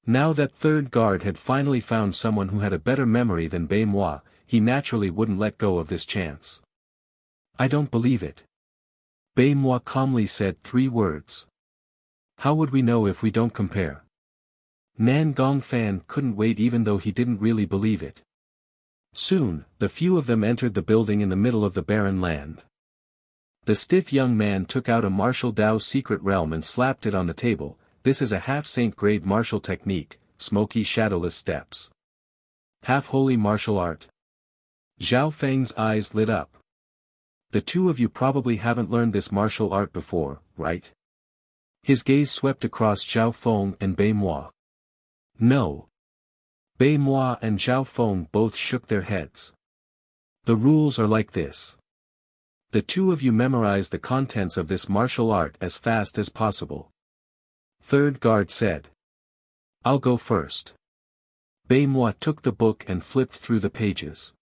Now that Third Guard had finally found someone who had a better memory than Bei-moi, he naturally wouldn't let go of this chance. I don't believe it. Bei-moi calmly said 3 words. How would we know if we don't compare? Nan Gongfan couldn't wait even though he didn't really believe it. Soon, the few of them entered the building in the middle of the barren land. The stiff young man took out a martial Dao secret realm and slapped it on the table. This is a half-saint grade martial technique, smoky shadowless steps. Half-holy martial art. Zhao Feng's eyes lit up. The two of you probably haven't learned this martial art before, right? His gaze swept across Zhao Feng and Bei-moi. No. Bei-moi and Zhao Feng both shook their heads. The rules are like this. The two of you memorize the contents of this martial art as fast as possible. Third Guard said. I'll go first. Bei-moi took the book and flipped through the pages.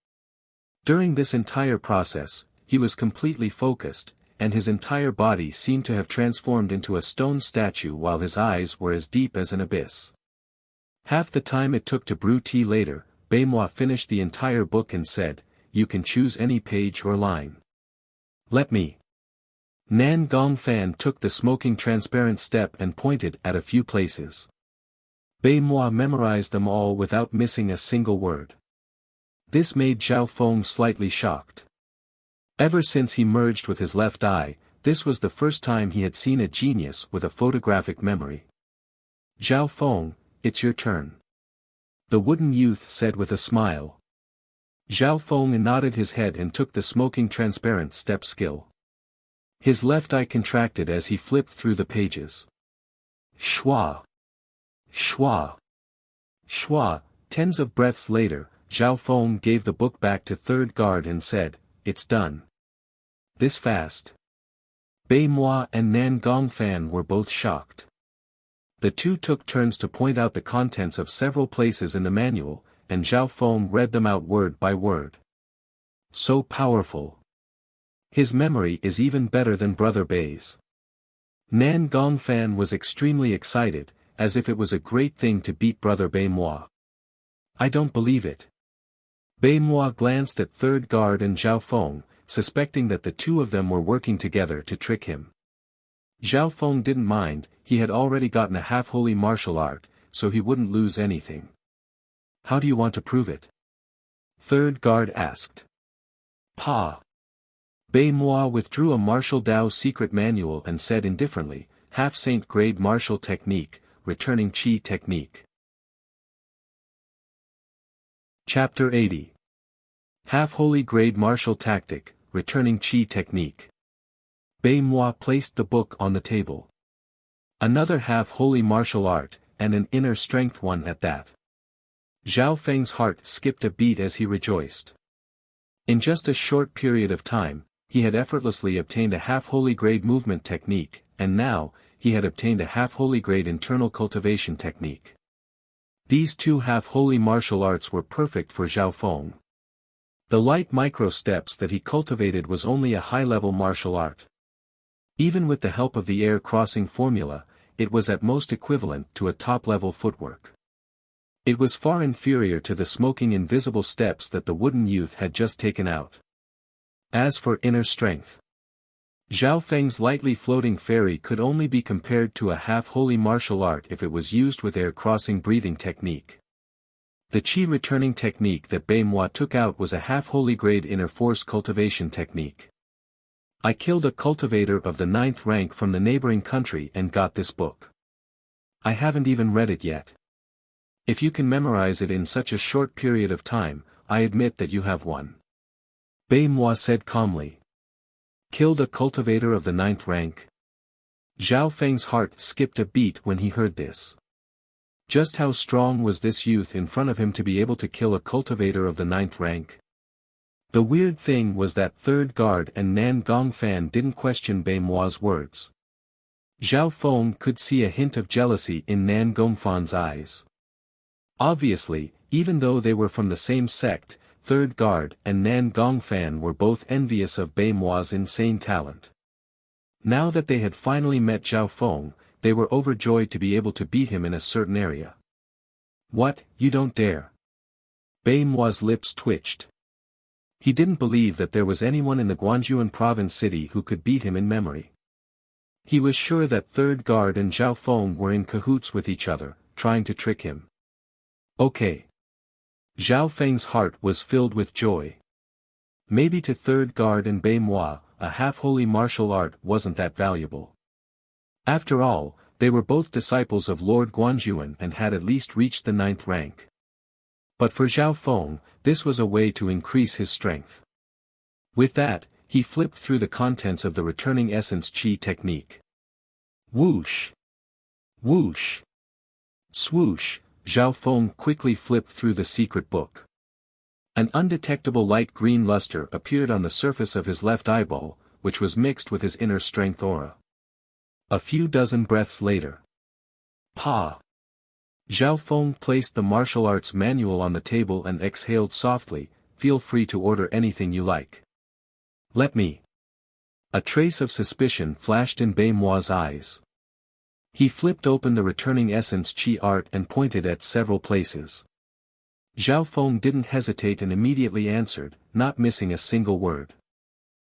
During this entire process, he was completely focused, and his entire body seemed to have transformed into a stone statue while his eyes were as deep as an abyss. Half the time it took to brew tea later, Bei-moi finished the entire book and said, You can choose any page or line. Let me. Nan Gongfan took the smoking transparent step and pointed at a few places. Bei-moi memorized them all without missing a single word. This made Zhao Feng slightly shocked. Ever since he merged with his left eye, this was the first time he had seen a genius with a photographic memory. Zhao Feng, it's your turn. The wooden youth said with a smile. Zhao Feng nodded his head and took the smoking transparent step skill. His left eye contracted as he flipped through the pages. Schwa. Schwa. Schwa. Tens of breaths later, Zhao Feng gave the book back to third guard and said, "It's done." This fast. Bei Moi and Nan Gongfan were both shocked. The two took turns to point out the contents of several places in the manual, and Zhao Feng read them out word by word. So powerful. His memory is even better than Brother Bei's. Nan Gongfan was extremely excited, as if it was a great thing to beat Brother Bei Moi. "I don't believe it." Bei Moi glanced at third guard and Zhao Feng, suspecting that the two of them were working together to trick him. Zhao Feng didn't mind, he had already gotten a half-holy martial art, so he wouldn't lose anything. "How do you want to prove it?" third guard asked. "Pa." Bei Moi withdrew a martial Dao secret manual and said indifferently, "Half-saint grade martial technique, returning chi technique." Chapter 80. Half-holy grade martial tactic, returning chi technique. Bei Moi placed the book on the table. Another half-holy martial art, and an inner strength one at that. Zhao Feng's heart skipped a beat as he rejoiced. In just a short period of time, he had effortlessly obtained a half-holy grade movement technique, and now, he had obtained a half-holy grade internal cultivation technique. These two half-holy martial arts were perfect for Zhao Feng. The light micro-steps that he cultivated was only a high-level martial art. Even with the help of the air-crossing formula, it was at most equivalent to a top-level footwork. It was far inferior to the smoking invisible steps that the wooden youth had just taken out. As for inner strength, Zhao Feng's lightly floating fairy could only be compared to a half-holy martial art if it was used with air-crossing breathing technique. The chi returning technique that Bei Moi took out was a half-holy grade inner force cultivation technique. "I killed a cultivator of the 9th rank from the neighboring country and got this book. I haven't even read it yet. If you can memorize it in such a short period of time, I admit that you have won." Bei Moi said calmly. "Killed a cultivator of the 9th rank?" Zhao Feng's heart skipped a beat when he heard this. Just how strong was this youth in front of him to be able to kill a cultivator of the 9th rank? The weird thing was that third guard and Nan Gongfan didn't question Bei Moi's words. Zhao Feng could see a hint of jealousy in Nan Gongfan's eyes. Obviously, even though they were from the same sect, third guard and Nan Gongfan were both envious of Bei Moi's insane talent. Now that they had finally met Zhao Feng, they were overjoyed to be able to beat him in a certain area. "What, you don't dare?" Bei Moi's lips twitched. He didn't believe that there was anyone in the Guangzhou province city who could beat him in memory. He was sure that third guard and Zhao Feng were in cahoots with each other, trying to trick him. Okay. Zhao Feng's heart was filled with joy. Maybe to third guard and Bei Moi, a half-holy martial art wasn't that valuable. After all, they were both disciples of Lord Guanjuan and had at least reached the 9th rank. But for Zhao Feng, this was a way to increase his strength. With that, he flipped through the contents of the returning essence chi technique. Whoosh! Whoosh! Swoosh! Zhao Feng quickly flipped through the secret book. An undetectable light green luster appeared on the surface of his left eyeball, which was mixed with his inner strength aura. A few dozen breaths later. Pa! Zhao Feng placed the martial arts manual on the table and exhaled softly, "Feel free to order anything you like." "Let me." A trace of suspicion flashed in Bei Moi's eyes. He flipped open the returning essence chi art and pointed at several places. Zhao Feng didn't hesitate and immediately answered, not missing a single word.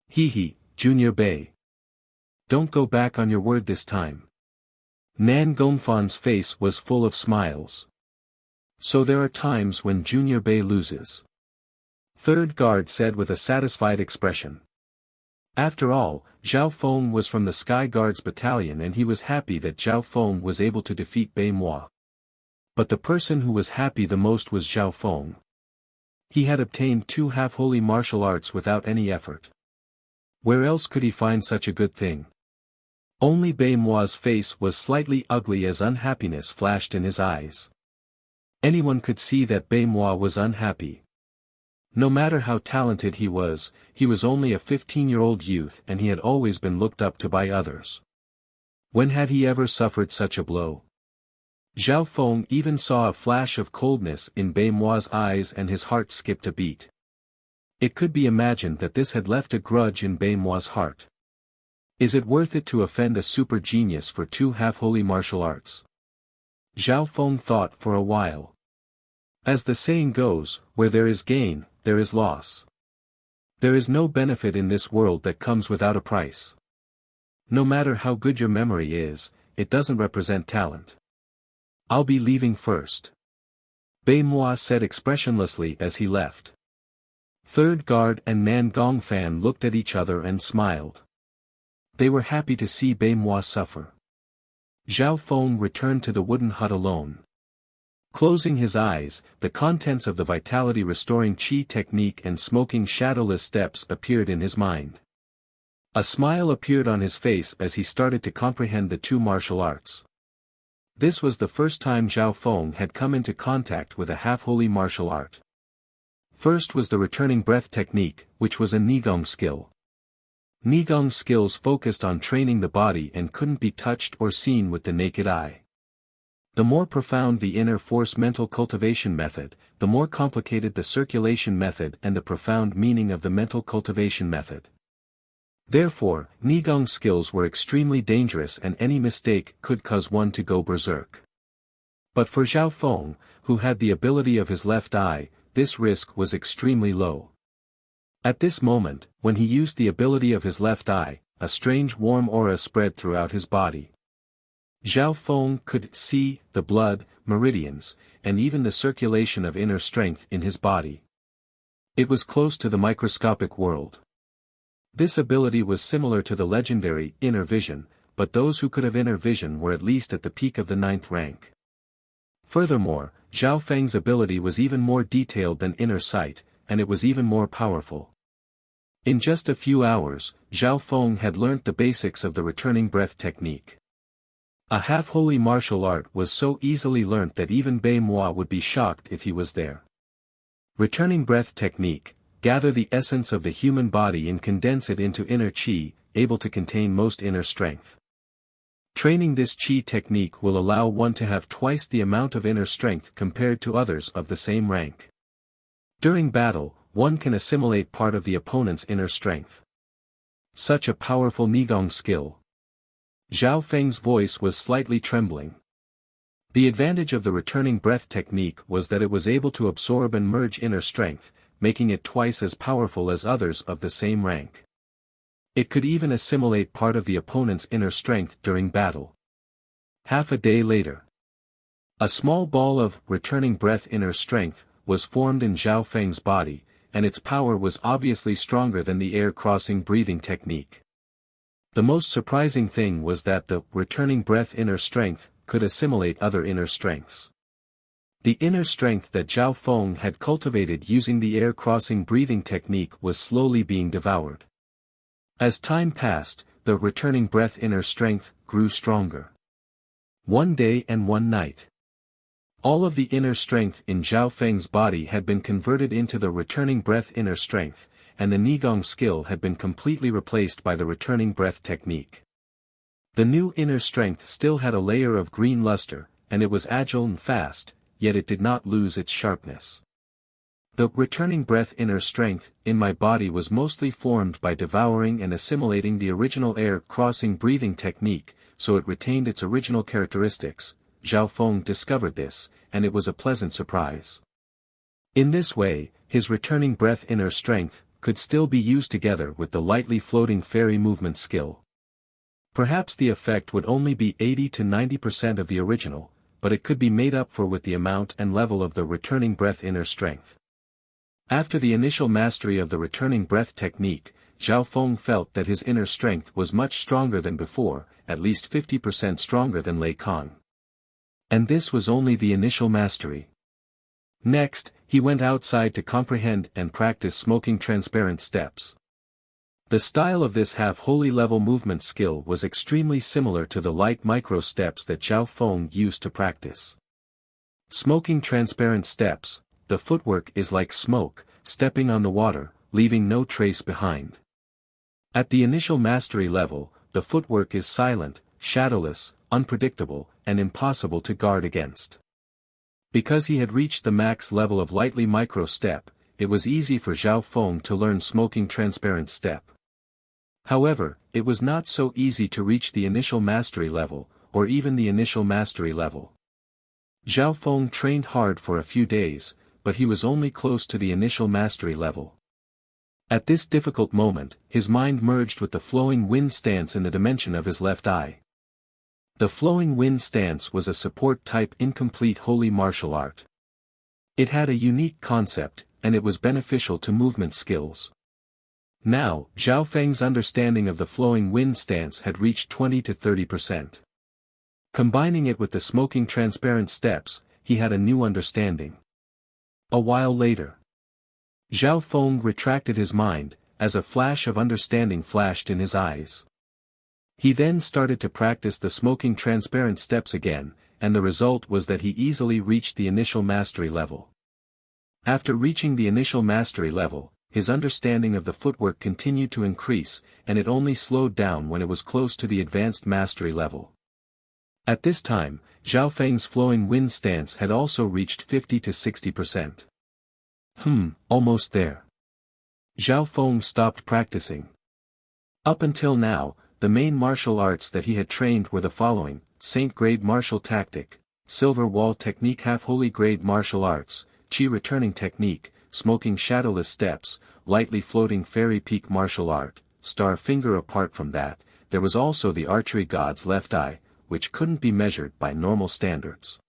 "Hee, Junior Bei. Don't go back on your word this time." Nan Gongfan's face was full of smiles. "So there are times when Junior Bei loses," third guard said with a satisfied expression. After all, Zhao Feng was from the Sky Guards battalion and he was happy that Zhao Feng was able to defeat Bei Moi. But the person who was happy the most was Zhao Feng. He had obtained 2 half-holy martial arts without any effort. Where else could he find such a good thing? Only Bei Mua's face was slightly ugly as unhappiness flashed in his eyes. Anyone could see that Bei Mua was unhappy. No matter how talented he was only a 15-year-old youth and he had always been looked up to by others. When had he ever suffered such a blow? Zhao Feng even saw a flash of coldness in Bei Mua's eyes and his heart skipped a beat. It could be imagined that this had left a grudge in Bei Mua's heart. Is it worth it to offend a super genius for 2 half-holy martial arts? Zhao Feng thought for a while. As the saying goes, where there is gain, there is loss. There is no benefit in this world that comes without a price. No matter how good your memory is, it doesn't represent talent. I'll be leaving first. Bei Mua said expressionlessly as he left. Third Guard and Nan Gongfan looked at each other and smiled. They were happy to see Bei Mua suffer. Zhao Feng returned to the wooden hut alone. Closing his eyes, the contents of the vitality-restoring qi technique and smoking shadowless steps appeared in his mind. A smile appeared on his face as he started to comprehend the 2 martial arts. This was the first time Zhao Feng had come into contact with a half-holy martial art. First was the returning breath technique, which was a Nigong skill. Nigong skills focused on training the body and couldn't be touched or seen with the naked eye. The more profound the inner force mental cultivation method, the more complicated the circulation method and the profound meaning of the mental cultivation method. Therefore, Nigong skills were extremely dangerous and any mistake could cause one to go berserk. But for Zhao Feng, who had the ability of his left eye, this risk was extremely low. At this moment, when he used the ability of his left eye, a strange warm aura spread throughout his body. Zhao Feng could see the blood, meridians, and even the circulation of inner strength in his body. It was close to the microscopic world. This ability was similar to the legendary inner vision, but those who could have inner vision were at least at the peak of the 9th rank. Furthermore, Zhao Feng's ability was even more detailed than inner sight, and it was even more powerful. In just a few hours, Zhao Feng had learnt the basics of the returning breath technique. A half-holy martial art was so easily learnt that even Bei Mua would be shocked if he was there. Returning breath technique: gather the essence of the human body and condense it into inner qi, able to contain most inner strength. Training this qi technique will allow one to have twice the amount of inner strength compared to others of the same rank. During battle, one can assimilate part of the opponent's inner strength. Such a powerful Nigong skill. Zhao Feng's voice was slightly trembling. The advantage of the returning breath technique was that it was able to absorb and merge inner strength, making it twice as powerful as others of the same rank. It could even assimilate part of the opponent's inner strength during battle. Half a day later, a small ball of returning breath inner strength was formed in Zhao Feng's body, and its power was obviously stronger than the air-crossing breathing technique. The most surprising thing was that the returning breath inner strength could assimilate other inner strengths. The inner strength that Zhao Feng had cultivated using the air-crossing breathing technique was slowly being devoured. As time passed, the returning breath inner strength grew stronger. One day and one night, all of the inner strength in Zhao Feng's body had been converted into the returning breath inner strength, and the Nigong skill had been completely replaced by the returning breath technique. The new inner strength still had a layer of green luster, and it was agile and fast, yet it did not lose its sharpness. The returning breath inner strength in my body was mostly formed by devouring and assimilating the original air-crossing breathing technique, so it retained its original characteristics. Zhao Feng discovered this, and it was a pleasant surprise. In this way, his returning breath inner strength could still be used together with the lightly floating fairy movement skill. Perhaps the effect would only be 80 to 90% of the original, but it could be made up for with the amount and level of the returning breath inner strength. After the initial mastery of the returning breath technique, Zhao Feng felt that his inner strength was much stronger than before, at least 50% stronger than Lei Kong. And this was only the initial mastery. Next, he went outside to comprehend and practice smoking transparent steps. The style of this half-holy level movement skill was extremely similar to the light micro steps that Zhao Feng used to practice. Smoking transparent steps, the footwork is like smoke, stepping on the water, leaving no trace behind. At the initial mastery level, the footwork is silent, shadowless, unpredictable, and impossible to guard against. Because he had reached the max level of lightly micro step, it was easy for Zhao Feng to learn smoking transparent step. However, it was not so easy to reach the initial mastery level, or even the initial mastery level. Zhao Feng trained hard for a few days, but he was only close to the initial mastery level. At this difficult moment, his mind merged with the flowing wind stance in the dimension of his left eye. The flowing wind stance was a support-type incomplete holy martial art. It had a unique concept, and it was beneficial to movement skills. Now, Zhao Feng's understanding of the flowing wind stance had reached 20 to 30%. Combining it with the smoking transparent steps, he had a new understanding. A while later, Zhao Feng retracted his mind, as a flash of understanding flashed in his eyes. He then started to practice the smoking transparent steps again, and the result was that he easily reached the initial mastery level. After reaching the initial mastery level, his understanding of the footwork continued to increase, and it only slowed down when it was close to the advanced mastery level. At this time, Zhao Feng's flowing wind stance had also reached 50 to 60%. Almost there. Zhao Feng stopped practicing. Up until now, the main martial arts that he had trained were the following: Saint Grade Martial Tactic, Silver Wall Technique, Half-Holy Grade Martial Arts, Qi Returning Technique, Smoking Shadowless Steps, Lightly Floating Fairy Peak Martial Art, Star Finger. Apart from that, there was also the Archery God's Left Eye, which couldn't be measured by normal standards.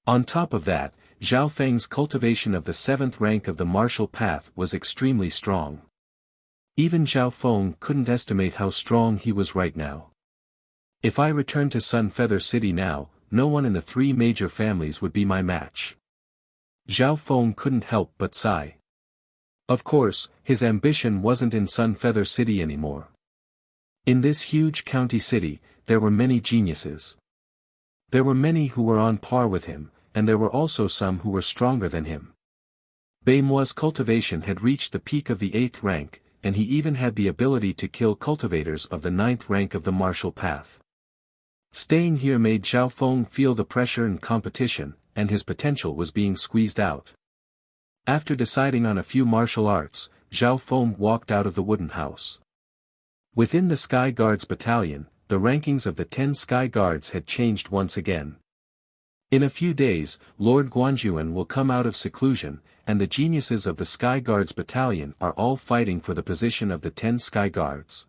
On top of that, Zhao Feng's cultivation of the 7th rank of the martial path was extremely strong. Even Zhao Feng couldn't estimate how strong he was right now. If I returned to Sun Feather City now, no one in the 3 major families would be my match. Zhao Feng couldn't help but sigh. Of course, his ambition wasn't in Sun Feather City anymore. In this huge county city, there were many geniuses. There were many who were on par with him, and there were also some who were stronger than him. Beimuo's cultivation had reached the peak of the 8th rank, and he even had the ability to kill cultivators of the 9th rank of the martial path. Staying here made Zhao Feng feel the pressure and competition, and his potential was being squeezed out. After deciding on a few martial arts, Zhao Feng walked out of the wooden house. Within the Sky Guards battalion, the rankings of the 10 Sky Guards had changed once again. In a few days, Lord Guanjuan will come out of seclusion, and the geniuses of the Sky Guards battalion are all fighting for the position of the 10 Sky Guards.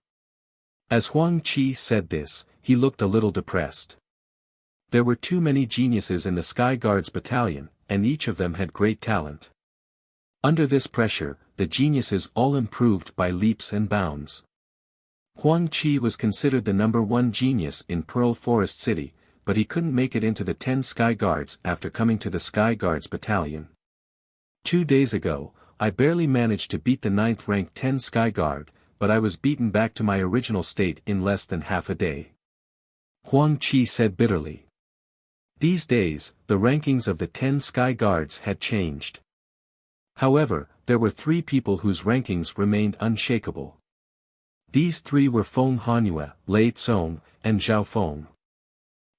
As Huang Qi said this, he looked a little depressed. There were too many geniuses in the Sky Guards battalion, and each of them had great talent. Under this pressure, the geniuses all improved by leaps and bounds. Huang Qi was considered the #1 genius in Pearl Forest City, but he couldn't make it into the 10 Sky Guards after coming to the Sky Guards battalion. 2 days ago, I barely managed to beat the 9th rank 10 Sky Guard, but I was beaten back to my original state in less than half a day. Huang Qi said bitterly. These days, the rankings of the 10 Sky Guards had changed. However, there were 3 people whose rankings remained unshakable. These 3 were Feng Hanyue, Lei Tsong, and Zhao Feng.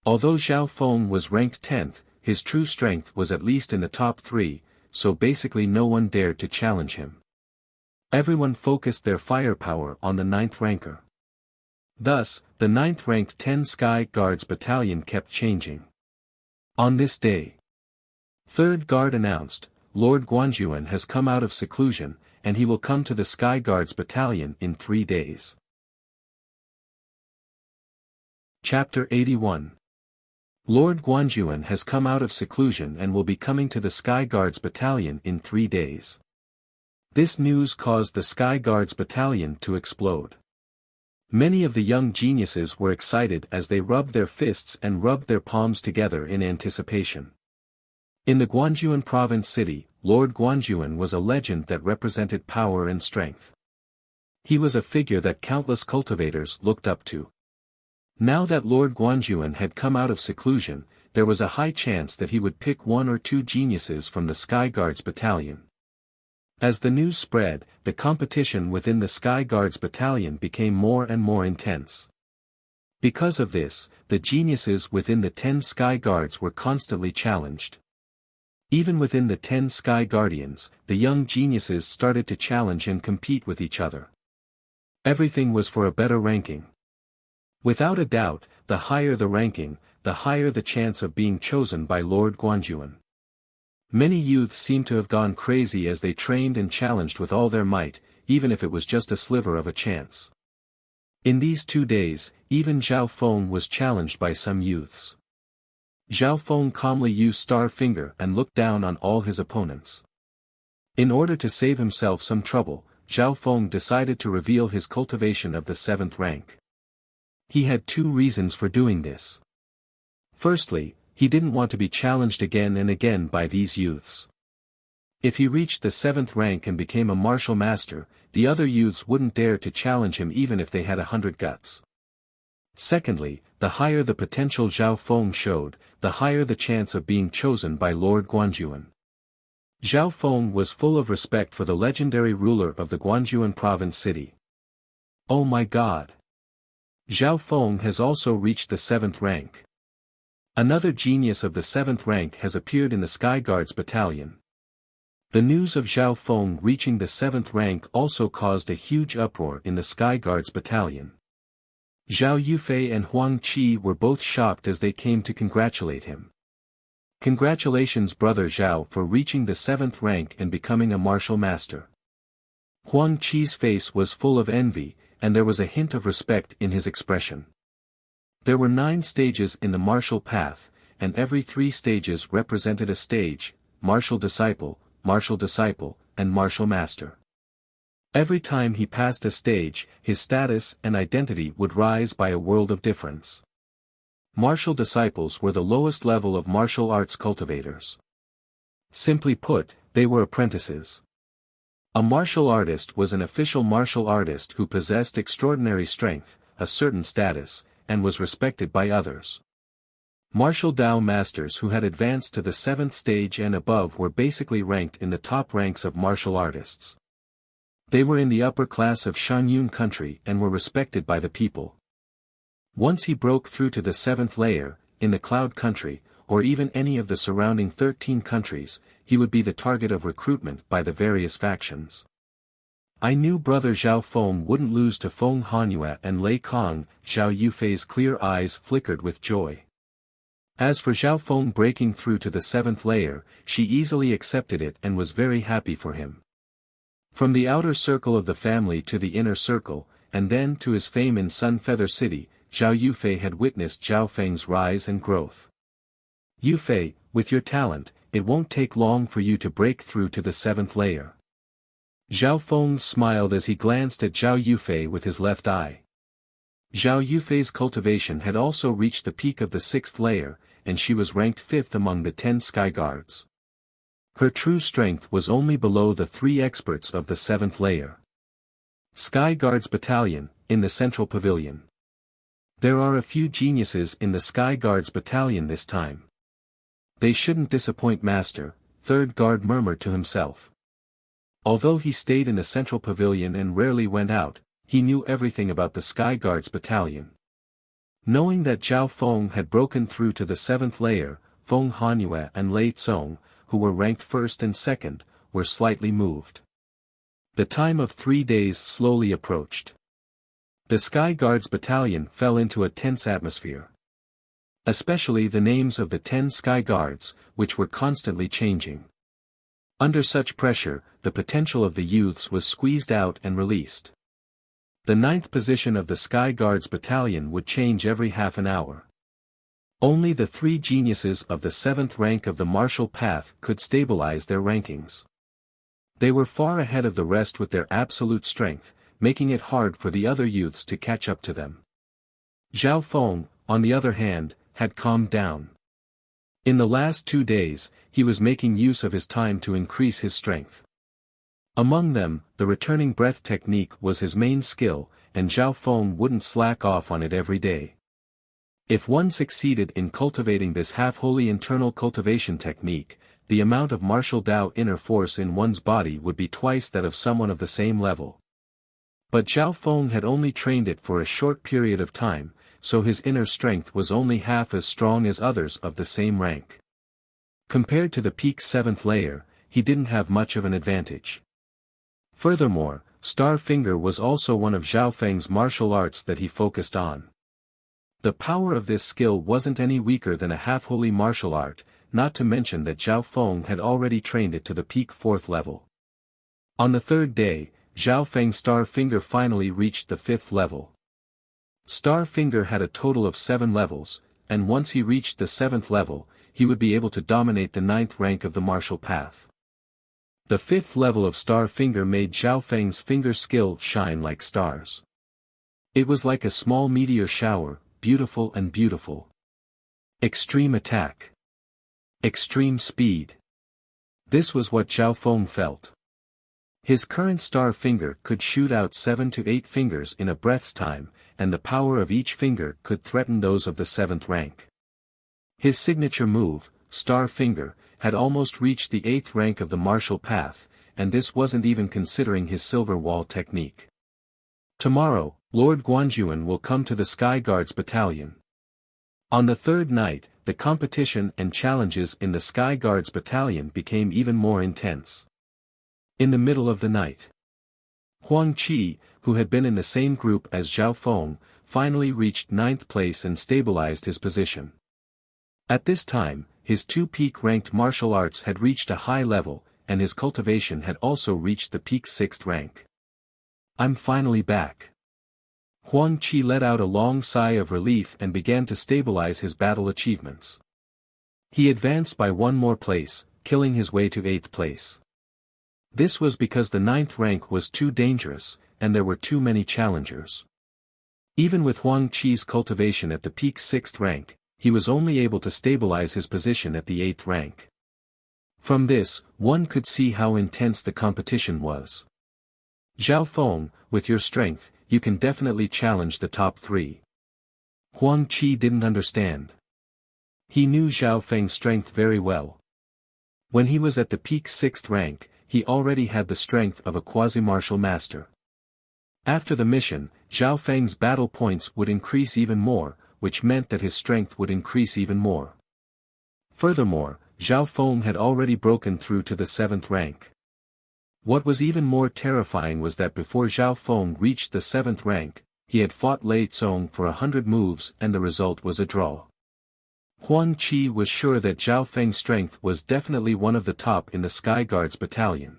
Although Zhao Feng was ranked 10th, his true strength was at least in the top 3, so basically no one dared to challenge him. Everyone focused their firepower on the 9th ranker. Thus, the 9th ranked 10 Sky Guards battalion kept changing. On this day, 3rd Guard announced, Lord Guanjuan has come out of seclusion, and he will come to the Sky Guards battalion in 3 days. Chapter 81. Lord Guanjuan has come out of seclusion and will be coming to the Sky Guards battalion in 3 days. This news caused the Sky Guards battalion to explode. Many of the young geniuses were excited as they rubbed their fists and rubbed their palms together in anticipation. In the Guanjuan province city, Lord Guanjuan was a legend that represented power and strength. He was a figure that countless cultivators looked up to. Now that Lord Guanjuan had come out of seclusion, there was a high chance that he would pick one or two geniuses from the Sky Guards battalion. As the news spread, the competition within the Sky Guards battalion became more and more intense. Because of this, the geniuses within the 10 Sky Guards were constantly challenged. Even within the 10 Sky Guardians, the young geniuses started to challenge and compete with each other. Everything was for a better ranking. Without a doubt, the higher the ranking, the higher the chance of being chosen by Lord Guanjuan. Many youths seemed to have gone crazy as they trained and challenged with all their might, even if it was just a sliver of a chance. In these 2 days, even Zhao Feng was challenged by some youths. Zhao Feng calmly used Star Finger and looked down on all his opponents. In order to save himself some trouble, Zhao Feng decided to reveal his cultivation of the 7th rank. He had 2 reasons for doing this. Firstly, he didn't want to be challenged again and again by these youths. If he reached the 7th rank and became a martial master, the other youths wouldn't dare to challenge him even if they had 100 guts. Secondly, the higher the potential Zhao Feng showed, the higher the chance of being chosen by Lord Guanjuan. Zhao Feng was full of respect for the legendary ruler of the Guanjuan province city. Oh my god! Zhao Feng has also reached the 7th rank. Another genius of the 7th rank has appeared in the Sky Guards battalion. The news of Zhao Feng reaching the 7th rank also caused a huge uproar in the Sky Guards battalion. Zhao Yufei and Huang Qi were both shocked as they came to congratulate him. Congratulations brother Zhao for reaching the 7th rank and becoming a martial master. Huang Qi's face was full of envy, and there was a hint of respect in his expression. There were 9 stages in the martial path, and every 3 stages represented a stage: martial disciple, and martial master. Every time he passed a stage, his status and identity would rise by a world of difference. Martial disciples were the lowest level of martial arts cultivators. Simply put, they were apprentices. A martial artist was an official martial artist who possessed extraordinary strength, a certain status, and was respected by others. Martial Dao masters who had advanced to the 7th stage and above were basically ranked in the top ranks of martial artists. They were in the upper class of Shangyun country and were respected by the people. Once he broke through to the 7th layer, in the Cloud country, or even any of the surrounding 13 countries, he would be the target of recruitment by the various factions. I knew brother Zhao Feng wouldn't lose to Feng Hanyue and Lei Kong. Zhao Yufei's clear eyes flickered with joy. As for Zhao Feng breaking through to the 7th layer, she easily accepted it and was very happy for him. From the outer circle of the family to the inner circle, and then to his fame in Sun Feather City, Zhao Yufei had witnessed Zhao Feng's rise and growth. Yufei, with your talent, it won't take long for you to break through to the 7th layer. Zhao Feng smiled as he glanced at Zhao Yufei with his left eye. Zhao Yufei's cultivation had also reached the peak of the 6th layer, and she was ranked 5th among the 10 Sky Guards. Her true strength was only below the 3 experts of the 7th layer. Sky Guards Battalion, in the Central Pavilion. There are a few geniuses in the Sky Guards Battalion this time. They shouldn't disappoint Master, 3rd Guard murmured to himself. Although he stayed in the Central Pavilion and rarely went out, he knew everything about the Sky Guards Battalion. Knowing that Zhao Feng had broken through to the 7th layer, Feng Hanyue and Lei Tsong, who were ranked 1st and 2nd, were slightly moved. The time of 3 days slowly approached. The Sky Guards Battalion fell into a tense atmosphere. Especially the names of the 10 Sky Guards, which were constantly changing. Under such pressure, the potential of the youths was squeezed out and released. The 9th position of the Sky Guards Battalion would change every half an hour. Only the 3 geniuses of the 7th rank of the martial path could stabilize their rankings. They were far ahead of the rest with their absolute strength, making it hard for the other youths to catch up to them. Zhao Feng, on the other hand, had calmed down. In the last 2 days, he was making use of his time to increase his strength. Among them, the returning breath technique was his main skill, and Zhao Feng wouldn't slack off on it every day. If one succeeded in cultivating this half-holy internal cultivation technique, the amount of martial Tao inner force in one's body would be twice that of someone of the same level. But Zhao Feng had only trained it for a short period of time, so his inner strength was only half as strong as others of the same rank. Compared to the peak 7th layer, he didn't have much of an advantage. Furthermore, Star Finger was also one of Zhao Feng's martial arts that he focused on. The power of this skill wasn't any weaker than a half-holy martial art, not to mention that Zhao Feng had already trained it to the peak 4th level. On the 3rd day, Zhao Feng's Star Finger finally reached the 5th level. Star Finger had a total of 7 levels, and once he reached the 7th level, he would be able to dominate the 9th rank of the martial path. The 5th level of Star Finger made Zhao Feng's finger skill shine like stars. It was like a small meteor shower, beautiful and beautiful. Extreme attack. Extreme speed. This was what Zhao Feng felt. His current Star Finger could shoot out 7 to 8 fingers in a breath's time, and the power of each finger could threaten those of the 7th rank. His signature move, Star Finger, had almost reached the 8th rank of the martial path, and this wasn't even considering his silver wall technique. Tomorrow, Lord Guanjuan will come to the Sky Guards Battalion. On the 3rd night, the competition and challenges in the Sky Guards Battalion became even more intense. In the middle of the night, Huang Qi, who had been in the same group as Zhao Feng, finally reached 9th place and stabilized his position. At this time, his 2 peak-ranked martial arts had reached a high level, and his cultivation had also reached the peak 6th rank. I'm finally back. Huang Qi let out a long sigh of relief and began to stabilize his battle achievements. He advanced by 1 more place, killing his way to 8th place. This was because the 9th rank was too dangerous, and there were too many challengers. Even with Huang Qi's cultivation at the peak 6th rank, he was only able to stabilize his position at the 8th rank. From this, one could see how intense the competition was. Zhao Feng, with your strength, you can definitely challenge the top 3. Huang Qi didn't understand. He knew Zhao Feng's strength very well. When he was at the peak 6th rank, he already had the strength of a quasi-martial master. After the mission, Zhao Feng's battle points would increase even more, which meant that his strength would increase even more. Furthermore, Zhao Feng had already broken through to the 7th rank. What was even more terrifying was that before Zhao Feng reached the 7th rank, he had fought Lei Tsong for 100 moves and the result was a draw. Huang Qi was sure that Zhao Feng's strength was definitely one of the top in the Sky Guards Battalion.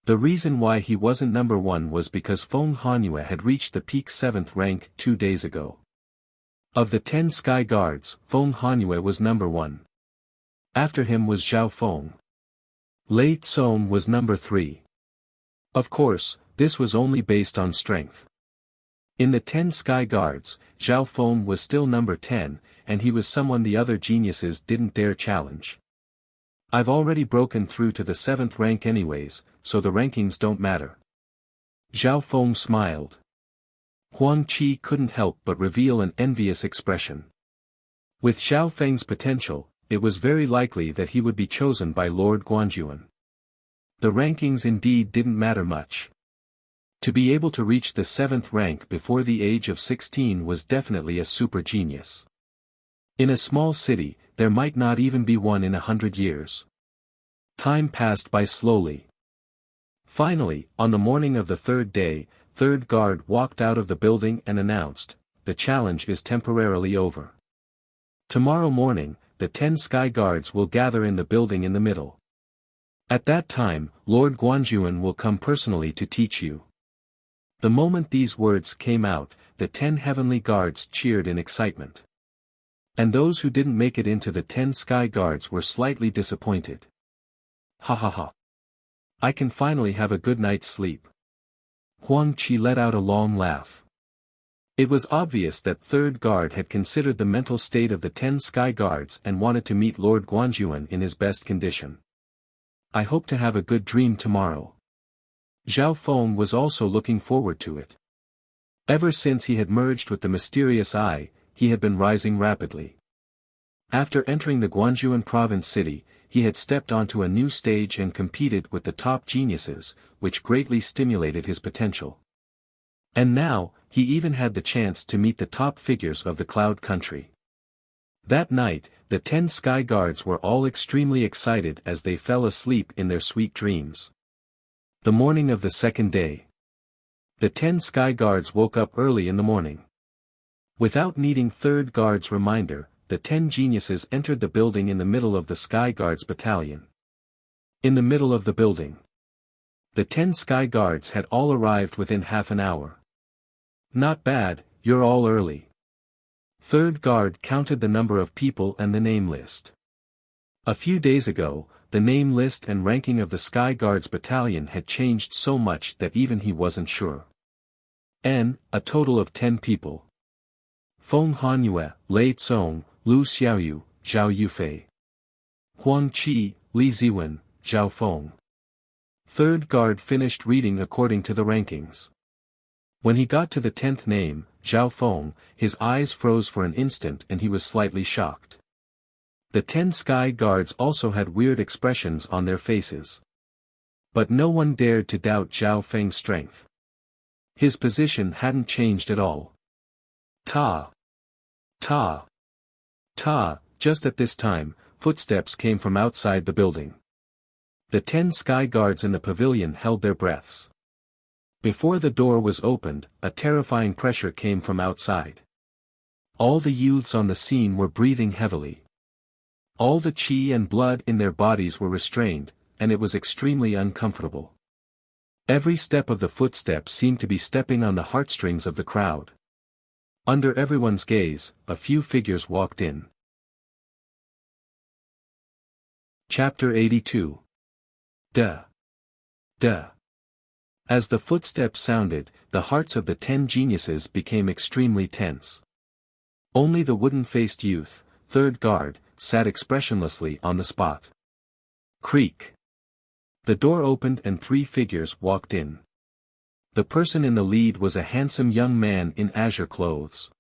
The reason why he wasn't number 1 was because Feng Hanyue had reached the peak 7th rank 2 days ago. Of the 10 Sky Guards, Feng Hanyue was number 1. After him was Zhao Feng. Lei Tsong was number 3. Of course, this was only based on strength. In the 10 Sky Guards, Zhao Feng was still number 10, and he was someone the other geniuses didn't dare challenge. I've already broken through to the 7th rank anyways, so the rankings don't matter. Zhao Feng smiled. Huang Qi couldn't help but reveal an envious expression. With Zhao Feng's potential, it was very likely that he would be chosen by Lord Guanjuan. The rankings indeed didn't matter much. To be able to reach the 7th rank before the age of 16 was definitely a super genius. In a small city, there might not even be one in 100 years. Time passed by slowly. Finally, on the morning of the 3rd day, 3rd guard walked out of the building and announced, "The challenge is temporarily over. Tomorrow morning, the 10 Sky Guards will gather in the building in the middle. At that time, Lord Guanjuan will come personally to teach you." The moment these words came out, the 10 Heavenly Guards cheered in excitement. And those who didn't make it into the 10 Sky Guards were slightly disappointed. Ha ha ha. I can finally have a good night's sleep. Huang Qi let out a long laugh. It was obvious that 3rd Guard had considered the mental state of the 10 Sky Guards and wanted to meet Lord Guanjuan in his best condition. I hope to have a good dream tomorrow. Zhao Feng was also looking forward to it. Ever since he had merged with the mysterious eye, he had been rising rapidly. After entering the Guangzhou province city, he had stepped onto a new stage and competed with the top geniuses, which greatly stimulated his potential. And now, he even had the chance to meet the top figures of the Cloud Country. That night, the 10 sky guards were all extremely excited as they fell asleep in their sweet dreams. The morning of the second day. The 10 sky guards woke up early in the morning. Without needing third guard's reminder, the 10 geniuses entered the building in the middle of the sky guards battalion. In the middle of the building. The 10 sky guards had all arrived within half an hour. Not bad, you're all early. Third guard counted the number of people and the name list. A few days ago, the name list and ranking of the Sky Guards battalion had changed so much that even he wasn't sure. A total of 10 people. Feng Hanyue, Lei Tsong, Lu Xiaoyu, Zhao Yufei. Huang Qi, Li Ziwen, Zhao Feng. Third guard finished reading according to the rankings. When he got to the 10th name, Zhao Feng, his eyes froze for an instant and he was slightly shocked. The 10 sky guards also had weird expressions on their faces. But no one dared to doubt Zhao Feng's strength. His position hadn't changed at all. Ta! Ta! Ta! Just at this time, footsteps came from outside the building. The 10 sky guards in the pavilion held their breaths. Before the door was opened, a terrifying pressure came from outside. All the youths on the scene were breathing heavily. All the qi and blood in their bodies were restrained, and it was extremely uncomfortable. Every step of the footsteps seemed to be stepping on the heartstrings of the crowd. Under everyone's gaze, a few figures walked in. Chapter 82. Duh. Duh. As the footsteps sounded, the hearts of the 10 geniuses became extremely tense. Only the wooden-faced youth, third guard, sat expressionlessly on the spot. Creak. The door opened and 3 figures walked in. The person in the lead was a handsome young man in azure clothes.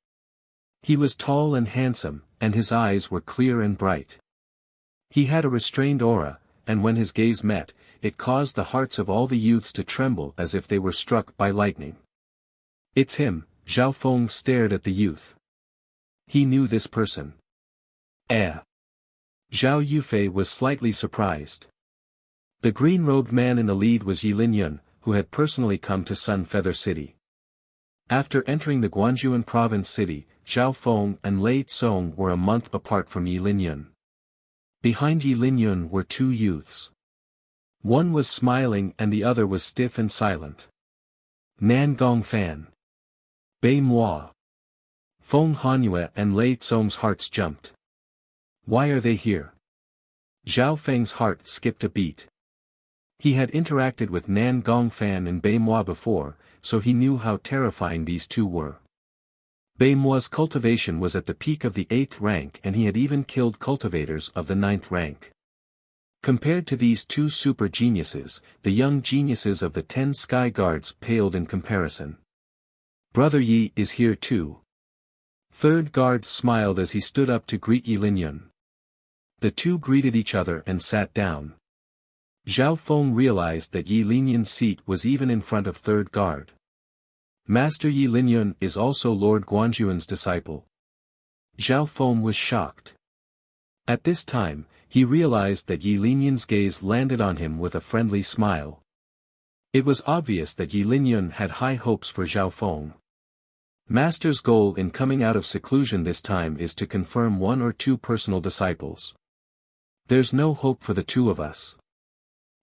He was tall and handsome, and his eyes were clear and bright. He had a restrained aura, and when his gaze met, it caused the hearts of all the youths to tremble as if they were struck by lightning. It's him, Zhao Feng stared at the youth. He knew this person. Zhao Yufei was slightly surprised. The green-robed man in the lead was Yi Linyun, who had personally come to Sun Feather City. After entering the Guangzhou province city, Zhao Feng and Lei Tsong were a month apart from Yi Linyun. Behind Yi Linyun were 2 youths. One was smiling and the other was stiff and silent. Nan Gongfan. Bei Moi. Feng Hanyue and Lei Tsong's hearts jumped. Why are they here? Zhao Feng's heart skipped a beat. He had interacted with Nan Gongfan and Bei Moi before, so he knew how terrifying these 2 were. Bei Moi's cultivation was at the peak of the 8th rank and he had even killed cultivators of the 9th rank. Compared to these 2 super geniuses, the young geniuses of the 10 sky guards paled in comparison. Brother Yi is here too. Third guard smiled as he stood up to greet Yi Linyun. The 2 greeted each other and sat down. Zhao Feng realized that Yi Linyun's seat was even in front of third guard. Master Yi Linyun is also Lord Guanzhuan's disciple. Zhao Feng was shocked. At this time, he realized that Yi Linyun's gaze landed on him with a friendly smile. It was obvious that Yi Linyun had high hopes for Zhao Feng. Master's goal in coming out of seclusion this time is to confirm 1 or 2 personal disciples. There's no hope for the 2 of us.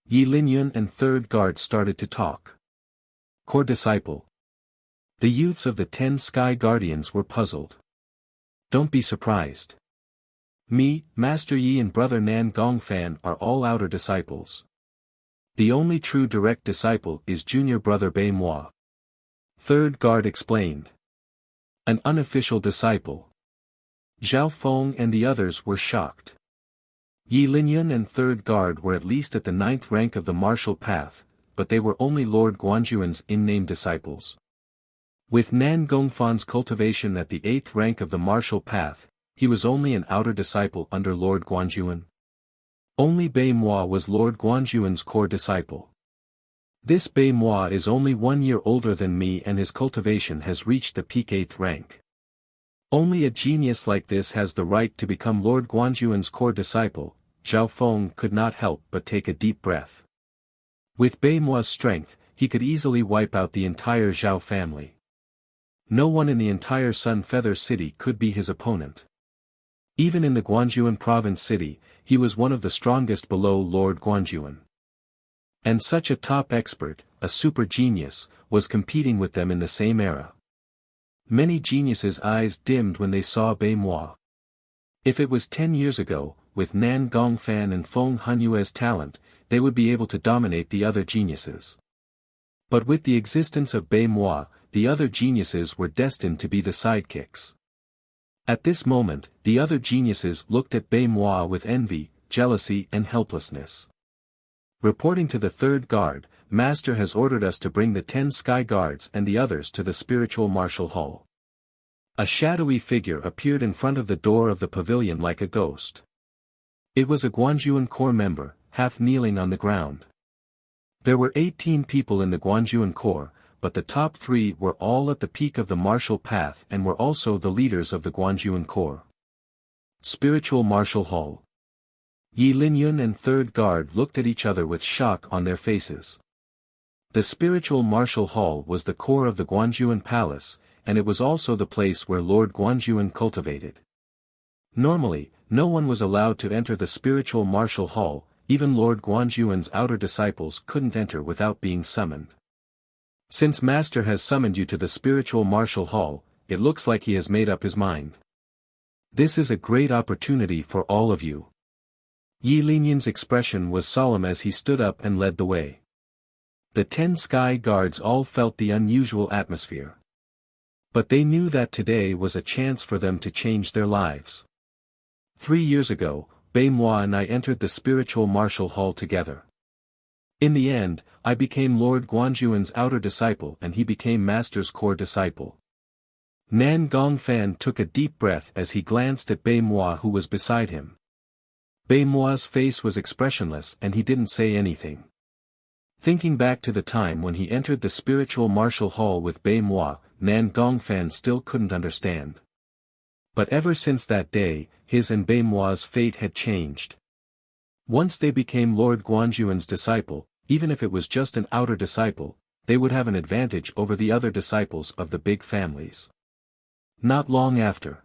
Yi Linyun and third guard started to talk. Core disciple. The youths of the 10 sky guardians were puzzled. Don't be surprised. Me, Master Yi and brother Nan Gongfan are all outer disciples. The only true direct disciple is junior brother Bei Moi. Third guard explained. An unofficial disciple. Zhao Feng and the others were shocked. Yi Linyun and third guard were at least at the 9th rank of the martial path, but they were only Lord Guanjuan's in-name disciples. With Nan Gongfan's cultivation at the 8th rank of the martial path, he was only an outer disciple under Lord Guanjuan. Only Bei Moi was Lord Guanjuan's core disciple. This Bei Moi is only 1 year older than me and his cultivation has reached the peak 8th rank. Only a genius like this has the right to become Lord Guanjuan's core disciple. Zhao Feng could not help but take a deep breath. With Bei Moi's strength, he could easily wipe out the entire Zhao family. No one in the entire Sun Feather City could be his opponent. Even in the Guanjuan province city, he was one of the strongest below Lord Guanjuan. And such a top expert, a super genius, was competing with them in the same era. Many geniuses' eyes dimmed when they saw Bei Moi. If it was 10 years ago, with Nan Gongfan and Feng Hunyue's talent, they would be able to dominate the other geniuses. But with the existence of Bei Moi, the other geniuses were destined to be the sidekicks. At this moment, the other geniuses looked at Bei Moi with envy, jealousy and helplessness. Reporting to the 3rd guard, Master has ordered us to bring the 10 sky guards and the others to the spiritual martial hall. A shadowy figure appeared in front of the door of the pavilion like a ghost. It was a Guanjuan Corps member, half kneeling on the ground. There were 18 people in the Guanjuan Corps, but the top 3 were all at the peak of the martial path and were also the leaders of the Guanjuan Corps. Spiritual Martial Hall. Yi Linyun and 3rd guard looked at each other with shock on their faces. The spiritual martial hall was the core of the Guanjuan palace, and it was also the place where Lord Guanjuan cultivated. Normally, no one was allowed to enter the spiritual martial hall, even Lord Guanjuan's outer disciples couldn't enter without being summoned. Since Master has summoned you to the spiritual martial hall, it looks like he has made up his mind. This is a great opportunity for all of you. Yi Linyun's expression was solemn as he stood up and led the way. The 10 sky guards all felt the unusual atmosphere. But they knew that today was a chance for them to change their lives. 3 years ago, Bei Moi and I entered the spiritual martial hall together. In the end, I became Lord Guanjuan's outer disciple and he became Master's core disciple. Nan Gongfan took a deep breath as he glanced at Bei Moi who was beside him. Bei Moi's face was expressionless and he didn't say anything. Thinking back to the time when he entered the spiritual martial hall with Bei Moi, Nan Gongfan still couldn't understand. But ever since that day, his and Bei Moi's fate had changed. Once they became Lord Guanjuan's disciple, even if it was just an outer disciple, they would have an advantage over the other disciples of the big families. Not long after,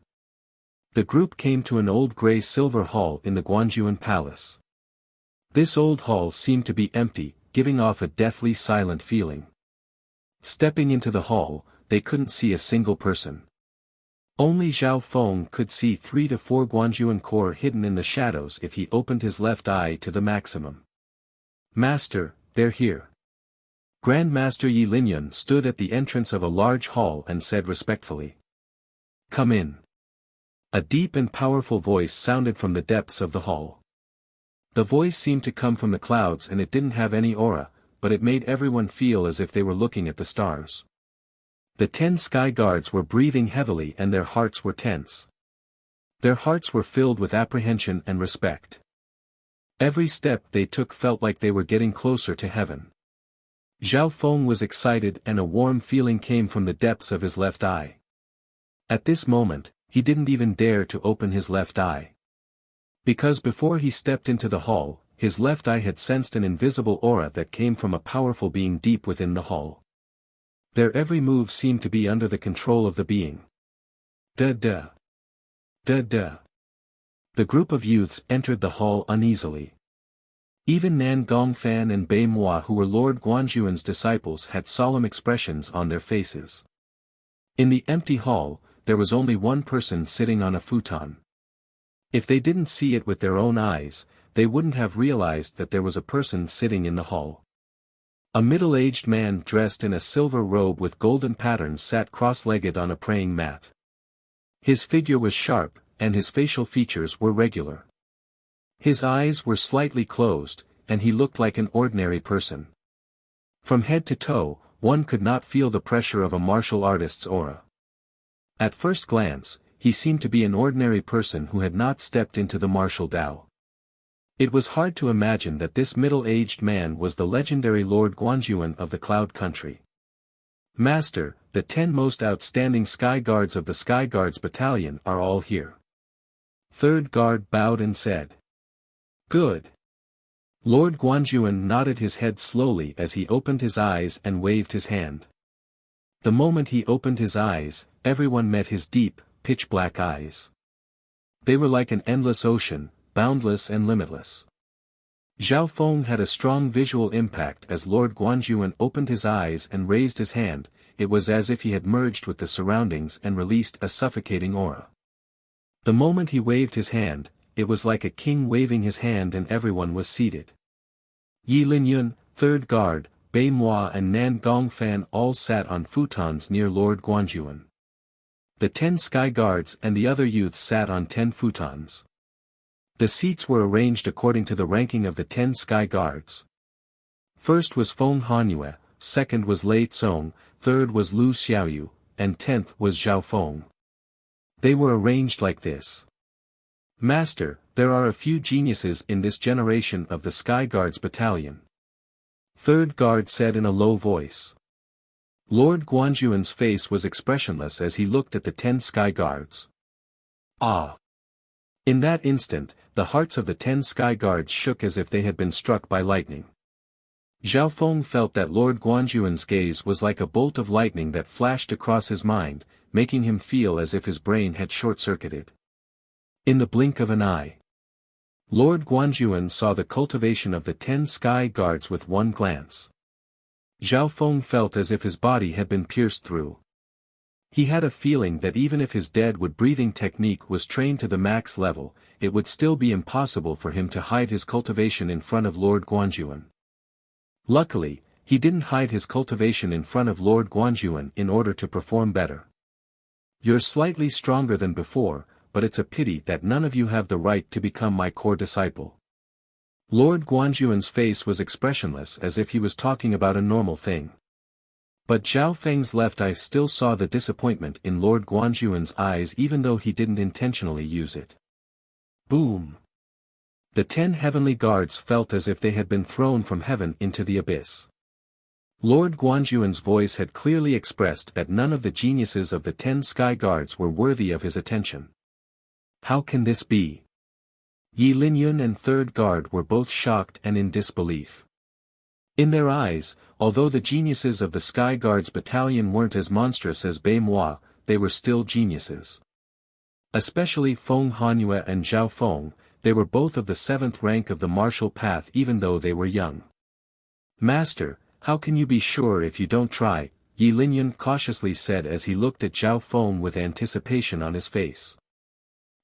the group came to an old gray-silver hall in the Guanjuan palace. This old hall seemed to be empty, giving off a deathly silent feeling. Stepping into the hall, they couldn't see a single person. Only Zhao Feng could see 3 to 4 Guanjuan Corps hidden in the shadows if he opened his left eye to the maximum. Master, they're here. Grandmaster Yi Linyun stood at the entrance of a large hall and said respectfully. Come in. A deep and powerful voice sounded from the depths of the hall. The voice seemed to come from the clouds and it didn't have any aura, but it made everyone feel as if they were looking at the stars. The 10 sky guards were breathing heavily and their hearts were tense. Their hearts were filled with apprehension and respect. Every step they took felt like they were getting closer to heaven. Zhao Feng was excited and a warm feeling came from the depths of his left eye. At this moment, he didn't even dare to open his left eye. Because before he stepped into the hall, his left eye had sensed an invisible aura that came from a powerful being deep within the hall. Their every move seemed to be under the control of the being. Da-da. Da-da. The group of youths entered the hall uneasily. Even Nan Gongfan and Bei Moi who were Lord Guanjuan's disciples had solemn expressions on their faces. In the empty hall, there was only one person sitting on a futon. If they didn't see it with their own eyes, they wouldn't have realized that there was a person sitting in the hall. A middle-aged man dressed in a silver robe with golden patterns sat cross-legged on a praying mat. His figure was sharp, and his facial features were regular. His eyes were slightly closed, and he looked like an ordinary person. From head to toe, one could not feel the pressure of a martial artist's aura. At first glance, he seemed to be an ordinary person who had not stepped into the martial Tao. It was hard to imagine that this middle-aged man was the legendary Lord Guanjuan of the Cloud Country. Master, the 10 most outstanding Sky Guards of the Sky Guards Battalion are all here. Third guard bowed and said. Good. Lord Guanjuan nodded his head slowly as he opened his eyes and waved his hand. The moment he opened his eyes, everyone met his deep, pitch-black eyes. They were like an endless ocean, boundless and limitless. Zhao Feng had a strong visual impact as Lord Guanjuan opened his eyes and raised his hand. It was as if he had merged with the surroundings and released a suffocating aura. The moment he waved his hand, it was like a king waving his hand and everyone was seated. Yi Linyun, third guard, Bei Moi and Nan Gongfan all sat on futons near Lord Guanjuan. The 10 Sky Guards and the other youths sat on 10 futons. The seats were arranged according to the ranking of the 10 Sky Guards. First was Feng Hanyue, second was Lei Tsong, third was Lu Xiaoyu, and 10th was Zhao Feng. They were arranged like this. Master, there are a few geniuses in this generation of the Sky Guards Battalion. Third guard said in a low voice. Lord Guanjuan's face was expressionless as he looked at the 10 Sky Guards. Ah! In that instant, the hearts of the 10 Sky Guards shook as if they had been struck by lightning. Zhao Feng felt that Lord Guanjuan's gaze was like a bolt of lightning that flashed across his mind, making him feel as if his brain had short-circuited. In the blink of an eye, Lord Guanjuan saw the cultivation of the 10 Sky Guards with one glance. Zhao Feng felt as if his body had been pierced through. He had a feeling that even if his deadwood breathing technique was trained to the max level, it would still be impossible for him to hide his cultivation in front of Lord Guanjuan. Luckily, he didn't hide his cultivation in front of Lord Guanjuan in order to perform better. You're slightly stronger than before, but it's a pity that none of you have the right to become my core disciple. Lord Guanjuan's face was expressionless as if he was talking about a normal thing. But Zhao Feng's left eye still saw the disappointment in Lord Guanjuan's eyes even though he didn't intentionally use it. Boom! The 10 heavenly guards felt as if they had been thrown from heaven into the abyss. Lord Guanjuan's voice had clearly expressed that none of the geniuses of the 10 Sky Guards were worthy of his attention. How can this be? Yi Linyun and third guard were both shocked and in disbelief. In their eyes, although the geniuses of the Sky Guards Battalion weren't as monstrous as Bei Moi, they were still geniuses. Especially Feng Hanyue and Zhao Feng, they were both of the 7th rank of the martial path even though they were young. Master, how can you be sure if you don't try? Yi Linyun cautiously said as he looked at Zhao Feng with anticipation on his face.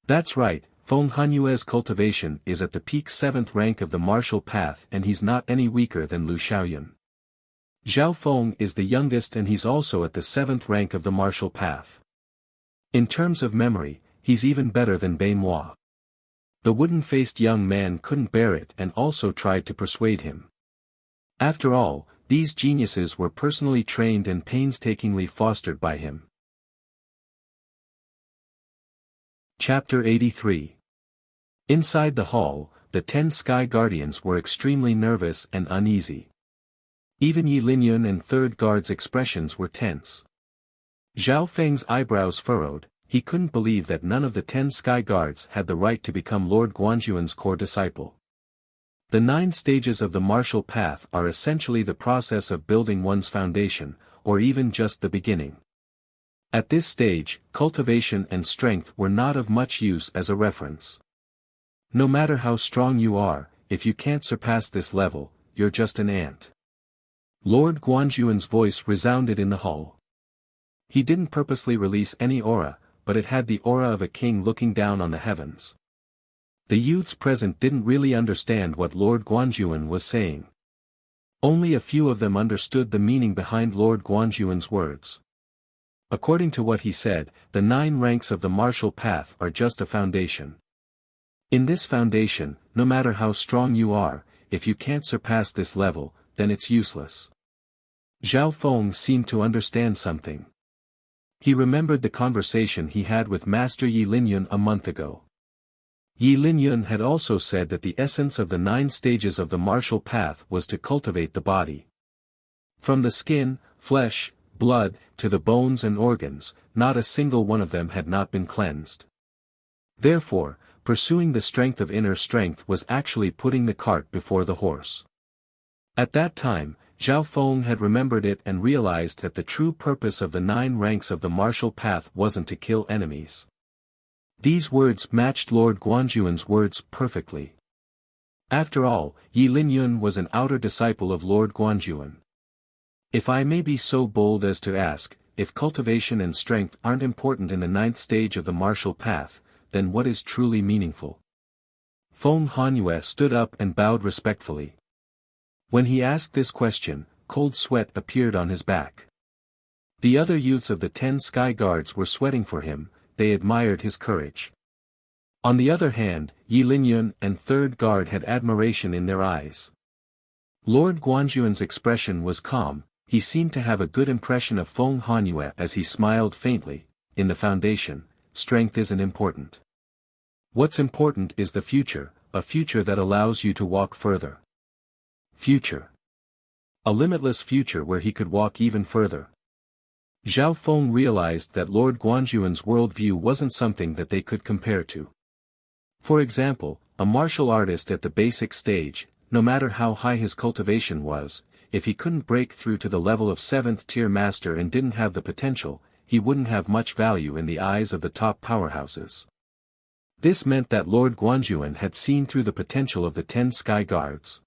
That's right, Feng Hanyue's cultivation is at the peak 7th rank of the martial path and he's not any weaker than Lu Xiaoyun. Zhao Feng is the youngest and he's also at the 7th rank of the martial path. In terms of memory, he's even better than Bei Moi. The wooden-faced young man couldn't bear it and also tried to persuade him. After all, these geniuses were personally trained and painstakingly fostered by him. Chapter 83. Inside the hall, the 10 Sky Guardians were extremely nervous and uneasy. Even Yi Linyun and third guard's expressions were tense. Zhao Feng's eyebrows furrowed, he couldn't believe that none of the 10 Sky Guards had the right to become Lord Guanjuan's core disciple. The 9 stages of the martial path are essentially the process of building one's foundation, or even just the beginning. At this stage, cultivation and strength were not of much use as a reference. No matter how strong you are, if you can't surpass this level, you're just an ant. Lord Guanjuan's voice resounded in the hall. He didn't purposely release any aura, but it had the aura of a king looking down on the heavens. The youths present didn't really understand what Lord Guanjuan was saying. Only a few of them understood the meaning behind Lord Guanjuan's words. According to what he said, the 9 ranks of the martial path are just a foundation. In this foundation, no matter how strong you are, if you can't surpass this level, then it's useless. Zhao Feng seemed to understand something. He remembered the conversation he had with Master Yi Linyun a month ago. Yi Linyun had also said that the essence of the 9 stages of the martial path was to cultivate the body. From the skin, flesh, blood, to the bones and organs, not a single one of them had not been cleansed. Therefore, pursuing the strength of inner strength was actually putting the cart before the horse. At that time, Zhao Feng had remembered it and realized that the true purpose of the 9 ranks of the martial path wasn't to kill enemies. These words matched Lord Guanjuan's words perfectly. After all, Yi Linyun was an outer disciple of Lord Guanjuan. If I may be so bold as to ask, if cultivation and strength aren't important in the 9th stage of the martial path, then what is truly meaningful? Feng Hanyue stood up and bowed respectfully. When he asked this question, cold sweat appeared on his back. The other youths of the 10 Sky Guards were sweating for him, they admired his courage. On the other hand, Yi Linyun and 3rd Guard had admiration in their eyes. Lord Guanjuan's expression was calm, he seemed to have a good impression of Feng Hanyue as he smiled faintly. In the foundation, strength isn't important. What's important is the future, a future that allows you to walk further. Future. A limitless future where he could walk even further. Zhao Feng realized that Lord Guanjuan's worldview wasn't something that they could compare to. For example, a martial artist at the basic stage, no matter how high his cultivation was, if he couldn't break through to the level of 7th tier master and didn't have the potential, he wouldn't have much value in the eyes of the top powerhouses. This meant that Lord Guanjuan had seen through the potential of the 10 Sky Guards.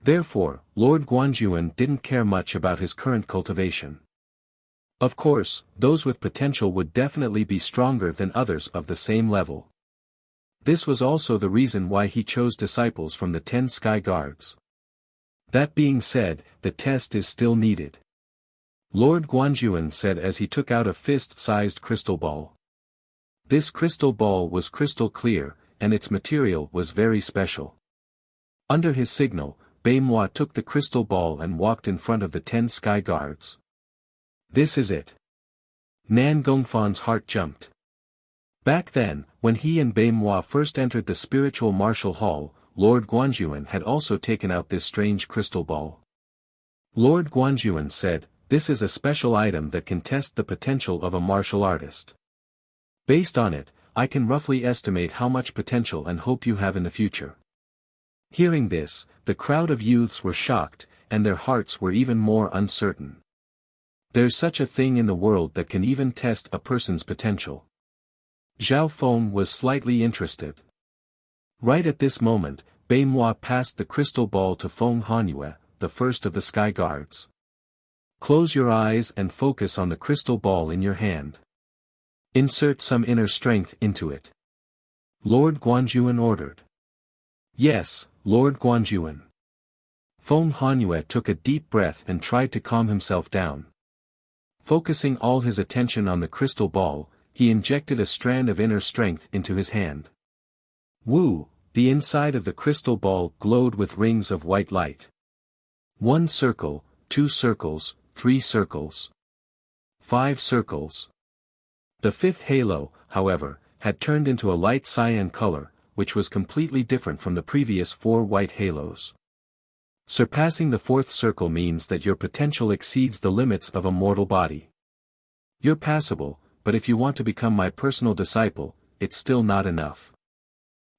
Therefore, Lord Guanjuan didn't care much about his current cultivation. Of course, those with potential would definitely be stronger than others of the same level. This was also the reason why he chose disciples from the 10 Sky Guards. That being said, the test is still needed. Lord Guanjuan said as he took out a fist-sized crystal ball. This crystal ball was crystal clear, and its material was very special. Under his signal, Beimoi took the crystal ball and walked in front of the 10 Sky Guards. This is it. Nan Gongfan's heart jumped. Back then, when he and Beimoi first entered the spiritual martial hall, Lord Guanjuan had also taken out this strange crystal ball. Lord Guanjuan said, "This is a special item that can test the potential of a martial artist. Based on it, I can roughly estimate how much potential and hope you have in the future." Hearing this, the crowd of youths were shocked, and their hearts were even more uncertain. There's such a thing in the world that can even test a person's potential. Zhao Feng was slightly interested. Right at this moment, Beimoi passed the crystal ball to Feng Hanyue, the first of the Sky Guards. Close your eyes and focus on the crystal ball in your hand. Insert some inner strength into it. Lord Guanjuan ordered. Yes, Lord Guanjuan. Feng Hanyue took a deep breath and tried to calm himself down. Focusing all his attention on the crystal ball, he injected a strand of inner strength into his hand. Woo! The inside of the crystal ball glowed with rings of white light. 1 circle, 2 circles, 3 circles. 5 circles. The 5th halo, however, had turned into a light cyan color, which was completely different from the previous 4 white halos. Surpassing the 4th circle means that your potential exceeds the limits of a mortal body. You're passable, but if you want to become my personal disciple, it's still not enough.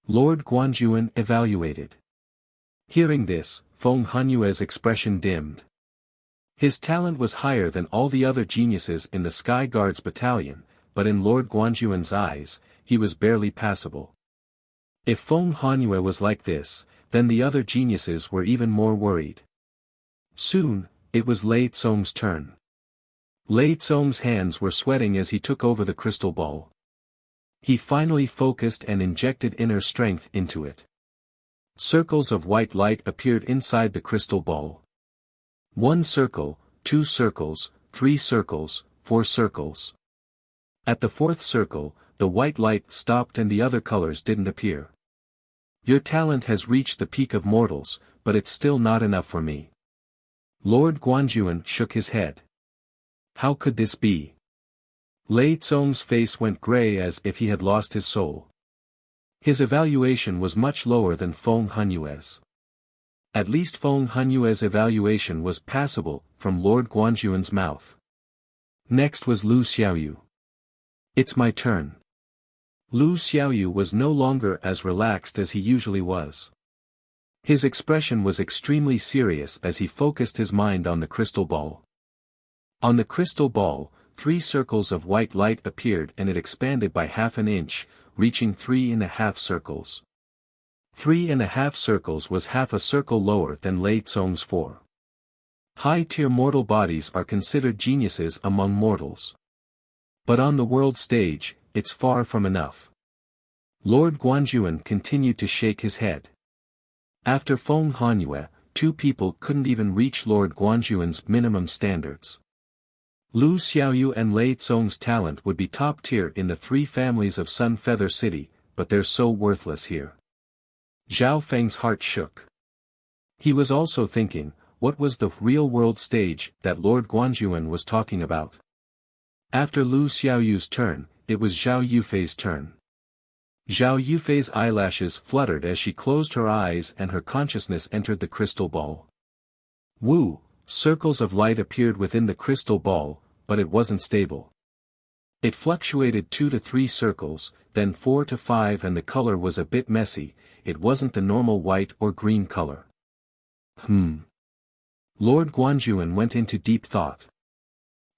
Lord Guanjuan evaluated. Hearing this, Feng Hanyue's expression dimmed. His talent was higher than all the other geniuses in the Sky Guards battalion, but in Lord Guanjuan's eyes, he was barely passable. If Feng Hanyue was like this, then the other geniuses were even more worried. Soon, it was Lei Tsong's turn. Lei Tsong's hands were sweating as he took over the crystal ball. He finally focused and injected inner strength into it. Circles of white light appeared inside the crystal ball. 1 circle, 2 circles, 3 circles, 4 circles. At the 4th circle, the white light stopped and the other colors didn't appear. Your talent has reached the peak of mortals, but it's still not enough for me. Lord Guanjuan shook his head. How could this be? Lei Tsong's face went gray as if he had lost his soul. His evaluation was much lower than Feng Hunyue's. At least Feng Hunyue's evaluation was passable, from Lord Guanjuan's mouth. Next was Lu Xiaoyu. It's my turn. Lu Xiaoyu was no longer as relaxed as he usually was. His expression was extremely serious as he focused his mind on the crystal ball. On the crystal ball, 3 circles of white light appeared and it expanded by half an inch, reaching 3½ circles. 3½ circles was half a circle lower than Lei Tsong's 4. High-tier mortal bodies are considered geniuses among mortals. But on the world stage, it's far from enough. Lord Guanjuan continued to shake his head. After Feng Hunyue, 2 people couldn't even reach Lord Guanjuan's minimum standards. Lu Xiaoyu and Lei Tsong's talent would be top tier in the 3 families of Sun Feather City, but they're so worthless here. Zhao Feng's heart shook. He was also thinking, what was the real-world stage that Lord Guanjuan was talking about? After Lu Xiaoyu's turn, it was Zhao Yufei's turn. Zhao Yufei's eyelashes fluttered as she closed her eyes and her consciousness entered the crystal ball. Woo! Circles of light appeared within the crystal ball, but it wasn't stable. It fluctuated 2 to 3 circles, then 4 to 5 and the color was a bit messy, it wasn't the normal white or green color. Lord Guanjuan went into deep thought.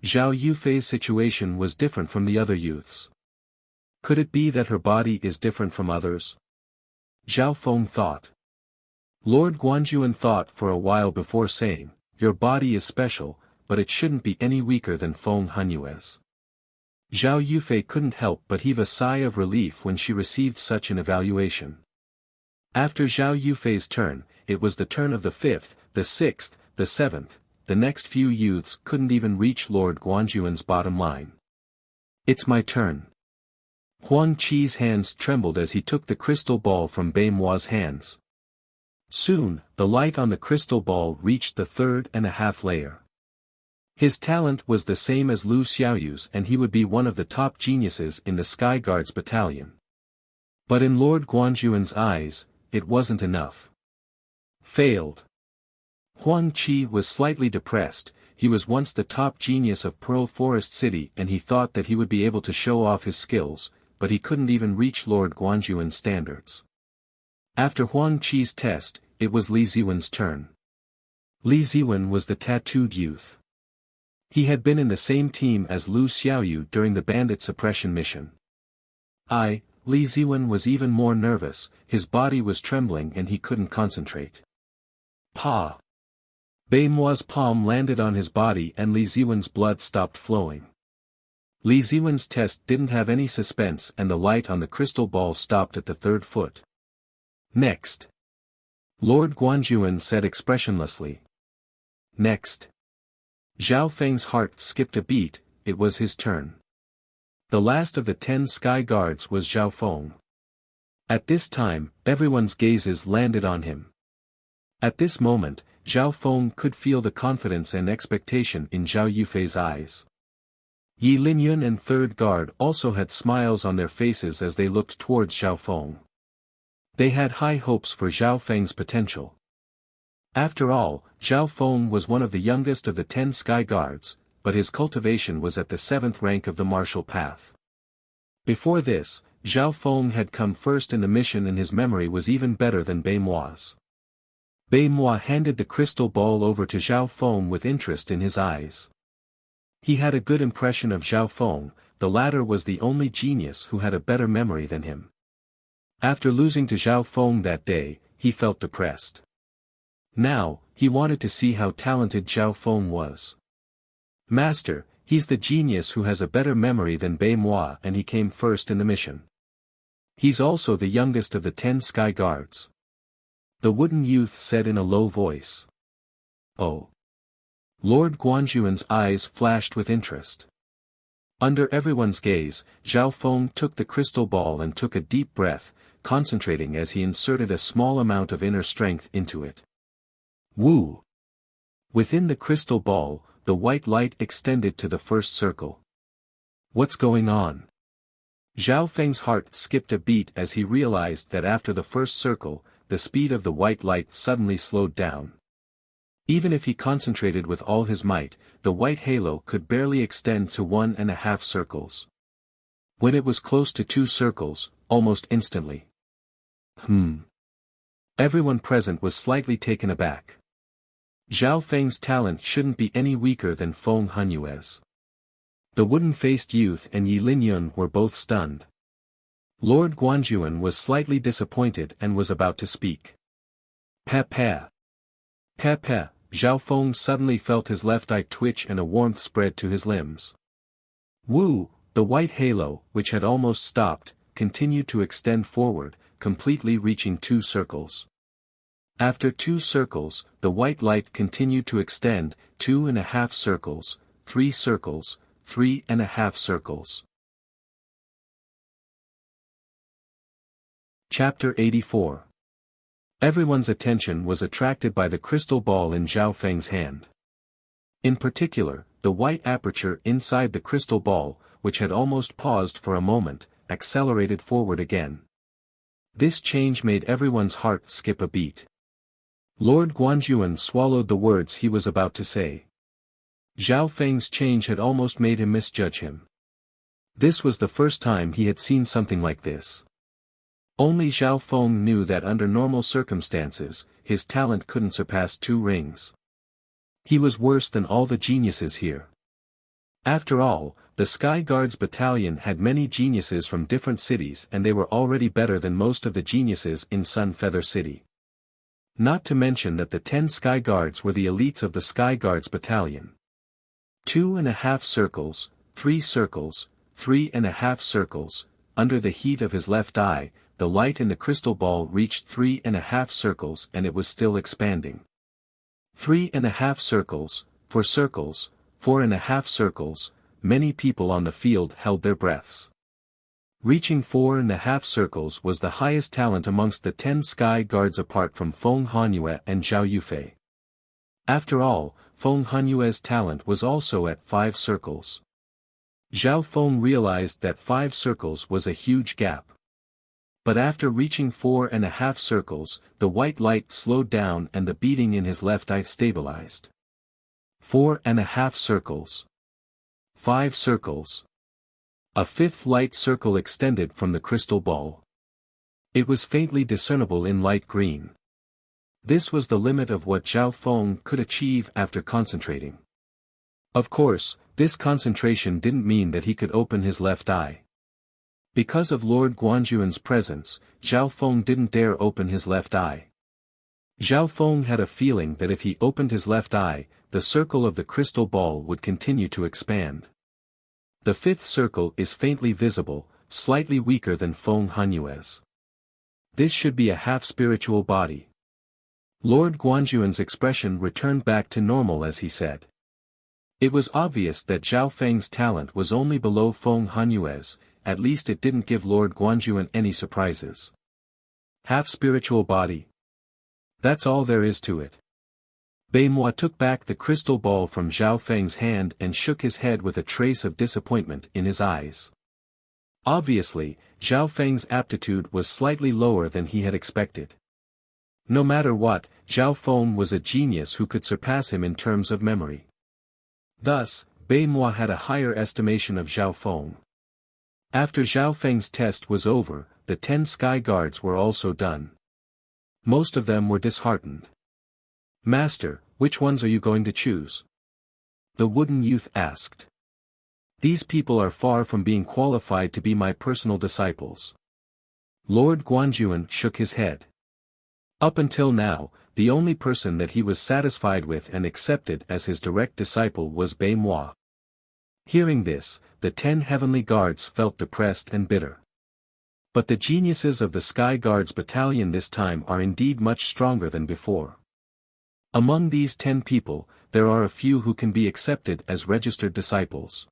Zhao Yufei's situation was different from the other youths. Could it be that her body is different from others? Zhao Feng thought. Lord Guanjuan thought for a while before saying, your body is special, but it shouldn't be any weaker than Feng Hunyue's. Zhao Yufei couldn't help but heave a sigh of relief when she received such an evaluation. After Zhao Yufei's turn, it was the turn of the 5th, the 6th, the 7th, the next few youths couldn't even reach Lord Guanjuan's bottom line. It's my turn. Huang Qi's hands trembled as he took the crystal ball from Bei Mua's hands. Soon, the light on the crystal ball reached the 3.5 layer. His talent was the same as Lu Xiaoyu's and he would be one of the top geniuses in the Sky Guards battalion. But in Lord Guanjuan's eyes, it wasn't enough. Failed. Huang Qi was slightly depressed. He was once the top genius of Pearl Forest City and he thought that he would be able to show off his skills, but he couldn't even reach Lord Guanjuan's standards. After Huang Qi's test, it was Li Ziwen's turn. Li Ziwen was the tattooed youth. He had been in the same team as Lu Xiaoyu during the bandit suppression mission. Li Ziwen was even more nervous, his body was trembling and he couldn't concentrate. Pa! Bei Mua's palm landed on his body and Li Ziwen's blood stopped flowing. Li Ziwen's test didn't have any suspense and the light on the crystal ball stopped at the 3rd foot. Next. Lord Guanjuan said expressionlessly. Next. Zhao Feng's heart skipped a beat, it was his turn. The last of the 10 Sky Guards was Zhao Feng. At this time, everyone's gazes landed on him. At this moment, Zhao Feng could feel the confidence and expectation in Zhao Yufei's eyes. Yi Linyun and 3rd Guard also had smiles on their faces as they looked towards Zhao Feng. They had high hopes for Zhao Feng's potential. After all, Zhao Feng was one of the youngest of the 10 Sky Guards, but his cultivation was at the 7th rank of the martial path. Before this, Zhao Feng had come first in the mission and his memory was even better than Bei Mua's. Bei Mua handed the crystal ball over to Zhao Feng with interest in his eyes. He had a good impression of Zhao Feng, the latter was the only genius who had a better memory than him. After losing to Zhao Feng that day, he felt depressed. Now, he wanted to see how talented Zhao Feng was. Master, he's the genius who has a better memory than Bei Mua and he came first in the mission. He's also the youngest of the 10 Sky Guards. The wooden youth said in a low voice. Oh. Lord Guanjuan's eyes flashed with interest. Under everyone's gaze, Zhao Feng took the crystal ball and took a deep breath, concentrating as he inserted a small amount of inner strength into it. Woo! Within the crystal ball, the white light extended to the first circle. What's going on? Zhao Feng's heart skipped a beat as he realized that after the first circle, the speed of the white light suddenly slowed down. Even if he concentrated with all his might, the white halo could barely extend to 1.5 circles. When it was close to 2 circles, almost instantly. Everyone present was slightly taken aback. Zhao Feng's talent shouldn't be any weaker than Feng Hunyue's. The wooden-faced youth and Yi Linyun were both stunned. Lord Guanjuan was slightly disappointed and was about to speak. Pa. Zhao Feng suddenly felt his left eye twitch and a warmth spread to his limbs. Wu, the white halo, which had almost stopped, continued to extend forward, completely reaching 2 circles. After 2 circles, the white light continued to extend, 2.5 circles, 3 circles, 3.5 circles. Chapter 84. Everyone's attention was attracted by the crystal ball in Zhao Feng's hand. In particular, the white aperture inside the crystal ball, which had almost paused for a moment, accelerated forward again. This change made everyone's heart skip a beat. Lord Guanjuan swallowed the words he was about to say. Zhao Feng's change had almost made him misjudge him. This was the first time he had seen something like this. Only Zhao Feng knew that under normal circumstances, his talent couldn't surpass 2 rings. He was worse than all the geniuses here. After all, the Sky Guards battalion had many geniuses from different cities and they were already better than most of the geniuses in Sun Feather City. Not to mention that the 10 Sky Guards were the elites of the Sky Guards battalion. 2.5 circles, 3 circles, 3.5 circles, under the heat of his left eye, the light in the crystal ball reached 3.5 circles and it was still expanding. 3.5 circles, 4 circles, 4.5 circles, many people on the field held their breaths. Reaching 4.5 circles was the highest talent amongst the 10 Sky Guards apart from Feng Hunyue and Zhao Yufei. After all, Feng Hunyue's talent was also at 5 circles. Zhao Feng realized that 5 circles was a huge gap. But after reaching 4.5 circles, the white light slowed down and the beating in his left eye stabilized. 4.5 circles. 5 circles. A 5th light circle extended from the crystal ball. It was faintly discernible in light green. This was the limit of what Zhao Feng could achieve after concentrating. Of course, this concentration didn't mean that he could open his left eye. Because of Lord Guanjuan's presence, Zhao Feng didn't dare open his left eye. Zhao Feng had a feeling that if he opened his left eye, the circle of the crystal ball would continue to expand. The 5th circle is faintly visible, slightly weaker than Feng Hunyue's. This should be a half-spiritual body. Lord Guanjuan's expression returned back to normal as he said. It was obvious that Zhao Feng's talent was only below Feng Hunyue's, at least it didn't give Lord Guanjuan any surprises. Half-spiritual body. That's all there is to it. Bei Moi took back the crystal ball from Zhao Feng's hand and shook his head with a trace of disappointment in his eyes. Obviously, Zhao Feng's aptitude was slightly lower than he had expected. No matter what, Zhao Feng was a genius who could surpass him in terms of memory. Thus, Bei Moi had a higher estimation of Zhao Feng. After Zhao Feng's test was over, the 10 Sky Guards were also done. Most of them were disheartened. Master, which ones are you going to choose? The wooden youth asked. These people are far from being qualified to be my personal disciples. Lord Guanjuan shook his head. Up until now, the only person that he was satisfied with and accepted as his direct disciple was Bei Moi. Hearing this, the 10 heavenly guards felt depressed and bitter. But the geniuses of the Sky Guards battalion this time are indeed much stronger than before. Among these 10 people, there are a few who can be accepted as registered disciples.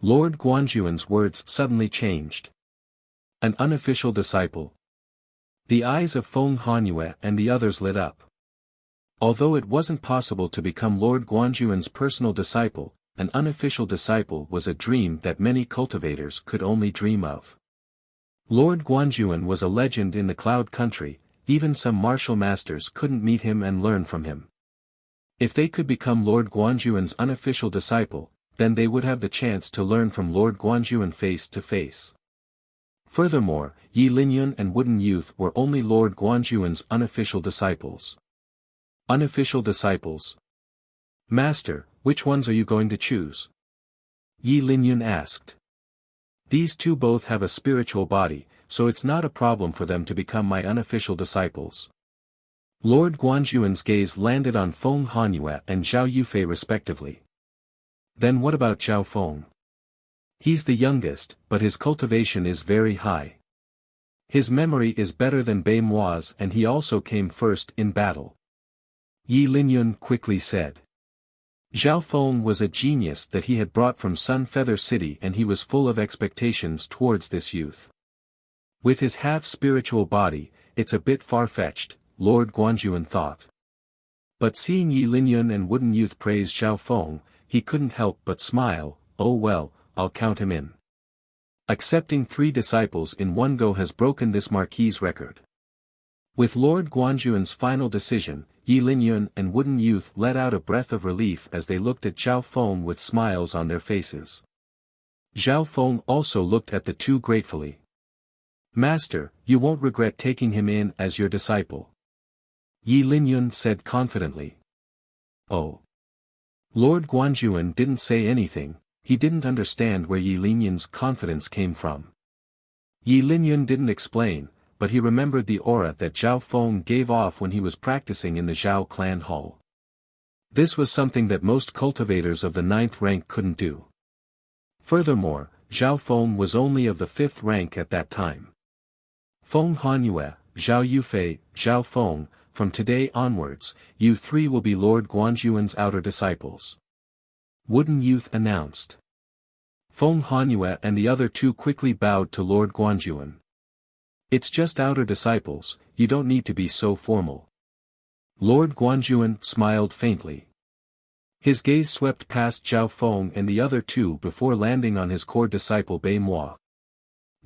Lord Guanjuan's words suddenly changed. An unofficial disciple. The eyes of Feng Hunyue and the others lit up. Although it wasn't possible to become Lord Guanjuan's personal disciple, an unofficial disciple was a dream that many cultivators could only dream of. Lord Guanjuan was a legend in the Cloud Country, even some martial masters couldn't meet him and learn from him. If they could become Lord Guanjuan's unofficial disciple, then they would have the chance to learn from Lord Guanjuan face to face. Furthermore, Yi Linyun and Wooden Youth were only Lord Guanjuan's unofficial disciples. Unofficial disciples. Master, which ones are you going to choose? Yi Linyun asked. These two both have a spiritual body, so it's not a problem for them to become my unofficial disciples. Lord Guanjuan's gaze landed on Feng Hanyue and Zhao Yufei respectively. Then what about Zhao Feng? He's the youngest, but his cultivation is very high. His memory is better than Bei Mua's and he also came first in battle. Yi Linyun quickly said. Zhao Feng was a genius that he had brought from Sun Feather City and he was full of expectations towards this youth. With his half-spiritual body, it's a bit far-fetched, Lord Guanjuan thought. But seeing Yi Linyun and Wooden Youth praise Zhao Feng, he couldn't help but smile. Oh well, I'll count him in. Accepting 3 disciples in one go has broken this marquis's record. With Lord Guanjuan's final decision, Yi Linyun and Wooden Youth let out a breath of relief as they looked at Zhao Feng with smiles on their faces. Zhao Feng also looked at the two gratefully. Master, you won't regret taking him in as your disciple. Yi Linyun said confidently. Oh. Lord Guanjuan didn't say anything, he didn't understand where Yi Linyun's confidence came from. Yi Linyun didn't explain, but he remembered the aura that Zhao Feng gave off when he was practicing in the Zhao clan hall. This was something that most cultivators of the 9th rank couldn't do. Furthermore, Zhao Feng was only of the 5th rank at that time. Feng Hanyue, Zhao Yufei, Zhao Feng, from today onwards, you 3 will be Lord Guanjuan's outer disciples. Wooden Youth announced. Feng Hanyue and the other 2 quickly bowed to Lord Guanjuan. It's just outer disciples, you don't need to be so formal. Lord Guanjuan smiled faintly. His gaze swept past Zhao Feng and the other 2 before landing on his core disciple Bei Mua.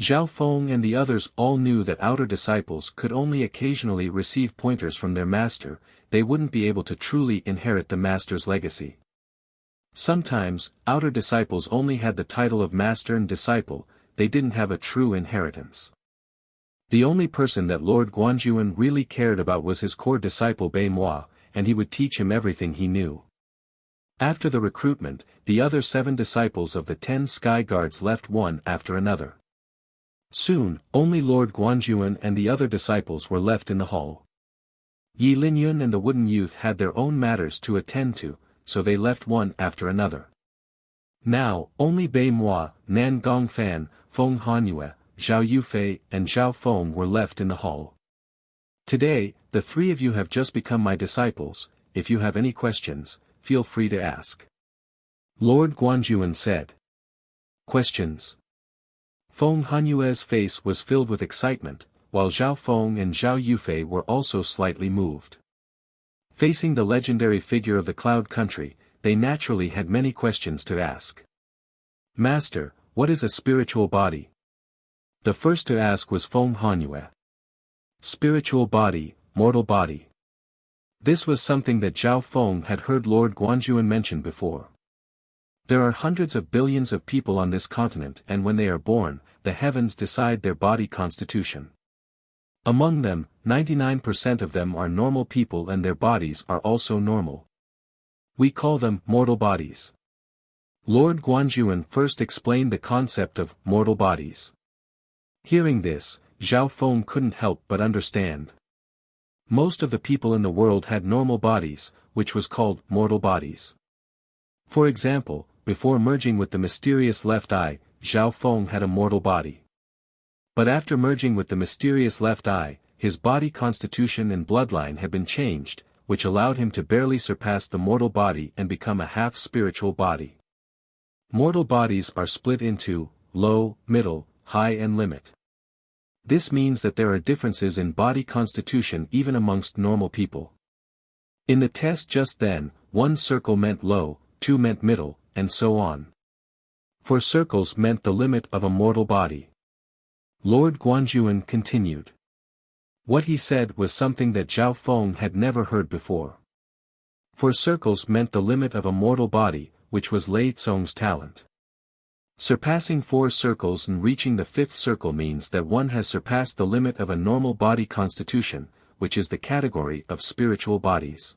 Zhao Feng and the others all knew that outer disciples could only occasionally receive pointers from their master, they wouldn't be able to truly inherit the master's legacy. Sometimes, outer disciples only had the title of master and disciple, they didn't have a true inheritance. The only person that Lord Guanjuan really cared about was his core disciple Bei Mua, and he would teach him everything he knew. After the recruitment, the other 7 disciples of the 10 Sky Guards left one after another. Soon, only Lord Guanjuan and the other disciples were left in the hall. Yi Linyun and the Wooden Youth had their own matters to attend to, so they left one after another. Now, only Bei Mua, Nan Gongfan, Feng Hanyue, Zhao Yufei and Zhao Feng were left in the hall. Today, the 3 of you have just become my disciples, if you have any questions, feel free to ask. Lord Guanjuan said. Questions? Feng Hanyue's face was filled with excitement, while Zhao Feng and Zhao Yufei were also slightly moved. Facing the legendary figure of the Cloud Country, they naturally had many questions to ask. Master, what is a spiritual body? The first to ask was Feng Hanyue. Spiritual body, mortal body. This was something that Zhao Feng had heard Lord Guanjuan mention before. There are hundreds of billions of people on this continent and when they are born, the heavens decide their body constitution. Among them, 99% of them are normal people and their bodies are also normal. We call them mortal bodies. Lord Guanjuan first explained the concept of mortal bodies. Hearing this, Zhao Feng couldn't help but understand. Most of the people in the world had normal bodies, which was called mortal bodies. For example, before merging with the mysterious left eye, Zhao Feng had a mortal body. But after merging with the mysterious left eye, his body constitution and bloodline had been changed, which allowed him to barely surpass the mortal body and become a half-spiritual body. Mortal bodies are split into low, middle, high and limit. This means that there are differences in body constitution even amongst normal people. In the test just then, 1 circle meant low, 2 meant middle, and so on. 4 circles meant the limit of a mortal body. Lord Guanjuan continued. What he said was something that Zhao Feng had never heard before. 4 circles meant the limit of a mortal body, which was Lei Tsong's talent. Surpassing 4 circles and reaching the 5th circle means that one has surpassed the limit of a normal body constitution, which is the category of spiritual bodies.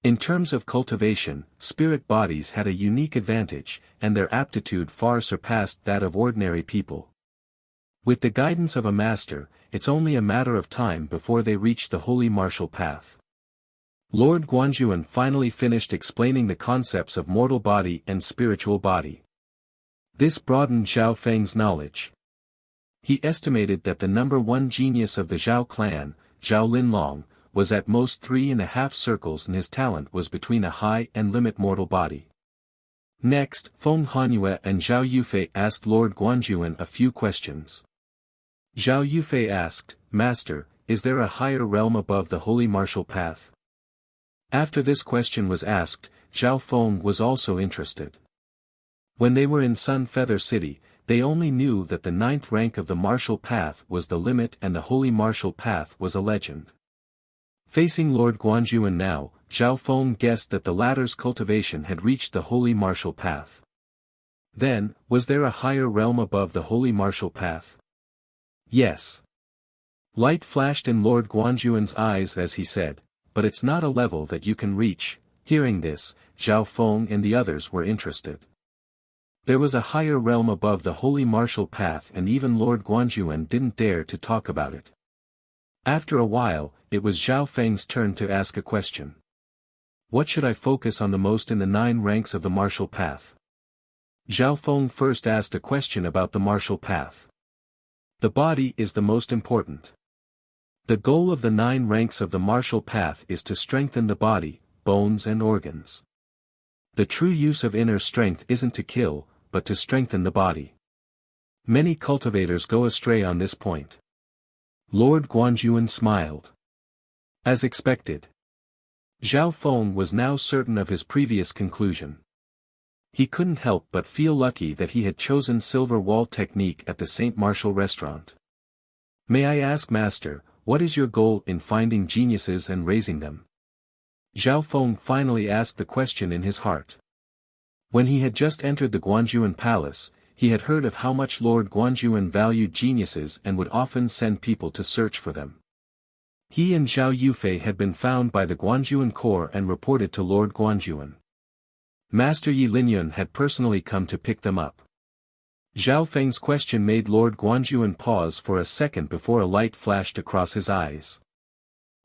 In terms of cultivation, spirit bodies had a unique advantage, and their aptitude far surpassed that of ordinary people. With the guidance of a master, it's only a matter of time before they reach the holy martial path. Lord Guanjuan finally finished explaining the concepts of mortal body and spiritual body. This broadened Zhao Feng's knowledge. He estimated that the number 1 genius of the Zhao clan, Zhao Linlong, was at most 3.5 circles and his talent was between a high and limit mortal body. Next, Feng Hanyue and Zhao Yufei asked Lord Guanjuan a few questions. Zhao Yufei asked, Master, is there a higher realm above the holy martial path? After this question was asked, Zhao Feng was also interested. When they were in Sun Feather City, they only knew that the 9th rank of the martial path was the limit and the holy martial path was a legend. Facing Lord Guanjuan now, Zhao Feng guessed that the latter's cultivation had reached the holy martial path. Then, was there a higher realm above the holy martial path? Yes. Light flashed in Lord Guanjuan's eyes as he said, but it's not a level that you can reach. Hearing this, Zhao Feng and the others were interested. There was a higher realm above the holy martial path and even Lord Guanjuan didn't dare to talk about it. After a while, it was Zhao Feng's turn to ask a question. What should I focus on the most in the 9 ranks of the martial path? Zhao Feng first asked a question about the martial path. The body is the most important. The goal of the 9 ranks of the martial path is to strengthen the body, bones and organs. The true use of inner strength isn't to kill, but to strengthen the body. Many cultivators go astray on this point. Lord Guanjuan smiled. As expected. Zhao Feng was now certain of his previous conclusion. He couldn't help but feel lucky that he had chosen silver wall technique at the St. Martial restaurant. May I ask Master, what is your goal in finding geniuses and raising them? Zhao Feng finally asked the question in his heart. When he had just entered the Guanjuan palace, he had heard of how much Lord Guanjuan valued geniuses and would often send people to search for them. He and Zhao Yufei had been found by the Guanjuan Corps and reported to Lord Guanjuan. Master Yi Linyun had personally come to pick them up. Zhao Feng's question made Lord Guanjuan pause for a second before a light flashed across his eyes.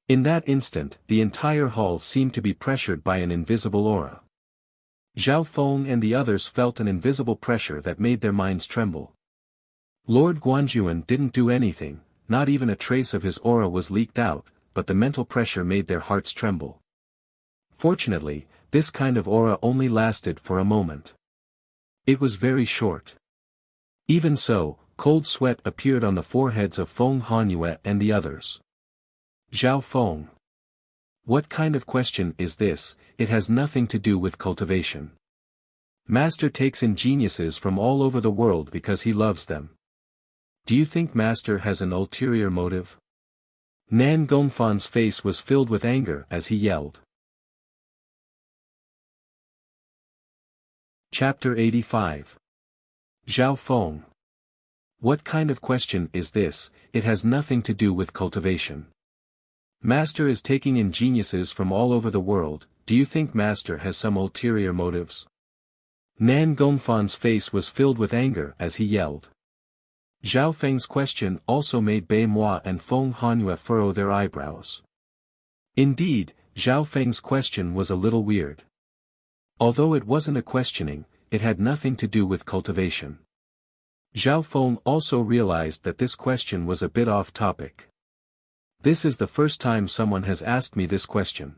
In that instant, the entire hall seemed to be pressured by an invisible aura. Zhao Feng and the others felt an invisible pressure that made their minds tremble. Lord Guanjuan didn't do anything, not even a trace of his aura was leaked out, but the mental pressure made their hearts tremble. Fortunately, this kind of aura only lasted for a moment. It was very short. Even so, cold sweat appeared on the foreheads of Feng Hanyue and the others. Zhao Feng. What kind of question is this? It has nothing to do with cultivation. Master takes in geniuses from all over the world because he loves them. Do you think Master has an ulterior motive? Nan Gongfan's face was filled with anger as he yelled. Chapter 85. Zhao Feng. What kind of question is this? It has nothing to do with cultivation. Master is taking in geniuses from all over the world. Do you think Master has some ulterior motives? Nan Gongfan's face was filled with anger as he yelled. Zhao Feng's question also made Bei Moi and Feng Hanyue furrow their eyebrows. Indeed, Zhao Feng's question was a little weird. Although it wasn't a questioning, it had nothing to do with cultivation. Zhao Feng also realized that this question was a bit off topic. This is the first time someone has asked me this question.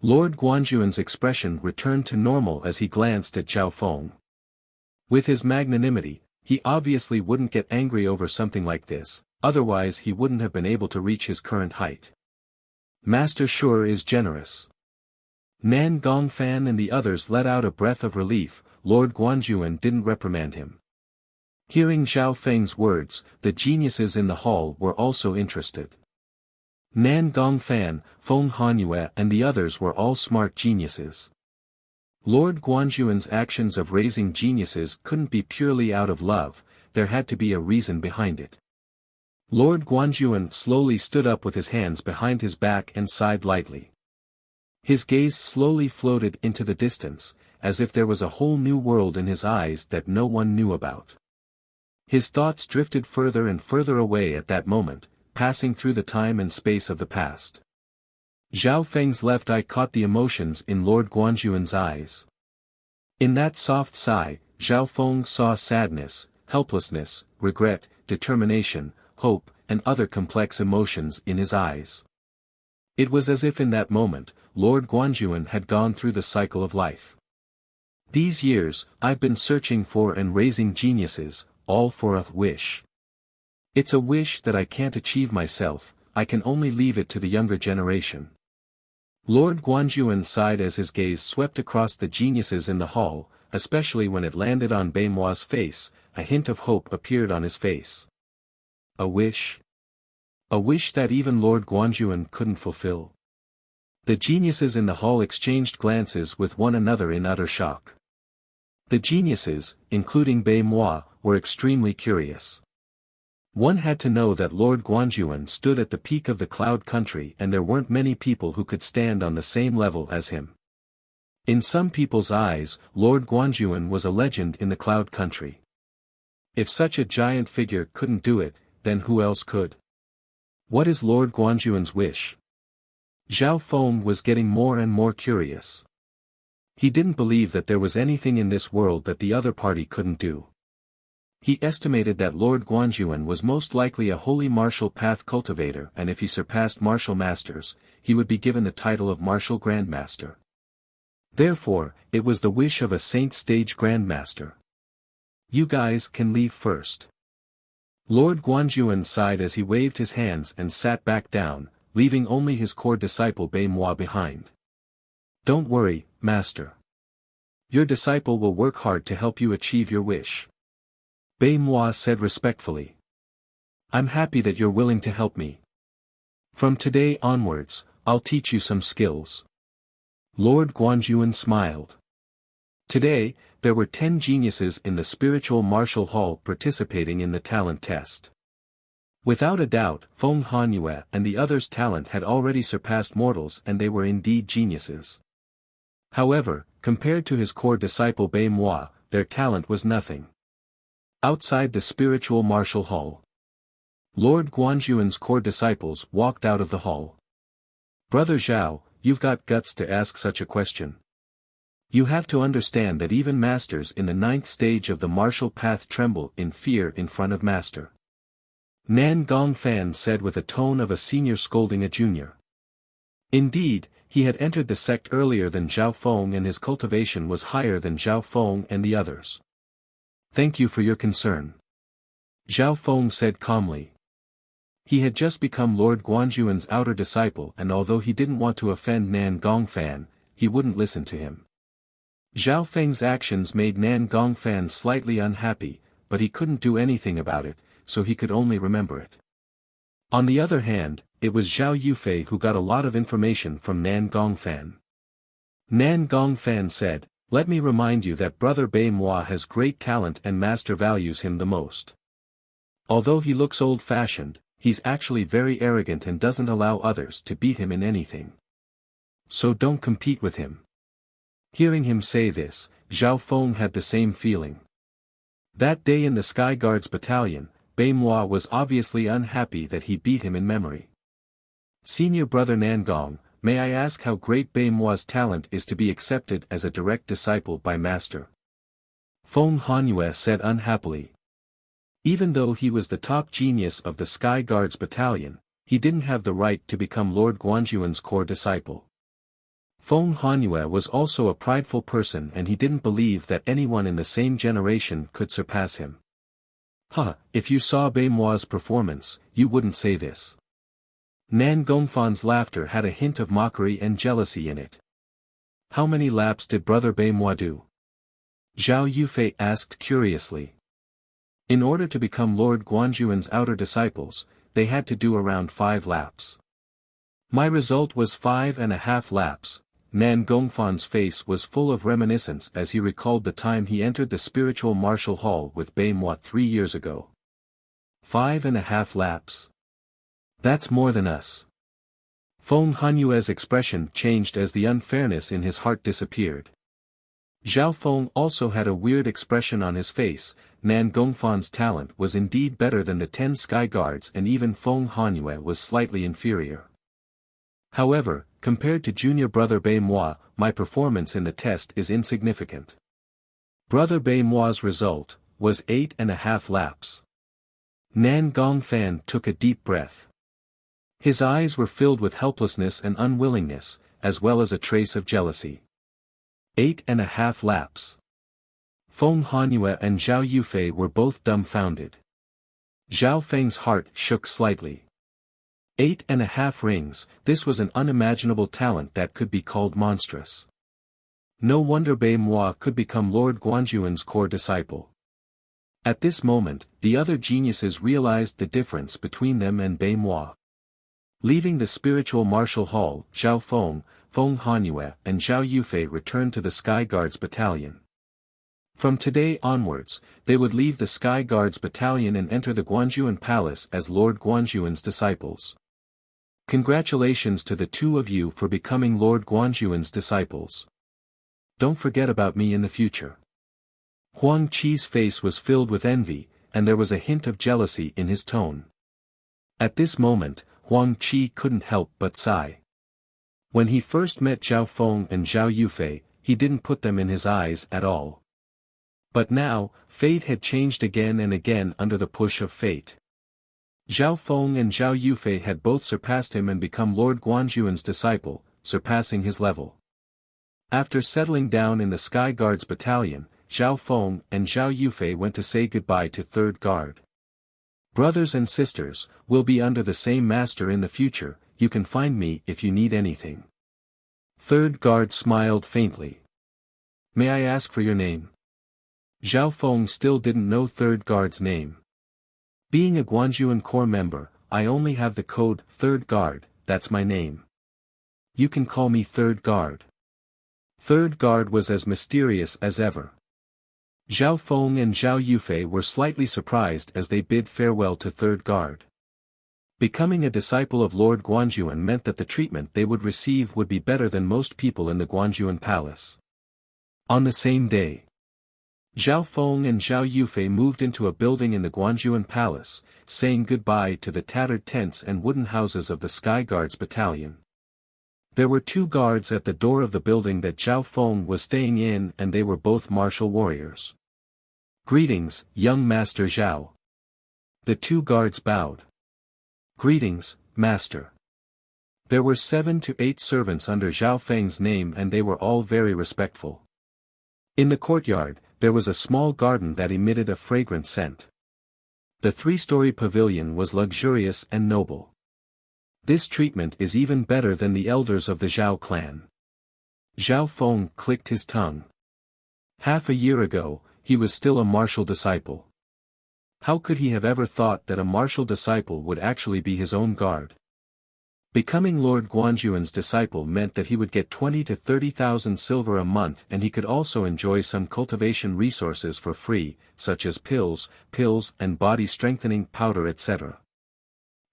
Lord Guanjuan's expression returned to normal as he glanced at Zhao Feng. With his magnanimity, he obviously wouldn't get angry over something like this, otherwise he wouldn't have been able to reach his current height. Master sure is generous. Nan Gongfan and the others let out a breath of relief. Lord Guanjuan didn't reprimand him. Hearing Zhao Feng's words, the geniuses in the hall were also interested. Nan Gongfan, Feng Hanyue and the others were all smart geniuses. Lord Guanjuan's actions of raising geniuses couldn't be purely out of love, there had to be a reason behind it. Lord Guanjuan slowly stood up with his hands behind his back and sighed lightly. His gaze slowly floated into the distance, as if there was a whole new world in his eyes that no one knew about. His thoughts drifted further and further away at that moment, passing through the time and space of the past. Zhao Feng's left eye caught the emotions in Lord Guanjuan's eyes. In that soft sigh, Zhao Feng saw sadness, helplessness, regret, determination, hope, and other complex emotions in his eyes. It was as if in that moment, Lord Guanjuan had gone through the cycle of life. These years, I've been searching for and raising geniuses, all for a wish. It's a wish that I can't achieve myself, I can only leave it to the younger generation. Lord Guanjuan sighed as his gaze swept across the geniuses in the hall, especially when it landed on Bei Mua's face, a hint of hope appeared on his face. A wish? A wish that even Lord Guanjuan couldn't fulfill. The geniuses in the hall exchanged glances with one another in utter shock. The geniuses, including Bei Mua, were extremely curious. One had to know that Lord Guanjuan stood at the peak of the Cloud Country and there weren't many people who could stand on the same level as him. In some people's eyes, Lord Guanjuan was a legend in the Cloud Country. If such a giant figure couldn't do it, then who else could? What is Lord Guanjuan's wish? Zhao Feng was getting more and more curious. He didn't believe that there was anything in this world that the other party couldn't do. He estimated that Lord Guanjuan was most likely a holy martial path cultivator and if he surpassed martial masters, he would be given the title of martial grandmaster. Therefore, it was the wish of a saint stage grandmaster. You guys can leave first. Lord Guanjuan sighed as he waved his hands and sat back down, leaving only his core disciple Bei Mua behind. Don't worry, master. Your disciple will work hard to help you achieve your wish. Bei Mua said respectfully. I'm happy that you're willing to help me. From today onwards, I'll teach you some skills. Lord Guanjuan smiled. Today, there were 10 geniuses in the spiritual martial hall participating in the talent test. Without a doubt, Feng Hanyue and the others' talent had already surpassed mortals and they were indeed geniuses. However, compared to his core disciple Bei Mua, their talent was nothing. Outside the spiritual martial hall, Lord Guanjuan's core disciples walked out of the hall. Brother Zhao, you've got guts to ask such a question. You have to understand that even masters in the 9th stage of the martial path tremble in fear in front of master. Nan Gongfan said with a tone of a senior scolding a junior. Indeed, he had entered the sect earlier than Zhao Feng and his cultivation was higher than Zhao Feng and the others. Thank you for your concern. Zhao Feng said calmly. He had just become Lord Guanjuan's outer disciple and although he didn't want to offend Nan Gongfan, he wouldn't listen to him. Zhao Feng's actions made Nan Gongfan slightly unhappy, but he couldn't do anything about it, so he could only remember it. On the other hand, it was Zhao Yufei who got a lot of information from Nan Gongfan. Nan Gongfan said, let me remind you that brother Bei Mua has great talent and master values him the most. Although he looks old-fashioned, he's actually very arrogant and doesn't allow others to beat him in anything. So don't compete with him. Hearing him say this, Zhao Feng had the same feeling. That day in the Sky Guards battalion, Bei Mua was obviously unhappy that he beat him in memory. Senior brother Nangong, may I ask how great Bei Mua's talent is to be accepted as a direct disciple by master? Feng Hanyue said unhappily. Even though he was the top genius of the Sky Guards battalion, he didn't have the right to become Lord Guanjuan's core disciple. Feng Hanyue was also a prideful person and he didn't believe that anyone in the same generation could surpass him. If you saw Bei Mua's performance, you wouldn't say this. Nan Gongfan's laughter had a hint of mockery and jealousy in it. How many laps did Brother Bei Moi do? Zhao Yufei asked curiously. In order to become Lord Guanzhuan's outer disciples, they had to do around 5 laps. My result was 5.5 laps. Nan Gongfan's face was full of reminiscence as he recalled the time he entered the spiritual martial hall with Bei Moi 3 years ago. 5.5 laps. That's more than us. Feng Hanyue's expression changed as the unfairness in his heart disappeared. Zhao Feng also had a weird expression on his face. Nan Gongfan's talent was indeed better than the 10 sky guards, and even Feng Hanyue was slightly inferior. However, compared to junior brother Bei Moi, my performance in the test is insignificant. Brother Bei Moi's result was 8.5 laps. Nan Gongfan took a deep breath. His eyes were filled with helplessness and unwillingness, as well as a trace of jealousy. 8.5 laps. Feng Hanyue and Zhao Yufei were both dumbfounded. Zhao Feng's heart shook slightly. 8.5 rings, this was an unimaginable talent that could be called monstrous. No wonder Bei Moi could become Lord Guanzhuan's core disciple. At this moment, the other geniuses realized the difference between them and Bei Moi. Leaving the spiritual martial hall, Zhao Feng, Feng Hanyue and Zhao Yufei returned to the Sky Guards Battalion. From today onwards, they would leave the Sky Guards Battalion and enter the Guanzhuan Palace as Lord Guanzhuan's disciples. Congratulations to the two of you for becoming Lord Guanzhuan's disciples. Don't forget about me in the future. Huang Qi's face was filled with envy, and there was a hint of jealousy in his tone. At this moment, Huang Qi couldn't help but sigh. When he first met Zhao Feng and Zhao Yufei, he didn't put them in his eyes at all. But now, fate had changed again and again under the push of fate. Zhao Feng and Zhao Yufei had both surpassed him and become Lord Guanzhuan's disciple, surpassing his level. After settling down in the Sky Guards Battalion, Zhao Feng and Zhao Yufei went to say goodbye to 3rd Guard. Brothers and sisters, we'll be under the same master in the future, you can find me if you need anything. 3rd Guard smiled faintly. May I ask for your name? Zhao Feng still didn't know 3rd Guard's name. Being a Guanzhuan Corps member, I only have the code 3rd Guard, that's my name. You can call me 3rd Guard. 3rd Guard was as mysterious as ever. Zhao Feng and Zhao Yufei were slightly surprised as they bid farewell to 3rd Guard. Becoming a disciple of Lord Guanzhuan meant that the treatment they would receive would be better than most people in the Guanzhuan Palace. On the same day, Zhao Feng and Zhao Yufei moved into a building in the Guanzhuan Palace, saying goodbye to the tattered tents and wooden houses of the Sky Guards Battalion. There were 2 guards at the door of the building that Zhao Feng was staying in, and they were both martial warriors. Greetings, young Master Zhao. The 2 guards bowed. Greetings, Master. There were 7 to 8 servants under Zhao Feng's name, and they were all very respectful. In the courtyard, there was a small garden that emitted a fragrant scent. The 3-story pavilion was luxurious and noble. This treatment is even better than the elders of the Zhao clan. Zhao Feng clicked his tongue. Half a year ago, he was still a martial disciple. How could he have ever thought that a martial disciple would actually be his own guard? Becoming Lord Guanzhuan's disciple meant that he would get 20 to 30,000 silver a month, and he could also enjoy some cultivation resources for free, such as pills, and body-strengthening powder etc.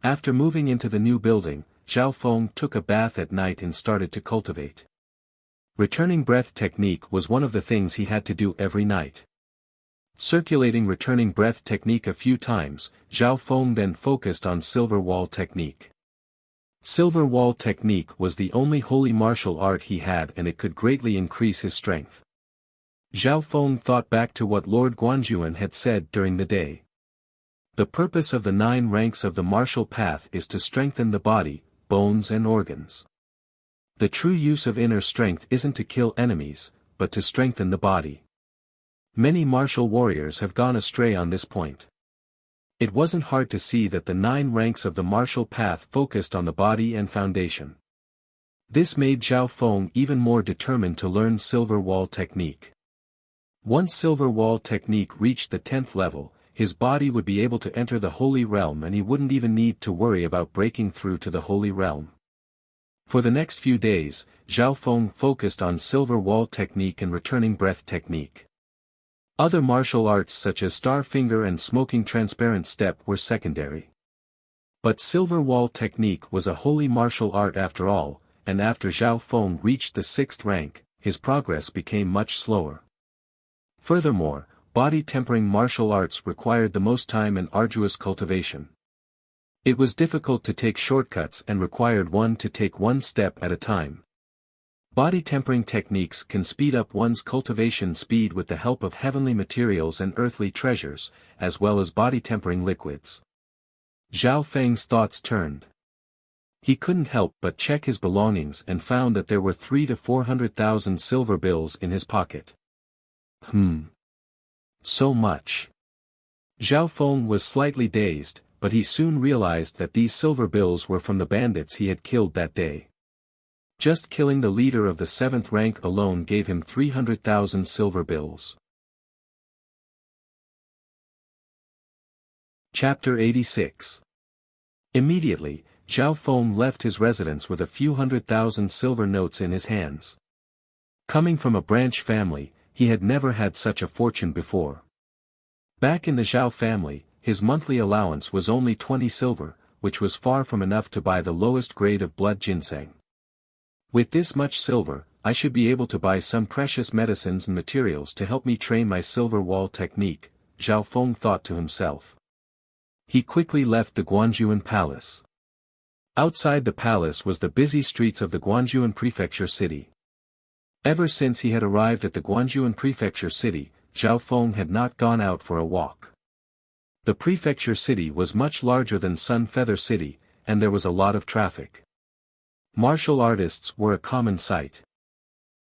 After moving into the new building, Zhao Feng took a bath at night and started to cultivate. Returning breath technique was one of the things he had to do every night. Circulating returning breath technique a few times, Zhao Feng then focused on silver wall technique. Silver wall technique was the only holy martial art he had, and it could greatly increase his strength. Zhao Feng thought back to what Lord Guanzhuan had said during the day. The purpose of the 9 ranks of the martial path is to strengthen the body, bones and organs. The true use of inner strength isn't to kill enemies, but to strengthen the body. Many martial warriors have gone astray on this point. It wasn't hard to see that the 9 ranks of the martial path focused on the body and foundation. This made Zhao Feng even more determined to learn Silver Wall technique. Once Silver Wall technique reached the 10th level, his body would be able to enter the Holy Realm and he wouldn't even need to worry about breaking through to the Holy Realm. For the next few days, Zhao Feng focused on Silver Wall technique and returning breath technique. Other martial arts such as Star Finger and Smoking Transparent Step were secondary. But Silver Wall technique was a holy martial art after all, and after Zhao Feng reached the 6th rank, his progress became much slower. Furthermore, body tempering martial arts required the most time and arduous cultivation. It was difficult to take shortcuts and required one to take one step at a time. Body tempering techniques can speed up one's cultivation speed with the help of heavenly materials and earthly treasures, as well as body tempering liquids. Zhao Feng's thoughts turned. He couldn't help but check his belongings and found that there were 300,000 to 400,000 silver bills in his pocket. So much. Zhao Feng was slightly dazed, but he soon realized that these silver bills were from the bandits he had killed that day. Just killing the leader of the 7th rank alone gave him 300,000 silver bills. Chapter 86. Immediately, Zhao Feng left his residence with a few 100,000 silver notes in his hands. Coming from a branch family, he had never had such a fortune before. Back in the Zhao family, his monthly allowance was only 20 silver, which was far from enough to buy the lowest grade of blood ginseng. With this much silver, I should be able to buy some precious medicines and materials to help me train my Silver Wall technique, Zhao Feng thought to himself. He quickly left the Guanjuan Palace. Outside the palace was the busy streets of the Guanjuan Prefecture city. Ever since he had arrived at the Guanjuan Prefecture city, Zhao Feng had not gone out for a walk. The prefecture city was much larger than Sun Feather City, and there was a lot of traffic. Martial artists were a common sight.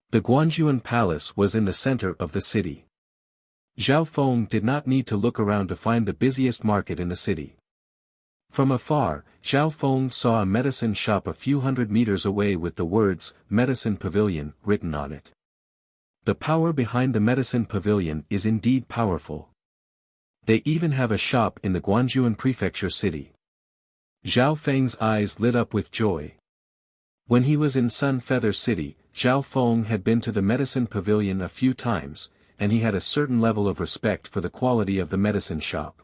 The Guanjuan Palace was in the center of the city. Zhao Feng did not need to look around to find the busiest market in the city. From afar, Zhao Feng saw a medicine shop a few 100 meters away with the words, Medicine Pavilion, written on it. The power behind the Medicine Pavilion is indeed powerful. They even have a shop in the Guanjuan Prefecture city. Zhao Feng's eyes lit up with joy. When he was in Sun Feather City, Zhao Feng had been to the Medicine Pavilion a few times, and he had a certain level of respect for the quality of the medicine shop.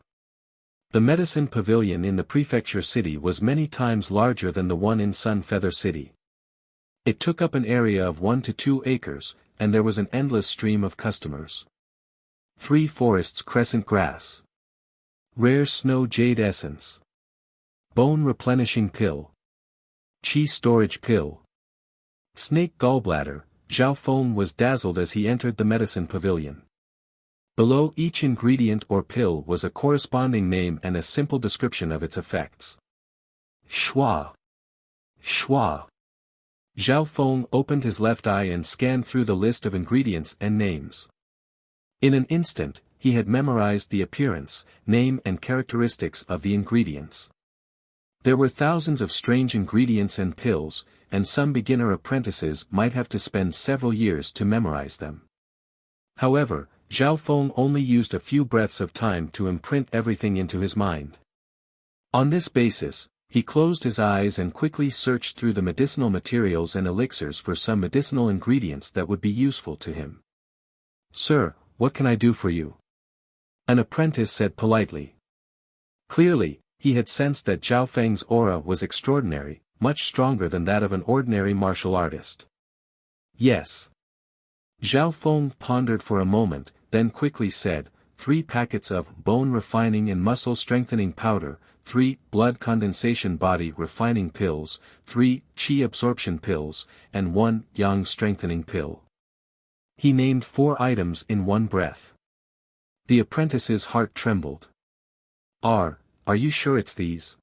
The Medicine Pavilion in the Prefecture City was many times larger than the one in Sun Feather City. It took up an area of 1 to 2 acres, and there was an endless stream of customers. 3 forests crescent grass. Rare snow jade essence. Bone replenishing pill. Qi storage pill. Snake gallbladder. Zhao Feng was dazzled as he entered the Medicine Pavilion. Below each ingredient or pill was a corresponding name and a simple description of its effects. Schwa. Schwa. Zhao Feng opened his left eye and scanned through the list of ingredients and names. In an instant, he had memorized the appearance, name and characteristics of the ingredients. There were thousands of strange ingredients and pills, and some beginner apprentices might have to spend several years to memorize them. However, Zhao Feng only used a few breaths of time to imprint everything into his mind. On this basis, he closed his eyes and quickly searched through the medicinal materials and elixirs for some medicinal ingredients that would be useful to him. "Sir, what can I do for you?" an apprentice said politely. Clearly, he had sensed that Zhao Feng's aura was extraordinary, much stronger than that of an ordinary martial artist. "Yes." Zhao Feng pondered for a moment, then quickly said, 3 packets of bone refining and muscle strengthening powder, 3 blood condensation body refining pills, 3 qi absorption pills, and 1 yang strengthening pill. He named 4 items in one breath. The apprentice's heart trembled. Are you sure it's these?"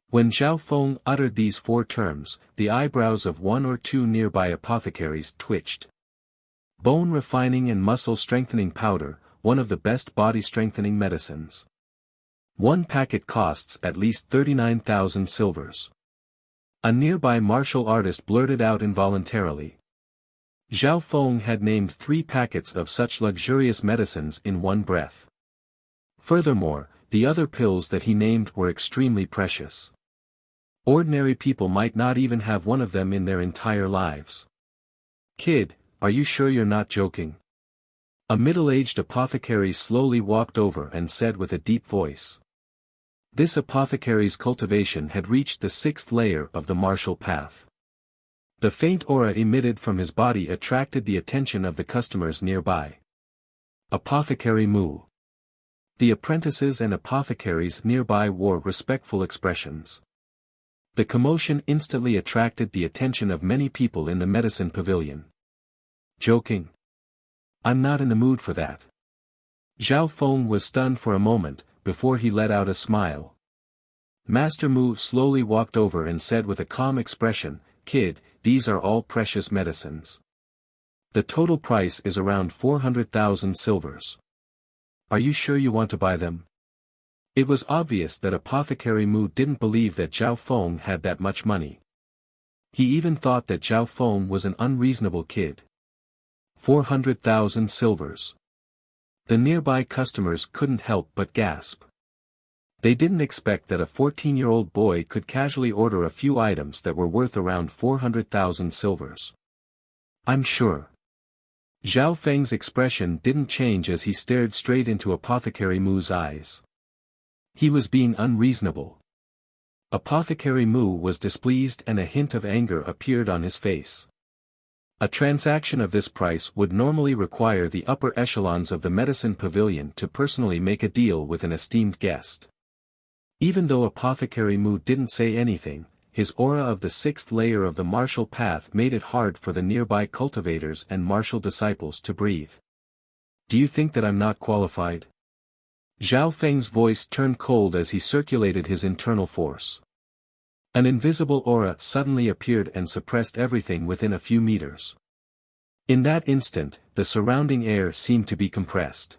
When Zhao Feng uttered these 4 terms, the eyebrows of 1 or 2 nearby apothecaries twitched. Bone refining and muscle strengthening powder, one of the best body strengthening medicines. One packet costs at least 39,000 silvers. A nearby martial artist blurted out involuntarily. Zhao Feng had named 3 packets of such luxurious medicines in one breath. Furthermore, the other pills that he named were extremely precious. Ordinary people might not even have one of them in their entire lives. Kid, are you sure you're not joking? A middle-aged apothecary slowly walked over and said with a deep voice. This apothecary's cultivation had reached the 6th layer of the martial path. The faint aura emitted from his body attracted the attention of the customers nearby. Apothecary Mu. The apprentices and apothecaries nearby wore respectful expressions. The commotion instantly attracted the attention of many people in the medicine pavilion. Joking? I'm not in the mood for that. Zhao Feng was stunned for a moment, before he let out a smile. Master Mu slowly walked over and said with a calm expression, Kid, these are all precious medicines. The total price is around 400,000 silvers. Are you sure you want to buy them? It was obvious that Apothecary Mu didn't believe that Zhao Feng had that much money. He even thought that Zhao Feng was an unreasonable kid. 400,000 silvers. The nearby customers couldn't help but gasp. They didn't expect that a 14-year-old boy could casually order a few items that were worth around 400,000 silvers. I'm sure. Zhao Feng's expression didn't change as he stared straight into Apothecary Mu's eyes. He was being unreasonable. Apothecary Mu was displeased and a hint of anger appeared on his face. A transaction of this price would normally require the upper echelons of the medicine pavilion to personally make a deal with an esteemed guest. Even though Apothecary Mu didn't say anything, his aura of the 6th layer of the martial path made it hard for the nearby cultivators and martial disciples to breathe. Do you think that I'm not qualified? Zhao Feng's voice turned cold as he circulated his internal force. An invisible aura suddenly appeared and suppressed everything within a few meters. In that instant, the surrounding air seemed to be compressed.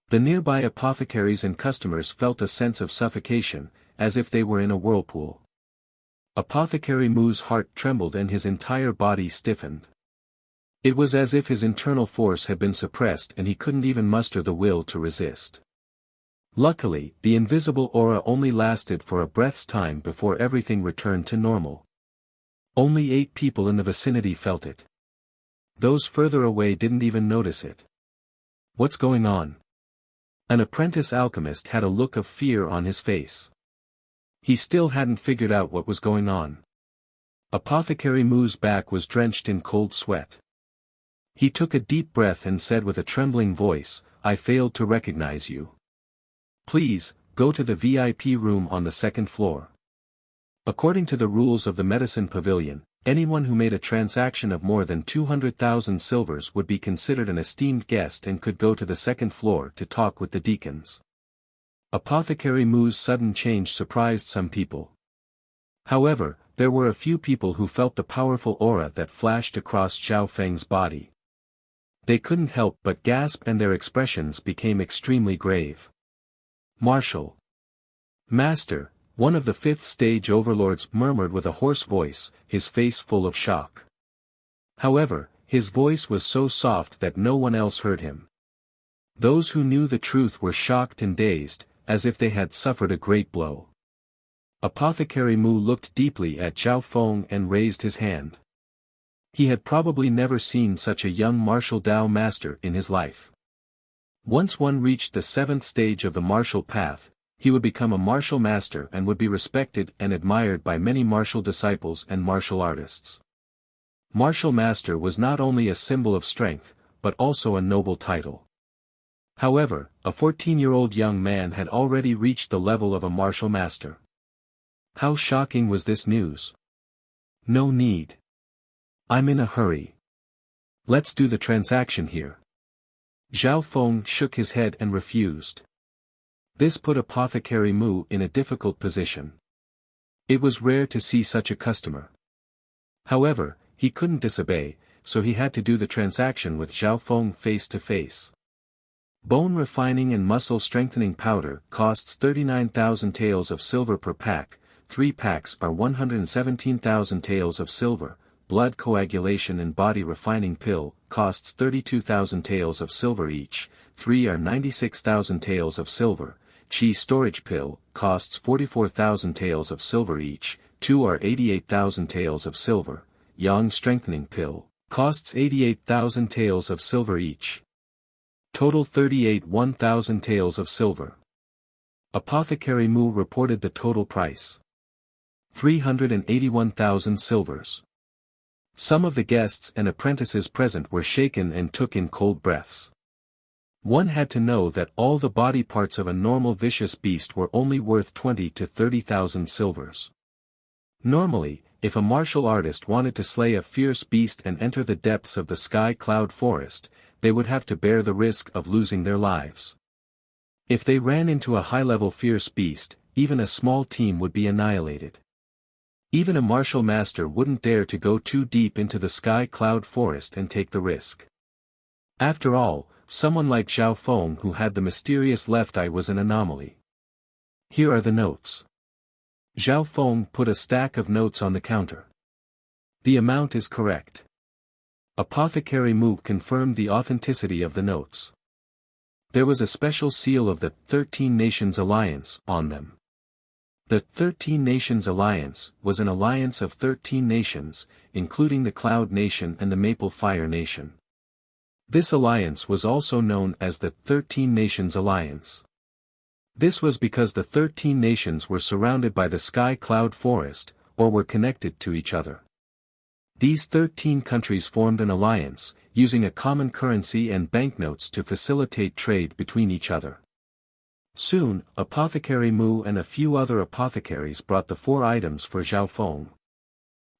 The nearby apothecaries and customers felt a sense of suffocation, as if they were in a whirlpool. Apothecary Mu's heart trembled and his entire body stiffened. It was as if his internal force had been suppressed and he couldn't even muster the will to resist. Luckily, the invisible aura only lasted for a breath's time before everything returned to normal. Only 8 people in the vicinity felt it. Those further away didn't even notice it. What's going on? An apprentice alchemist had a look of fear on his face. He still hadn't figured out what was going on. Apothecary Mu's back was drenched in cold sweat. He took a deep breath and said with a trembling voice, I failed to recognize you. Please, go to the VIP room on the 2nd floor. According to the rules of the medicine pavilion, anyone who made a transaction of more than 200,000 silvers would be considered an esteemed guest and could go to the 2nd floor to talk with the deacons. Apothecary Mu's sudden change surprised some people. However, there were a few people who felt the powerful aura that flashed across Zhao Feng's body. They couldn't help but gasp and their expressions became extremely grave. Marshal. Master, one of the 5th stage overlords murmured with a hoarse voice, his face full of shock. However, his voice was so soft that no one else heard him. Those who knew the truth were shocked and dazed, as if they had suffered a great blow. Apothecary Mu looked deeply at Zhao Feng and raised his hand. He had probably never seen such a young martial Dao master in his life. Once one reached the 7th stage of the martial path, he would become a martial master and would be respected and admired by many martial disciples and martial artists. Martial master was not only a symbol of strength, but also a noble title. However, a 14-year-old young man had already reached the level of a martial master. How shocking was this news? No need. I'm in a hurry. Let's do the transaction here. Zhao Feng shook his head and refused. This put Apothecary Mu in a difficult position. It was rare to see such a customer. However, he couldn't disobey, so he had to do the transaction with Zhao Feng face to face. Bone refining and muscle strengthening powder costs 39,000 taels of silver per pack, 3 packs are 117,000 taels of silver. Blood coagulation and body refining pill costs 32,000 taels of silver each, 3 are 96,000 taels of silver. Qi storage pill costs 44,000 taels of silver each, 2 are 88,000 taels of silver. Yang strengthening pill costs 88,000 taels of silver each. Total 38,000 taels of silver. Apothecary Mu reported the total price. 381,000 silvers. Some of the guests and apprentices present were shaken and took in cold breaths. One had to know that all the body parts of a normal vicious beast were only worth 20 to 30,000 silvers. Normally, if a martial artist wanted to slay a fierce beast and enter the depths of the sky cloud forest, they would have to bear the risk of losing their lives. If they ran into a high-level fierce beast, even a small team would be annihilated. Even a martial master wouldn't dare to go too deep into the sky cloud forest and take the risk. After all, someone like Zhao Feng who had the mysterious left eye was an anomaly. Here are the notes. Zhao Feng put a stack of notes on the counter. The amount is correct. Apothecary Mu confirmed the authenticity of the notes. There was a special seal of the 13 Nations Alliance on them. The 13 Nations Alliance was an alliance of 13 nations, including the Cloud Nation and the Maple Fire Nation. This alliance was also known as the 13 Nations Alliance. This was because the 13 nations were surrounded by the sky cloud forest, or were connected to each other. These 13 countries formed an alliance, using a common currency and banknotes to facilitate trade between each other. Soon, Apothecary Mu and a few other apothecaries brought the 4 items for Zhao Feng.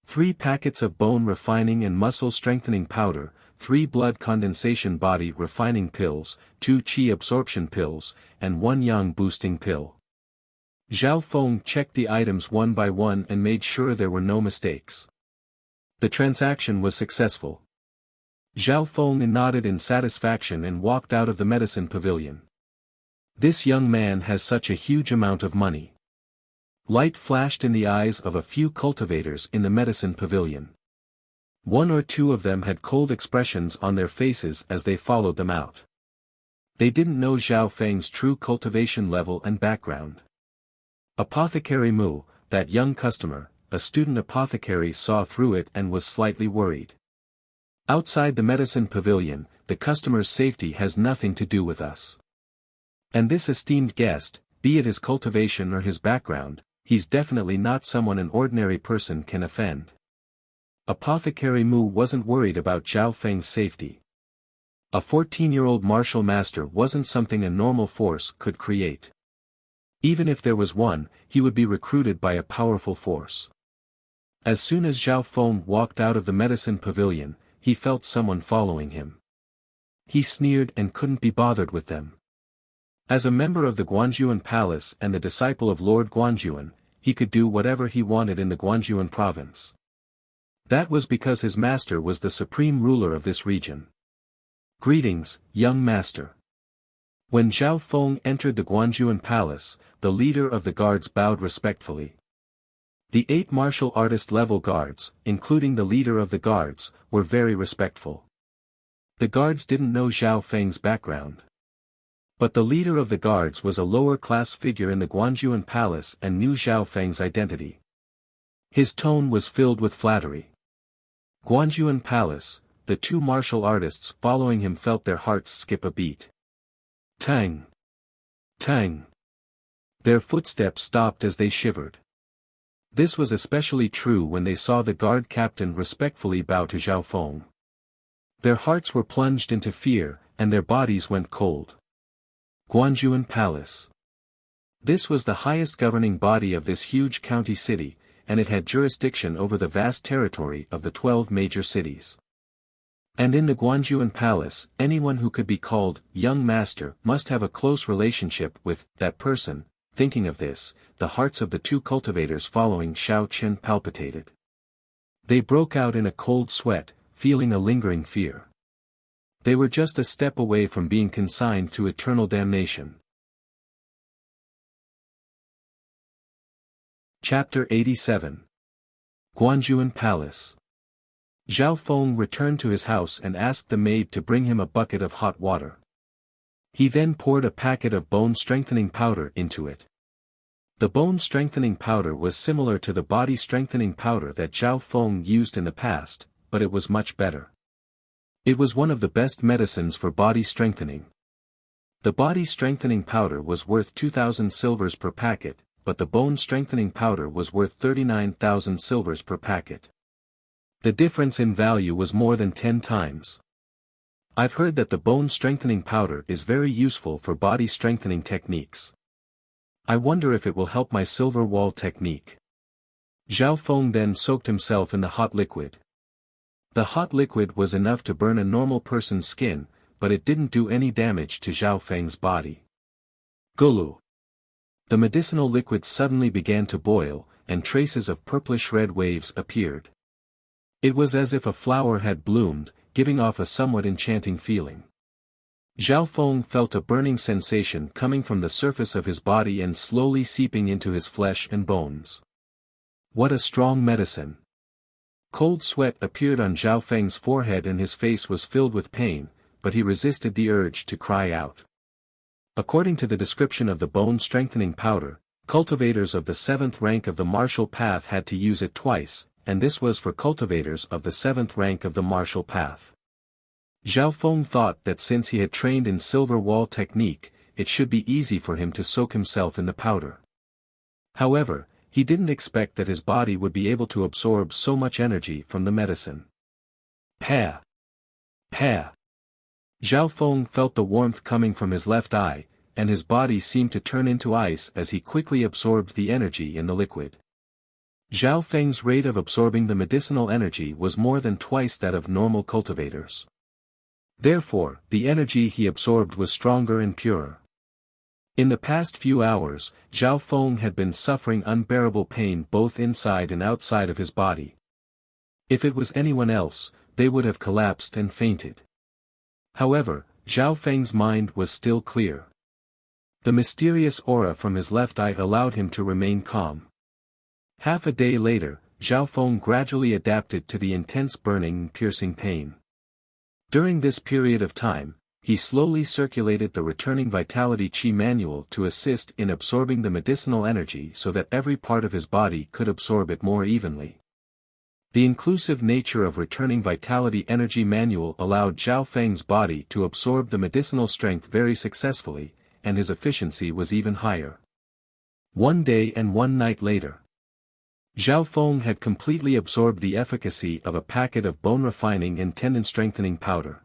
3 packets of bone refining and muscle strengthening powder, 3 blood condensation body refining pills, 2 qi absorption pills, and 1 yang boosting pill. Zhao Feng checked the items one by one and made sure there were no mistakes. The transaction was successful. Zhao Feng nodded in satisfaction and walked out of the medicine pavilion. This young man has such a huge amount of money. Light flashed in the eyes of a few cultivators in the medicine pavilion. 1 or 2 of them had cold expressions on their faces as they followed them out. They didn't know Zhao Feng's true cultivation level and background. Apothecary Mu, that young customer, a student apothecary, saw through it and was slightly worried. Outside the medicine pavilion, the customer's safety has nothing to do with us. And this esteemed guest, be it his cultivation or his background, he's definitely not someone an ordinary person can offend. Apothecary Mu wasn't worried about Zhao Feng's safety. A 14-year-old martial master wasn't something a normal force could create. Even if there was one, he would be recruited by a powerful force. As soon as Zhao Feng walked out of the medicine pavilion, he felt someone following him. He sneered and couldn't be bothered with them. As a member of the Guanjuan Palace and the disciple of Lord Guanjuan, he could do whatever he wanted in the Guanjuan province. That was because his master was the supreme ruler of this region. Greetings, young master. When Zhao Feng entered the Guanjuan Palace, the leader of the guards bowed respectfully. The 8 martial artist level guards, including the leader of the guards, were very respectful. The guards didn't know Zhao Feng's background. But the leader of the guards was a lower-class figure in the Guanjuan Palace and knew Zhao Feng's identity. His tone was filled with flattery. Guanjuan Palace, the 2 martial artists following him felt their hearts skip a beat. Tang! Tang! Their footsteps stopped as they shivered. This was especially true when they saw the guard captain respectfully bow to Zhao Feng. Their hearts were plunged into fear, and their bodies went cold. Guanjuan Palace. This was the highest governing body of this huge county city, and it had jurisdiction over the vast territory of the 12 major cities. And in the Guanjuan Palace, anyone who could be called young master must have a close relationship with that person. Thinking of this, the hearts of the 2 cultivators following Xiao Qian palpitated. They broke out in a cold sweat, feeling a lingering fear. They were just a step away from being consigned to eternal damnation. Chapter 87. Guanjuan Palace. Zhao Feng returned to his house and asked the maid to bring him a bucket of hot water. He then poured a packet of bone-strengthening powder into it. The bone-strengthening powder was similar to the body-strengthening powder that Zhao Feng used in the past, but it was much better. It was one of the best medicines for body strengthening. The body-strengthening powder was worth 2,000 silvers per packet, but the bone-strengthening powder was worth 39,000 silvers per packet. The difference in value was more than 10 times. I've heard that the bone-strengthening powder is very useful for body-strengthening techniques. I wonder if it will help my silver wall technique. Zhao Feng then soaked himself in the hot liquid. The hot liquid was enough to burn a normal person's skin, but it didn't do any damage to Zhao Feng's body. Gulu. The medicinal liquid suddenly began to boil, and traces of purplish-red waves appeared. It was as if a flower had bloomed, giving off a somewhat enchanting feeling. Zhao Feng felt a burning sensation coming from the surface of his body and slowly seeping into his flesh and bones. What a strong medicine! Cold sweat appeared on Zhao Feng's forehead and his face was filled with pain, but he resisted the urge to cry out. According to the description of the bone-strengthening powder, cultivators of the 7th rank of the martial path had to use it twice, and this was for cultivators of the 7th rank of the martial path. Zhao Feng thought that since he had trained in silver wall technique, it should be easy for him to soak himself in the powder. However, he didn't expect that his body would be able to absorb so much energy from the medicine. Pa! Pa! Zhao Feng felt the warmth coming from his left eye, and his body seemed to turn into ice as he quickly absorbed the energy in the liquid. Zhao Feng's rate of absorbing the medicinal energy was more than twice that of normal cultivators. Therefore, the energy he absorbed was stronger and purer. In the past few hours, Zhao Feng had been suffering unbearable pain both inside and outside of his body. If it was anyone else, they would have collapsed and fainted. However, Zhao Feng's mind was still clear. The mysterious aura from his left eye allowed him to remain calm. Half a day later, Zhao Feng gradually adapted to the intense burning and piercing pain. During this period of time, he slowly circulated the returning vitality chi manual to assist in absorbing the medicinal energy so that every part of his body could absorb it more evenly. The inclusive nature of returning vitality energy manual allowed Zhao Feng's body to absorb the medicinal strength very successfully, and his efficiency was even higher. One day and one night later, Zhao Feng had completely absorbed the efficacy of a packet of bone-refining and tendon-strengthening powder.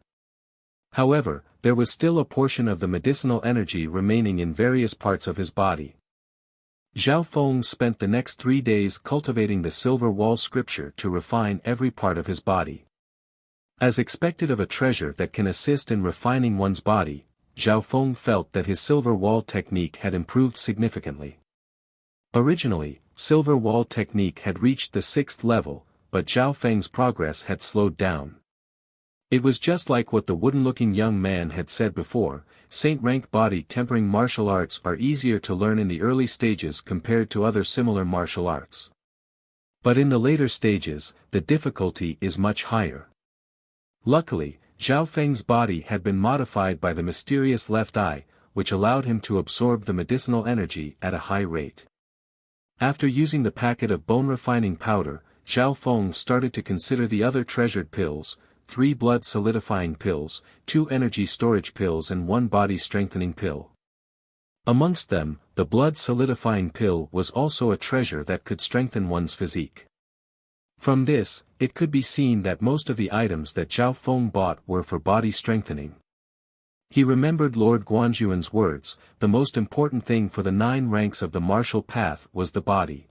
However, there was still a portion of the medicinal energy remaining in various parts of his body. Zhao Feng spent the next 3 days cultivating the silver wall scripture to refine every part of his body. As expected of a treasure that can assist in refining one's body, Zhao Feng felt that his silver wall technique had improved significantly. Originally, silver wall technique had reached the 6th level, but Zhao Feng's progress had slowed down. It was just like what the wooden-looking young man had said before, saint-rank body tempering martial arts are easier to learn in the early stages compared to other similar martial arts. But in the later stages, the difficulty is much higher. Luckily, Zhao Feng's body had been modified by the mysterious left eye, which allowed him to absorb the medicinal energy at a high rate. After using the packet of bone-refining powder, Zhao Feng started to consider the other treasured pills, 3 blood-solidifying pills, 2 energy storage pills and 1 body-strengthening pill. Amongst them, the blood-solidifying pill was also a treasure that could strengthen one's physique. From this, it could be seen that most of the items that Zhao Feng bought were for body strengthening. He remembered Lord Guanjuan's words, the most important thing for the 9 ranks of the martial path was the body.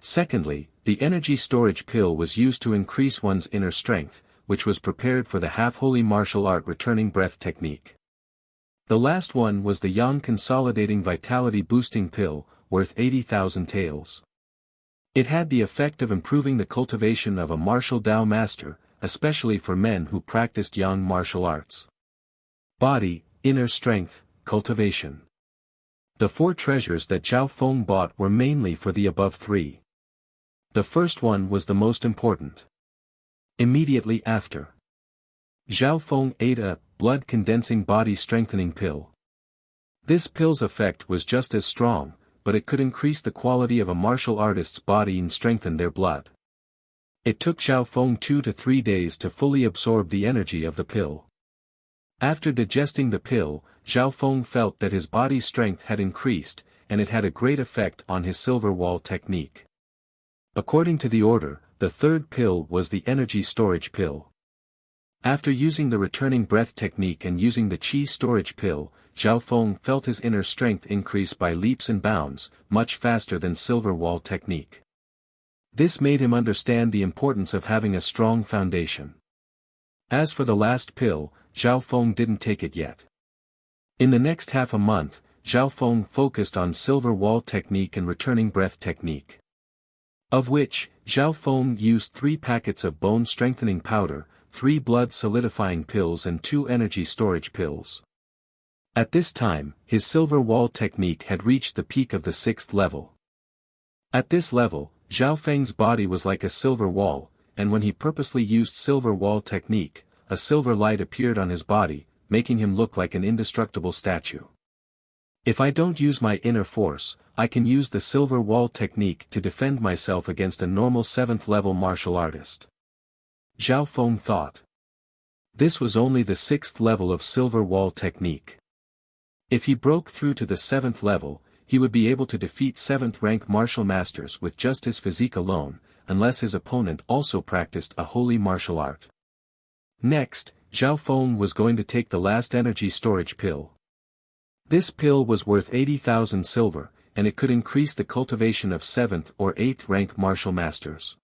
Secondly, the energy storage pill was used to increase one's inner strength, which was prepared for the half-holy martial art returning breath technique. The last one was the Yang Consolidating Vitality Boosting Pill, worth 80,000 taels. It had the effect of improving the cultivation of a martial Dao master, especially for men who practiced yang martial arts. Body, inner strength, cultivation. The 4 treasures that Zhao Feng bought were mainly for the above 3. The first one was the most important. Immediately after, Zhao Feng ate a blood-condensing body-strengthening pill. This pill's effect was just as strong, but it could increase the quality of a martial artist's body and strengthen their blood. It took Zhao Feng 2 to 3 days to fully absorb the energy of the pill. After digesting the pill, Zhao Feng felt that his body's strength had increased, and it had a great effect on his silver wall technique. According to the order, the third pill was the energy storage pill. After using the returning breath technique and using the qi storage pill, Zhao Feng felt his inner strength increase by leaps and bounds, much faster than silver wall technique. This made him understand the importance of having a strong foundation. As for the last pill, Zhao Feng didn't take it yet. In the next half a month, Zhao Feng focused on silver wall technique and returning breath technique. Of which, Zhao Feng used 3 packets of bone strengthening powder, 3 blood solidifying pills and 2 energy storage pills. At this time, his silver wall technique had reached the peak of the 6th level. At this level, Zhao Feng's body was like a silver wall, and when he purposely used silver wall technique, a silver light appeared on his body, making him look like an indestructible statue. If I don't use my inner force, I can use the silver wall technique to defend myself against a normal 7th level martial artist. Zhao Feng thought. This was only the 6th level of silver wall technique. If he broke through to the 7th level, he would be able to defeat 7th rank martial masters with just his physique alone, unless his opponent also practiced a holy martial art. Next, Zhao Feng was going to take the last energy storage pill. This pill was worth 80,000 silver, and it could increase the cultivation of 7th or 8th rank martial masters.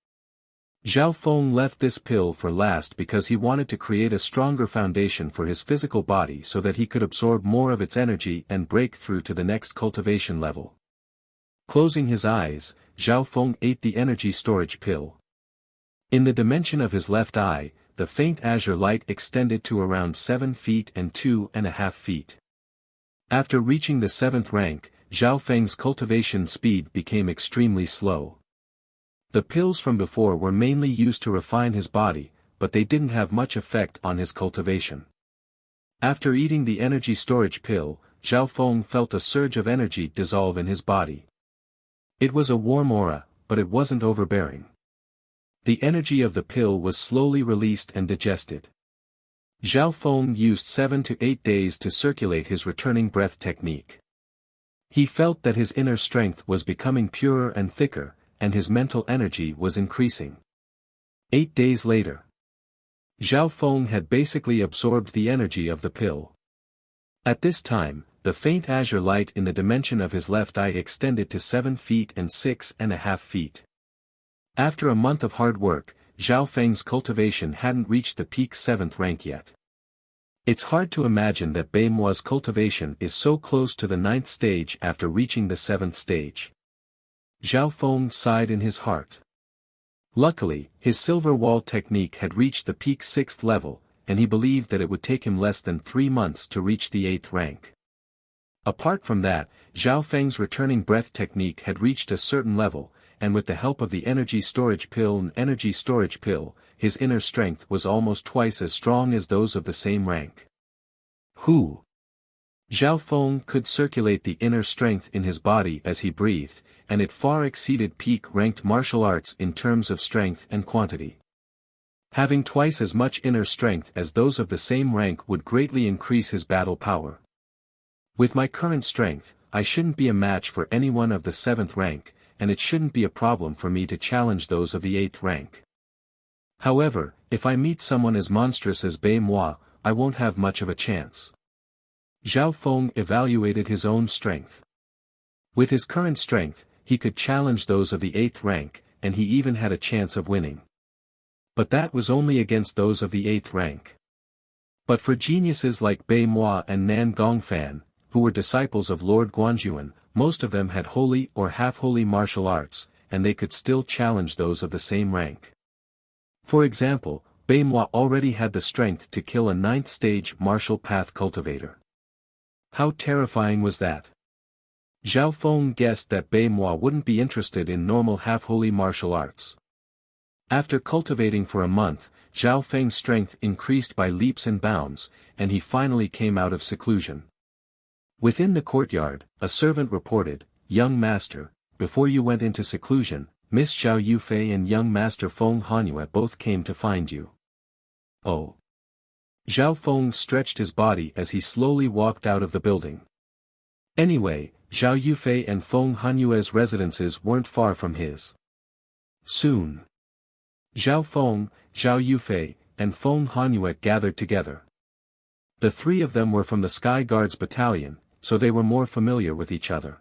Zhao Feng left this pill for last because he wanted to create a stronger foundation for his physical body so that he could absorb more of its energy and break through to the next cultivation level. Closing his eyes, Zhao Feng ate the energy storage pill. In the dimension of his left eye, the faint azure light extended to around 7 feet and 2.5 feet. After reaching the 7th rank, Zhao Feng's cultivation speed became extremely slow. The pills from before were mainly used to refine his body, but they didn't have much effect on his cultivation. After eating the energy storage pill, Zhao Feng felt a surge of energy dissolve in his body. It was a warm aura, but it wasn't overbearing. The energy of the pill was slowly released and digested. Zhao Feng used 7 to 8 days to circulate his returning breath technique. He felt that his inner strength was becoming purer and thicker, and his mental energy was increasing. 8 days later, Zhao Feng had basically absorbed the energy of the pill. At this time, the faint azure light in the dimension of his left eye extended to 7 feet and 6.5 feet. After a month of hard work, Zhao Feng's cultivation hadn't reached the peak 7th rank yet. It's hard to imagine that Bei Mua's cultivation is so close to the 9th stage after reaching the 7th stage. Zhao Feng sighed in his heart. Luckily, his silver wall technique had reached the peak 6th level, and he believed that it would take him less than 3 months to reach the 8th rank. Apart from that, Zhao Feng's returning breath technique had reached a certain level, and with the help of the energy storage pill and energy storage pill, his inner strength was almost twice as strong as those of the same rank. Zhao Feng could circulate the inner strength in his body as he breathed, and it far exceeded peak-ranked martial arts in terms of strength and quantity. Having twice as much inner strength as those of the same rank would greatly increase his battle power. With my current strength, I shouldn't be a match for anyone of the 7th rank, and it shouldn't be a problem for me to challenge those of the 8th rank. However, if I meet someone as monstrous as Bei Mua, I won't have much of a chance. Zhao Feng evaluated his own strength. With his current strength, he could challenge those of the 8th rank, and he even had a chance of winning. But that was only against those of the 8th rank. But for geniuses like Bei Mua and Nan Gongfan, who were disciples of Lord Guanjuan, most of them had holy or half-holy martial arts, and they could still challenge those of the same rank. For example, Moi already had the strength to kill a 9th-stage martial path cultivator. How terrifying was that? Zhao Feng guessed that Moi wouldn't be interested in normal half-holy martial arts. After cultivating for a month, Zhao Feng's strength increased by leaps and bounds, and he finally came out of seclusion. Within the courtyard, a servant reported, "Young master, before you went into seclusion, Miss Zhao Yufei and young master Feng Hanyue both came to find you." Oh. Zhao Feng stretched his body as he slowly walked out of the building. Anyway, Zhao Yufei and Feng Hanyue's residences weren't far from his. Soon. Zhao Feng, Zhao Yufei, and Feng Hanyue gathered together. The three of them were from the Sky Guards battalion, so they were more familiar with each other.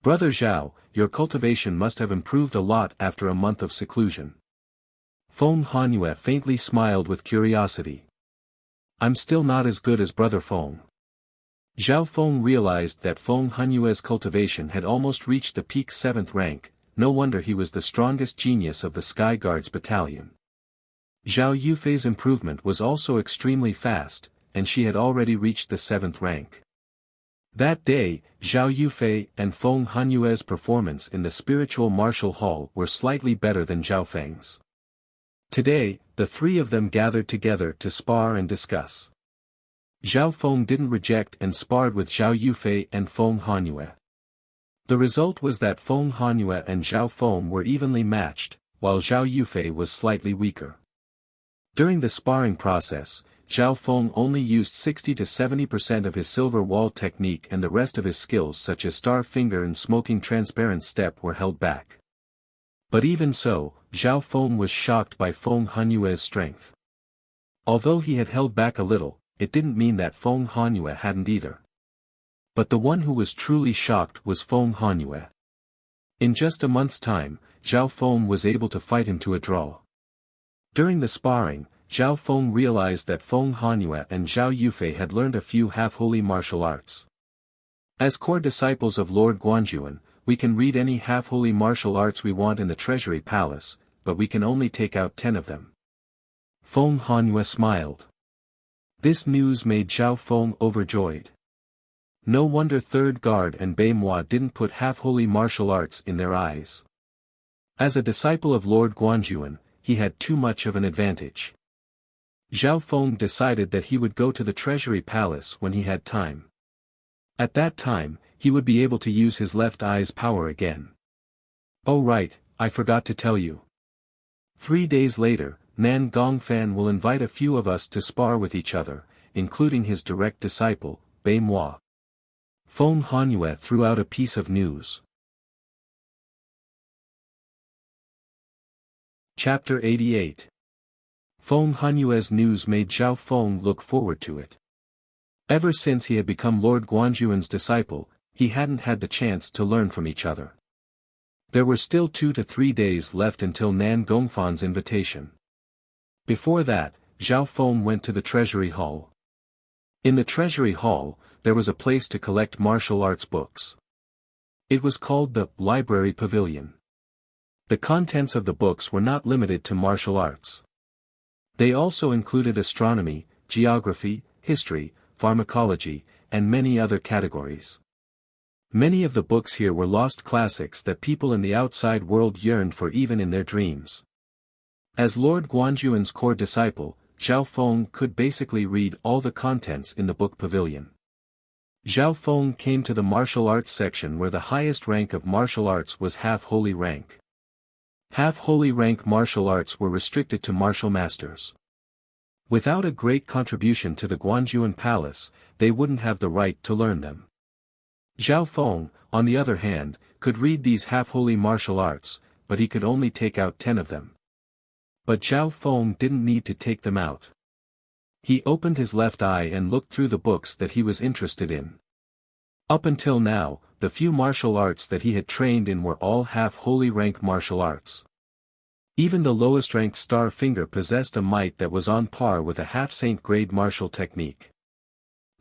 "Brother Zhao, your cultivation must have improved a lot after a month of seclusion." Feng Hanyue faintly smiled with curiosity. "I'm still not as good as Brother Feng." Zhao Feng realized that Feng Hanyue's cultivation had almost reached the peak 7th rank, no wonder he was the strongest genius of the Sky Guards battalion. Zhao Yufei's improvement was also extremely fast, and she had already reached the 7th rank. That day, Zhao Yufei and Feng Hanyue's performance in the spiritual martial hall were slightly better than Zhao Feng's. Today, the three of them gathered together to spar and discuss. Zhao Feng didn't reject and sparred with Zhao Yufei and Feng Hanyue. The result was that Feng Hanyue and Zhao Feng were evenly matched, while Zhao Yufei was slightly weaker. During the sparring process, Zhao Feng only used 60 to 70% of his silver wall technique, and the rest of his skills such as star finger and smoking transparent step were held back. But even so, Zhao Feng was shocked by Feng Hanyue's strength. Although he had held back a little, it didn't mean that Feng Hanyue hadn't either. But the one who was truly shocked was Feng Hanyue. In just a month's time, Zhao Feng was able to fight him to a draw. During the sparring, Zhao Feng realized that Feng Hanyue and Zhao Yufei had learned a few half-holy martial arts. As core disciples of Lord Guanjuan, we can read any half-holy martial arts we want in the Treasury Palace, but we can only take out 10 of them. Feng Hanyue smiled. This news made Zhao Feng overjoyed. No wonder 3rd Guard and Moi didn't put half-holy martial arts in their eyes. As a disciple of Lord Guanjuan, he had too much of an advantage. Zhao Feng decided that he would go to the Treasury Palace when he had time. At that time, he would be able to use his left eye's power again. Oh right, I forgot to tell you. 3 days later, Nan Gongfan will invite a few of us to spar with each other, including his direct disciple, Moi. Feng Hanyue threw out a piece of news. Chapter 88. Feng Hanyue's news made Zhao Feng look forward to it. Ever since he had become Lord Guanjuan's disciple, he hadn't had the chance to learn from each other. There were still 2 to 3 days left until Nan Gongfan's invitation. Before that, Zhao Feng went to the Treasury Hall. In the Treasury Hall, there was a place to collect martial arts books. It was called the Library Pavilion. The contents of the books were not limited to martial arts. They also included astronomy, geography, history, pharmacology, and many other categories. Many of the books here were lost classics that people in the outside world yearned for even in their dreams. As Lord Guanjuan's core disciple, Zhao Feng could basically read all the contents in the book pavilion. Zhao Feng came to the martial arts section where the highest rank of martial arts was half-holy rank. Half-holy rank martial arts were restricted to martial masters. Without a great contribution to the Guanjuan Palace, they wouldn't have the right to learn them. Zhao Feng, on the other hand, could read these half-holy martial arts, but he could only take out 10 of them. But Zhao Feng didn't need to take them out. He opened his left eye and looked through the books that he was interested in. Up until now, the few martial arts that he had trained in were all half-holy rank martial arts. Even the lowest ranked star finger possessed a might that was on par with a half-saint grade martial technique.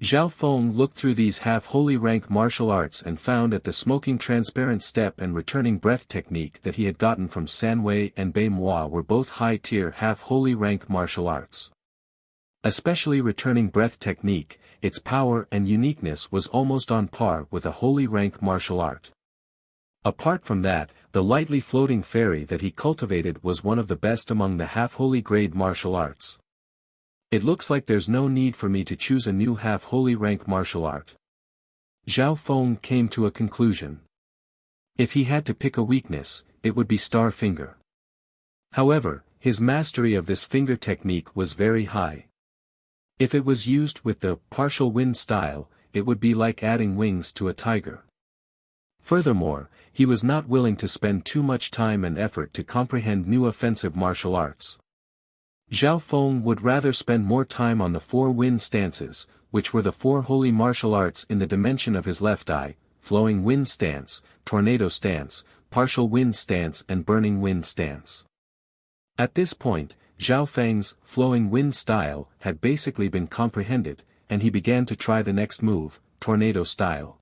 Zhao Feng looked through these half-holy rank martial arts and found at the smoking transparent step and returning breath technique that he had gotten from Sanwei and Bei Moi were both high-tier half-holy rank martial arts. Especially returning breath technique, its power and uniqueness was almost on par with a holy rank martial art. Apart from that, the lightly floating fairy that he cultivated was one of the best among the half-holy grade martial arts. It looks like there's no need for me to choose a new half-holy rank martial art. Zhao Feng came to a conclusion. If he had to pick a weakness, it would be Star Finger. However, his mastery of this finger technique was very high. If it was used with the partial wind style, it would be like adding wings to a tiger. Furthermore, he was not willing to spend too much time and effort to comprehend new offensive martial arts. Zhao Feng would rather spend more time on the 4 wind stances, which were the 4 holy martial arts in the dimension of his left eye: flowing wind stance, tornado stance, partial wind stance and burning wind stance. At this point, Zhao Feng's flowing wind style had basically been comprehended, and he began to try the next move, tornado style.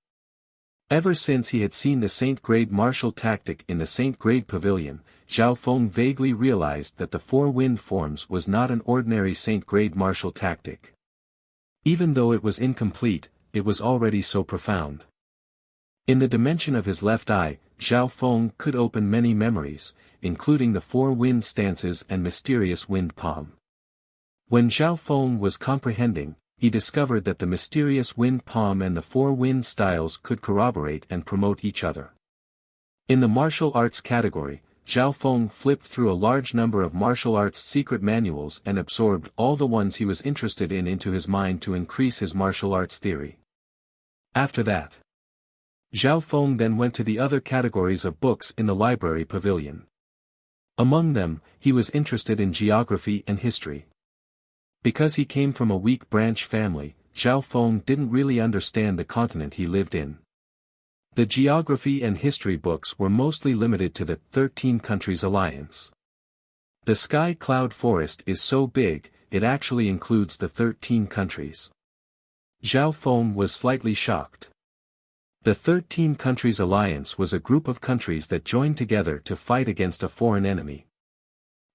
Ever since he had seen the Saint Grade martial tactic in the Saint Grade Pavilion, Zhao Feng vaguely realized that the 4 wind forms was not an ordinary Saint Grade martial tactic. Even though it was incomplete, it was already so profound. In the dimension of his left eye, Zhao Feng could open many memories, including the 4 wind stances and mysterious wind palm. When Zhao Feng was comprehending, he discovered that the mysterious wind palm and the 4 wind styles could corroborate and promote each other. In the martial arts category, Zhao Feng flipped through a large number of martial arts secret manuals and absorbed all the ones he was interested in into his mind to increase his martial arts theory. After that, Zhao Feng then went to the other categories of books in the library pavilion. Among them, he was interested in geography and history. Because he came from a weak branch family, Zhao Feng didn't really understand the continent he lived in. The geography and history books were mostly limited to the 13 countries alliance. The Sky Cloud Forest is so big, it actually includes the 13 countries. Zhao Feng was slightly shocked. The 13 countries alliance was a group of countries that joined together to fight against a foreign enemy.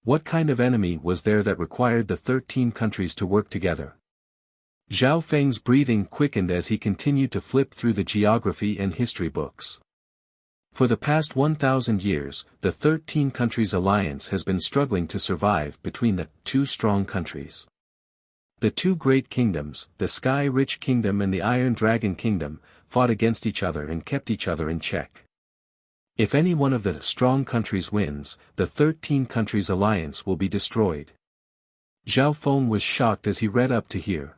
What kind of enemy was there that required the 13 countries to work together? Zhao Feng's breathing quickened as he continued to flip through the geography and history books. For the past 1,000 years, the 13 countries alliance has been struggling to survive between the 2 strong countries. The 2 great kingdoms, the Sky Rich Kingdom and the Iron Dragon Kingdom, fought against each other and kept each other in check. If any one of the strong countries wins, the 13 countries alliance will be destroyed. Zhao Feng was shocked as he read up to here.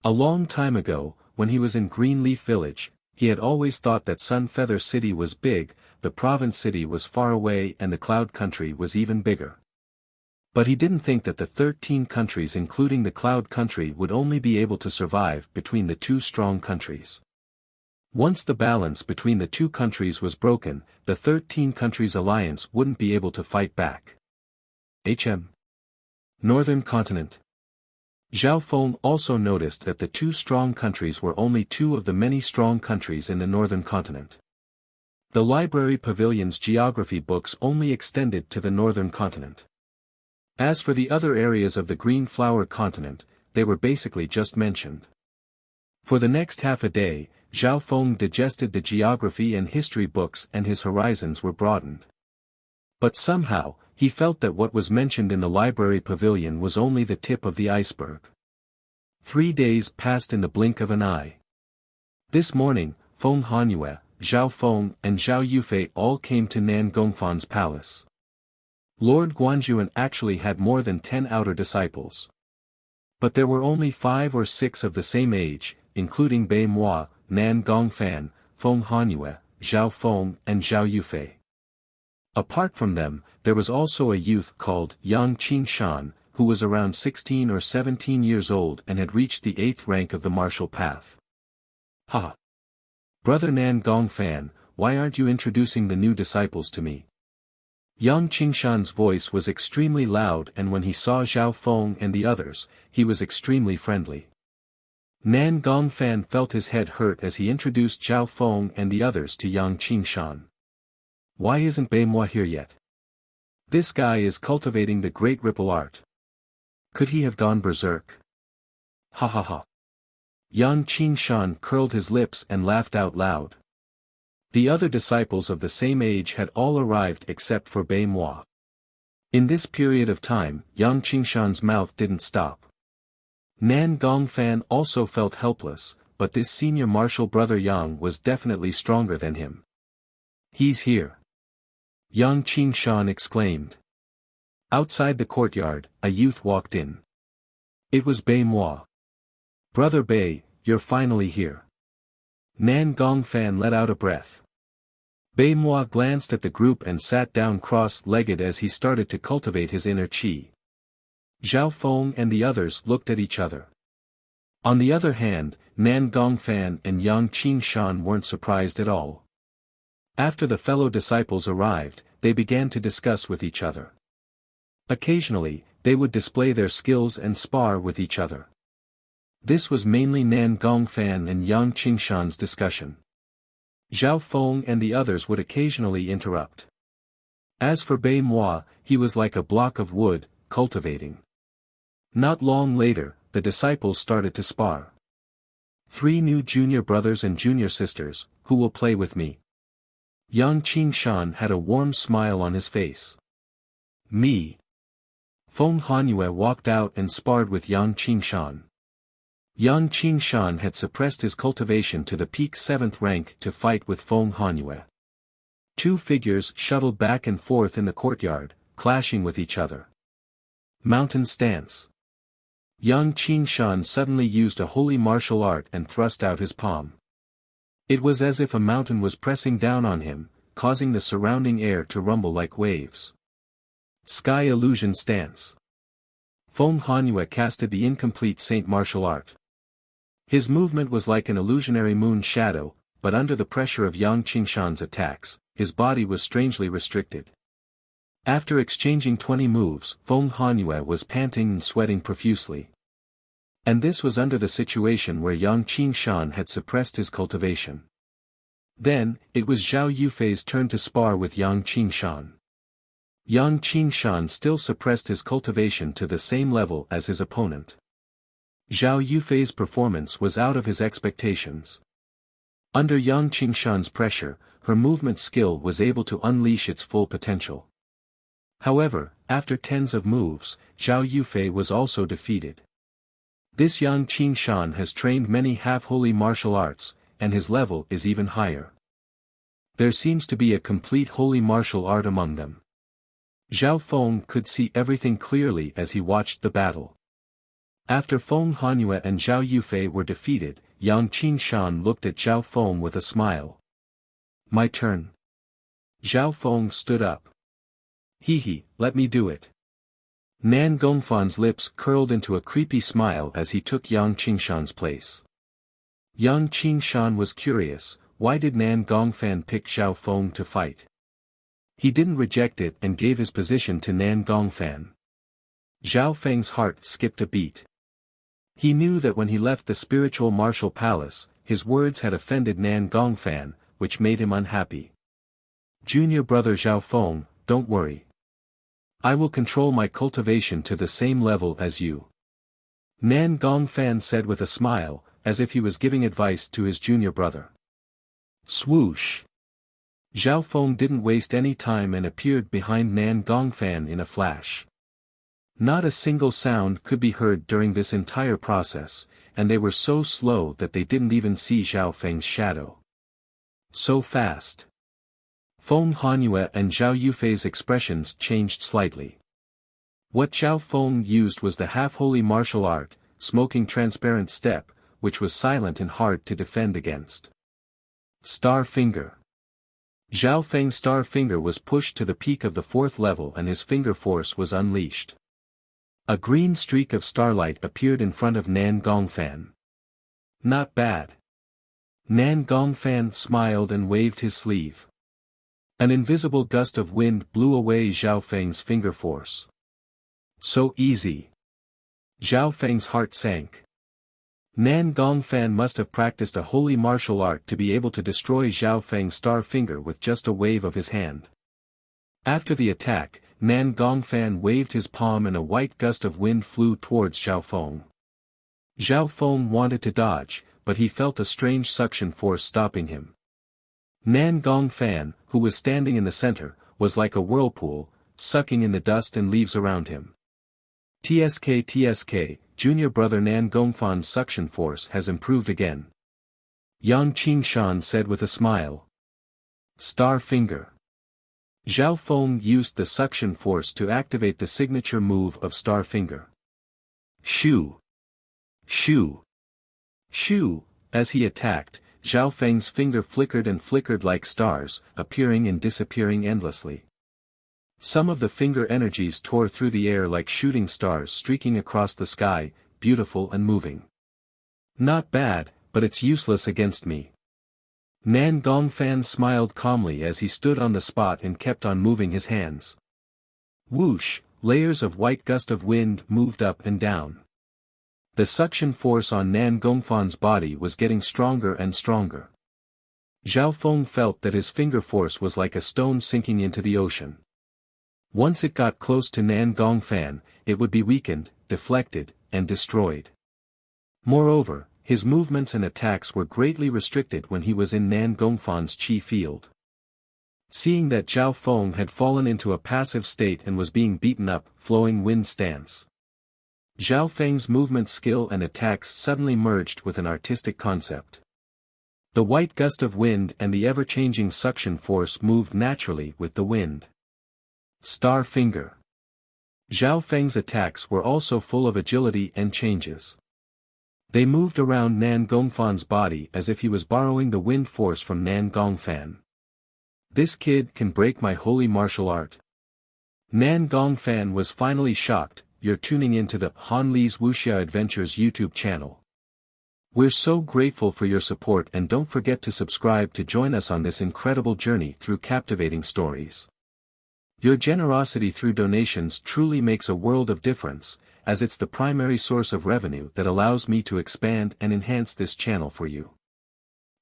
A long time ago, when he was in Greenleaf Village, he had always thought that Sun Feather City was big, the Province City was far away and the Cloud Country was even bigger. But he didn't think that the 13 countries including the Cloud Country would only be able to survive between the 2 strong countries. Once the balance between the 2 countries was broken, the 13 countries alliance wouldn't be able to fight back. Northern Continent. Zhao Feng also noticed that the 2 strong countries were only 2 of the many strong countries in the northern continent. The library pavilion's geography books only extended to the northern continent. As for the other areas of the Green Flower continent, they were basically just mentioned. For the next half a day, Zhao Feng digested the geography and history books and his horizons were broadened. But somehow, he felt that what was mentioned in the library pavilion was only the tip of the iceberg. 3 days passed in the blink of an eye. This morning, Feng Hanyue, Zhao Feng and Zhao Yufei all came to Nan Gongfan's palace. Lord Guanjuan actually had more than 10 outer disciples. But there were only 5 or 6 of the same age, including Bei Moi, Nan Gongfan, Feng Hanyue, Zhao Feng and Zhao Yufei. Apart from them, there was also a youth called Yang Qingshan, who was around 16 or 17 years old and had reached the 8th rank of the martial path. Ha! Brother Nan Gongfan, why aren't you introducing the new disciples to me? Yang Qingshan's voice was extremely loud and when he saw Zhao Feng and the others, he was extremely friendly. Nan Gongfan felt his head hurt as he introduced Zhao Feng and the others to Yang Qingshan. Why isn't Bei Moi here yet? This guy is cultivating the great ripple art. Could he have gone berserk? Ha ha ha. Yang Qingshan curled his lips and laughed out loud. The other disciples of the same age had all arrived except for Bei Moi. In this period of time, Yang Qingshan's mouth didn't stop. Nan Gongfan also felt helpless, but this senior martial brother Yang was definitely stronger than him. He's here. Yang Qingshan exclaimed. Outside the courtyard, a youth walked in. It was Bei Moi. Brother Bei, you're finally here. Nan Gongfan let out a breath. Bei Moi glanced at the group and sat down cross-legged as he started to cultivate his inner qi. Zhao Feng and the others looked at each other. On the other hand, Nan Gongfan and Yang Qingshan weren't surprised at all. After the fellow disciples arrived, they began to discuss with each other. Occasionally, they would display their skills and spar with each other. This was mainly Nan Gongfan and Yang Qingshan's discussion. Zhao Feng and the others would occasionally interrupt. As for Bei Moi, he was like a block of wood, cultivating. Not long later, the disciples started to spar. 3 new junior brothers and junior sisters, who will play with me? Yang Qingshan had a warm smile on his face. Me. Feng Hanyue walked out and sparred with Yang Qingshan. Yang Qingshan had suppressed his cultivation to the peak 7th rank to fight with Feng Hanyue. 2 figures shuttled back and forth in the courtyard, clashing with each other. Mountain stance. Yang Qingshan suddenly used a holy martial art and thrust out his palm. It was as if a mountain was pressing down on him, causing the surrounding air to rumble like waves. Sky illusion stance. Feng Hanyue casted the incomplete Saint martial art. His movement was like an illusionary moon shadow, but under the pressure of Yang Qingshan's attacks, his body was strangely restricted. After exchanging 20 moves, Feng Hanyue was panting and sweating profusely. And this was under the situation where Yang Qingshan had suppressed his cultivation. Then, it was Zhao Yufei's turn to spar with Yang Qingshan. Yang Qingshan still suppressed his cultivation to the same level as his opponent. Zhao Yufei's performance was out of his expectations. Under Yang Qingshan's pressure, her movement skill was able to unleash its full potential. However, after tens of moves, Zhao Yufei was also defeated. This Yang Qingshan has trained many half-holy martial arts, and his level is even higher. There seems to be a complete holy martial art among them. Zhao Feng could see everything clearly as he watched the battle. After Feng Hanyue and Zhao Yufei were defeated, Yang Qingshan looked at Zhao Feng with a smile. My turn. Zhao Feng stood up. Hee, let me do it. Nan Gongfan's lips curled into a creepy smile as he took Yang Qingshan's place. Yang Qingshan was curious, why did Nan Gongfan pick Zhao Feng to fight? He didn't reject it and gave his position to Nan Gongfan. Zhao Feng's heart skipped a beat. He knew that when he left the spiritual martial palace, his words had offended Nan Gongfan, which made him unhappy. Junior brother Zhao Feng, don't worry. I will control my cultivation to the same level as you. Nan Gongfan said with a smile, as if he was giving advice to his junior brother. Swoosh! Zhao Feng didn't waste any time and appeared behind Nan Gongfan in a flash. Not a single sound could be heard during this entire process, and they were so slow that they didn't even see Zhao Feng's shadow. So fast. Feng Hanyue and Zhao Yufei's expressions changed slightly. What Zhao Feng used was the half-holy martial art, smoking transparent step, which was silent and hard to defend against. Star Finger. Zhao Feng's star finger was pushed to the peak of the 4th level and his finger force was unleashed. A green streak of starlight appeared in front of Nan Gongfan. Not bad. Nan Gongfan smiled and waved his sleeve. An invisible gust of wind blew away Zhao Feng's finger force. So easy. Zhao Feng's heart sank. Nan Gongfan must have practiced a holy martial art to be able to destroy Zhao Feng's star finger with just a wave of his hand. After the attack, Nan Gongfan waved his palm and a white gust of wind flew towards Zhao Feng. Zhao Feng wanted to dodge, but he felt a strange suction force stopping him. Nan Gongfan, who was standing in the center, was like a whirlpool, sucking in the dust and leaves around him. TSK, junior brother Nan Gongfan's suction force has improved again. Yang Qingshan said with a smile. Star finger. Zhao Feng used the suction force to activate the signature move of star finger. Shoo! Shoo! Shoo! As he attacked, Zhao Feng's finger flickered and flickered like stars, appearing and disappearing endlessly. Some of the finger energies tore through the air like shooting stars streaking across the sky, beautiful and moving. Not bad, but it's useless against me. Nan Gongfan smiled calmly as he stood on the spot and kept on moving his hands. Whoosh, layers of white gust of wind moved up and down. The suction force on Nan Gongfan's body was getting stronger and stronger. Zhao Feng felt that his finger force was like a stone sinking into the ocean. Once it got close to Nan Gongfan, it would be weakened, deflected, and destroyed. Moreover, his movements and attacks were greatly restricted when he was in Nan Gongfan's chi field. Seeing that Zhao Feng had fallen into a passive state and was being beaten up, flowing wind stance. Zhao Feng's movement skill and attacks suddenly merged with an artistic concept. The white gust of wind and the ever-changing suction force moved naturally with the wind. Star finger. Zhao Feng's attacks were also full of agility and changes. They moved around Nan Gongfan's body as if he was borrowing the wind force from Nan Gongfan. This kid can break my holy martial art. Nan Gongfan was finally shocked. You're tuning into the Han Li's Wuxia Adventures YouTube channel. We're so grateful for your support and don't forget to subscribe to join us on this incredible journey through captivating stories. Your generosity through donations truly makes a world of difference, as it's the primary source of revenue that allows me to expand and enhance this channel for you.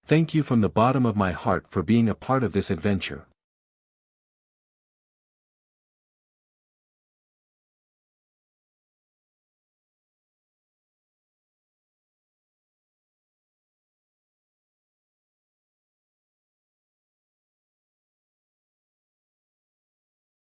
Thank you from the bottom of my heart for being a part of this adventure.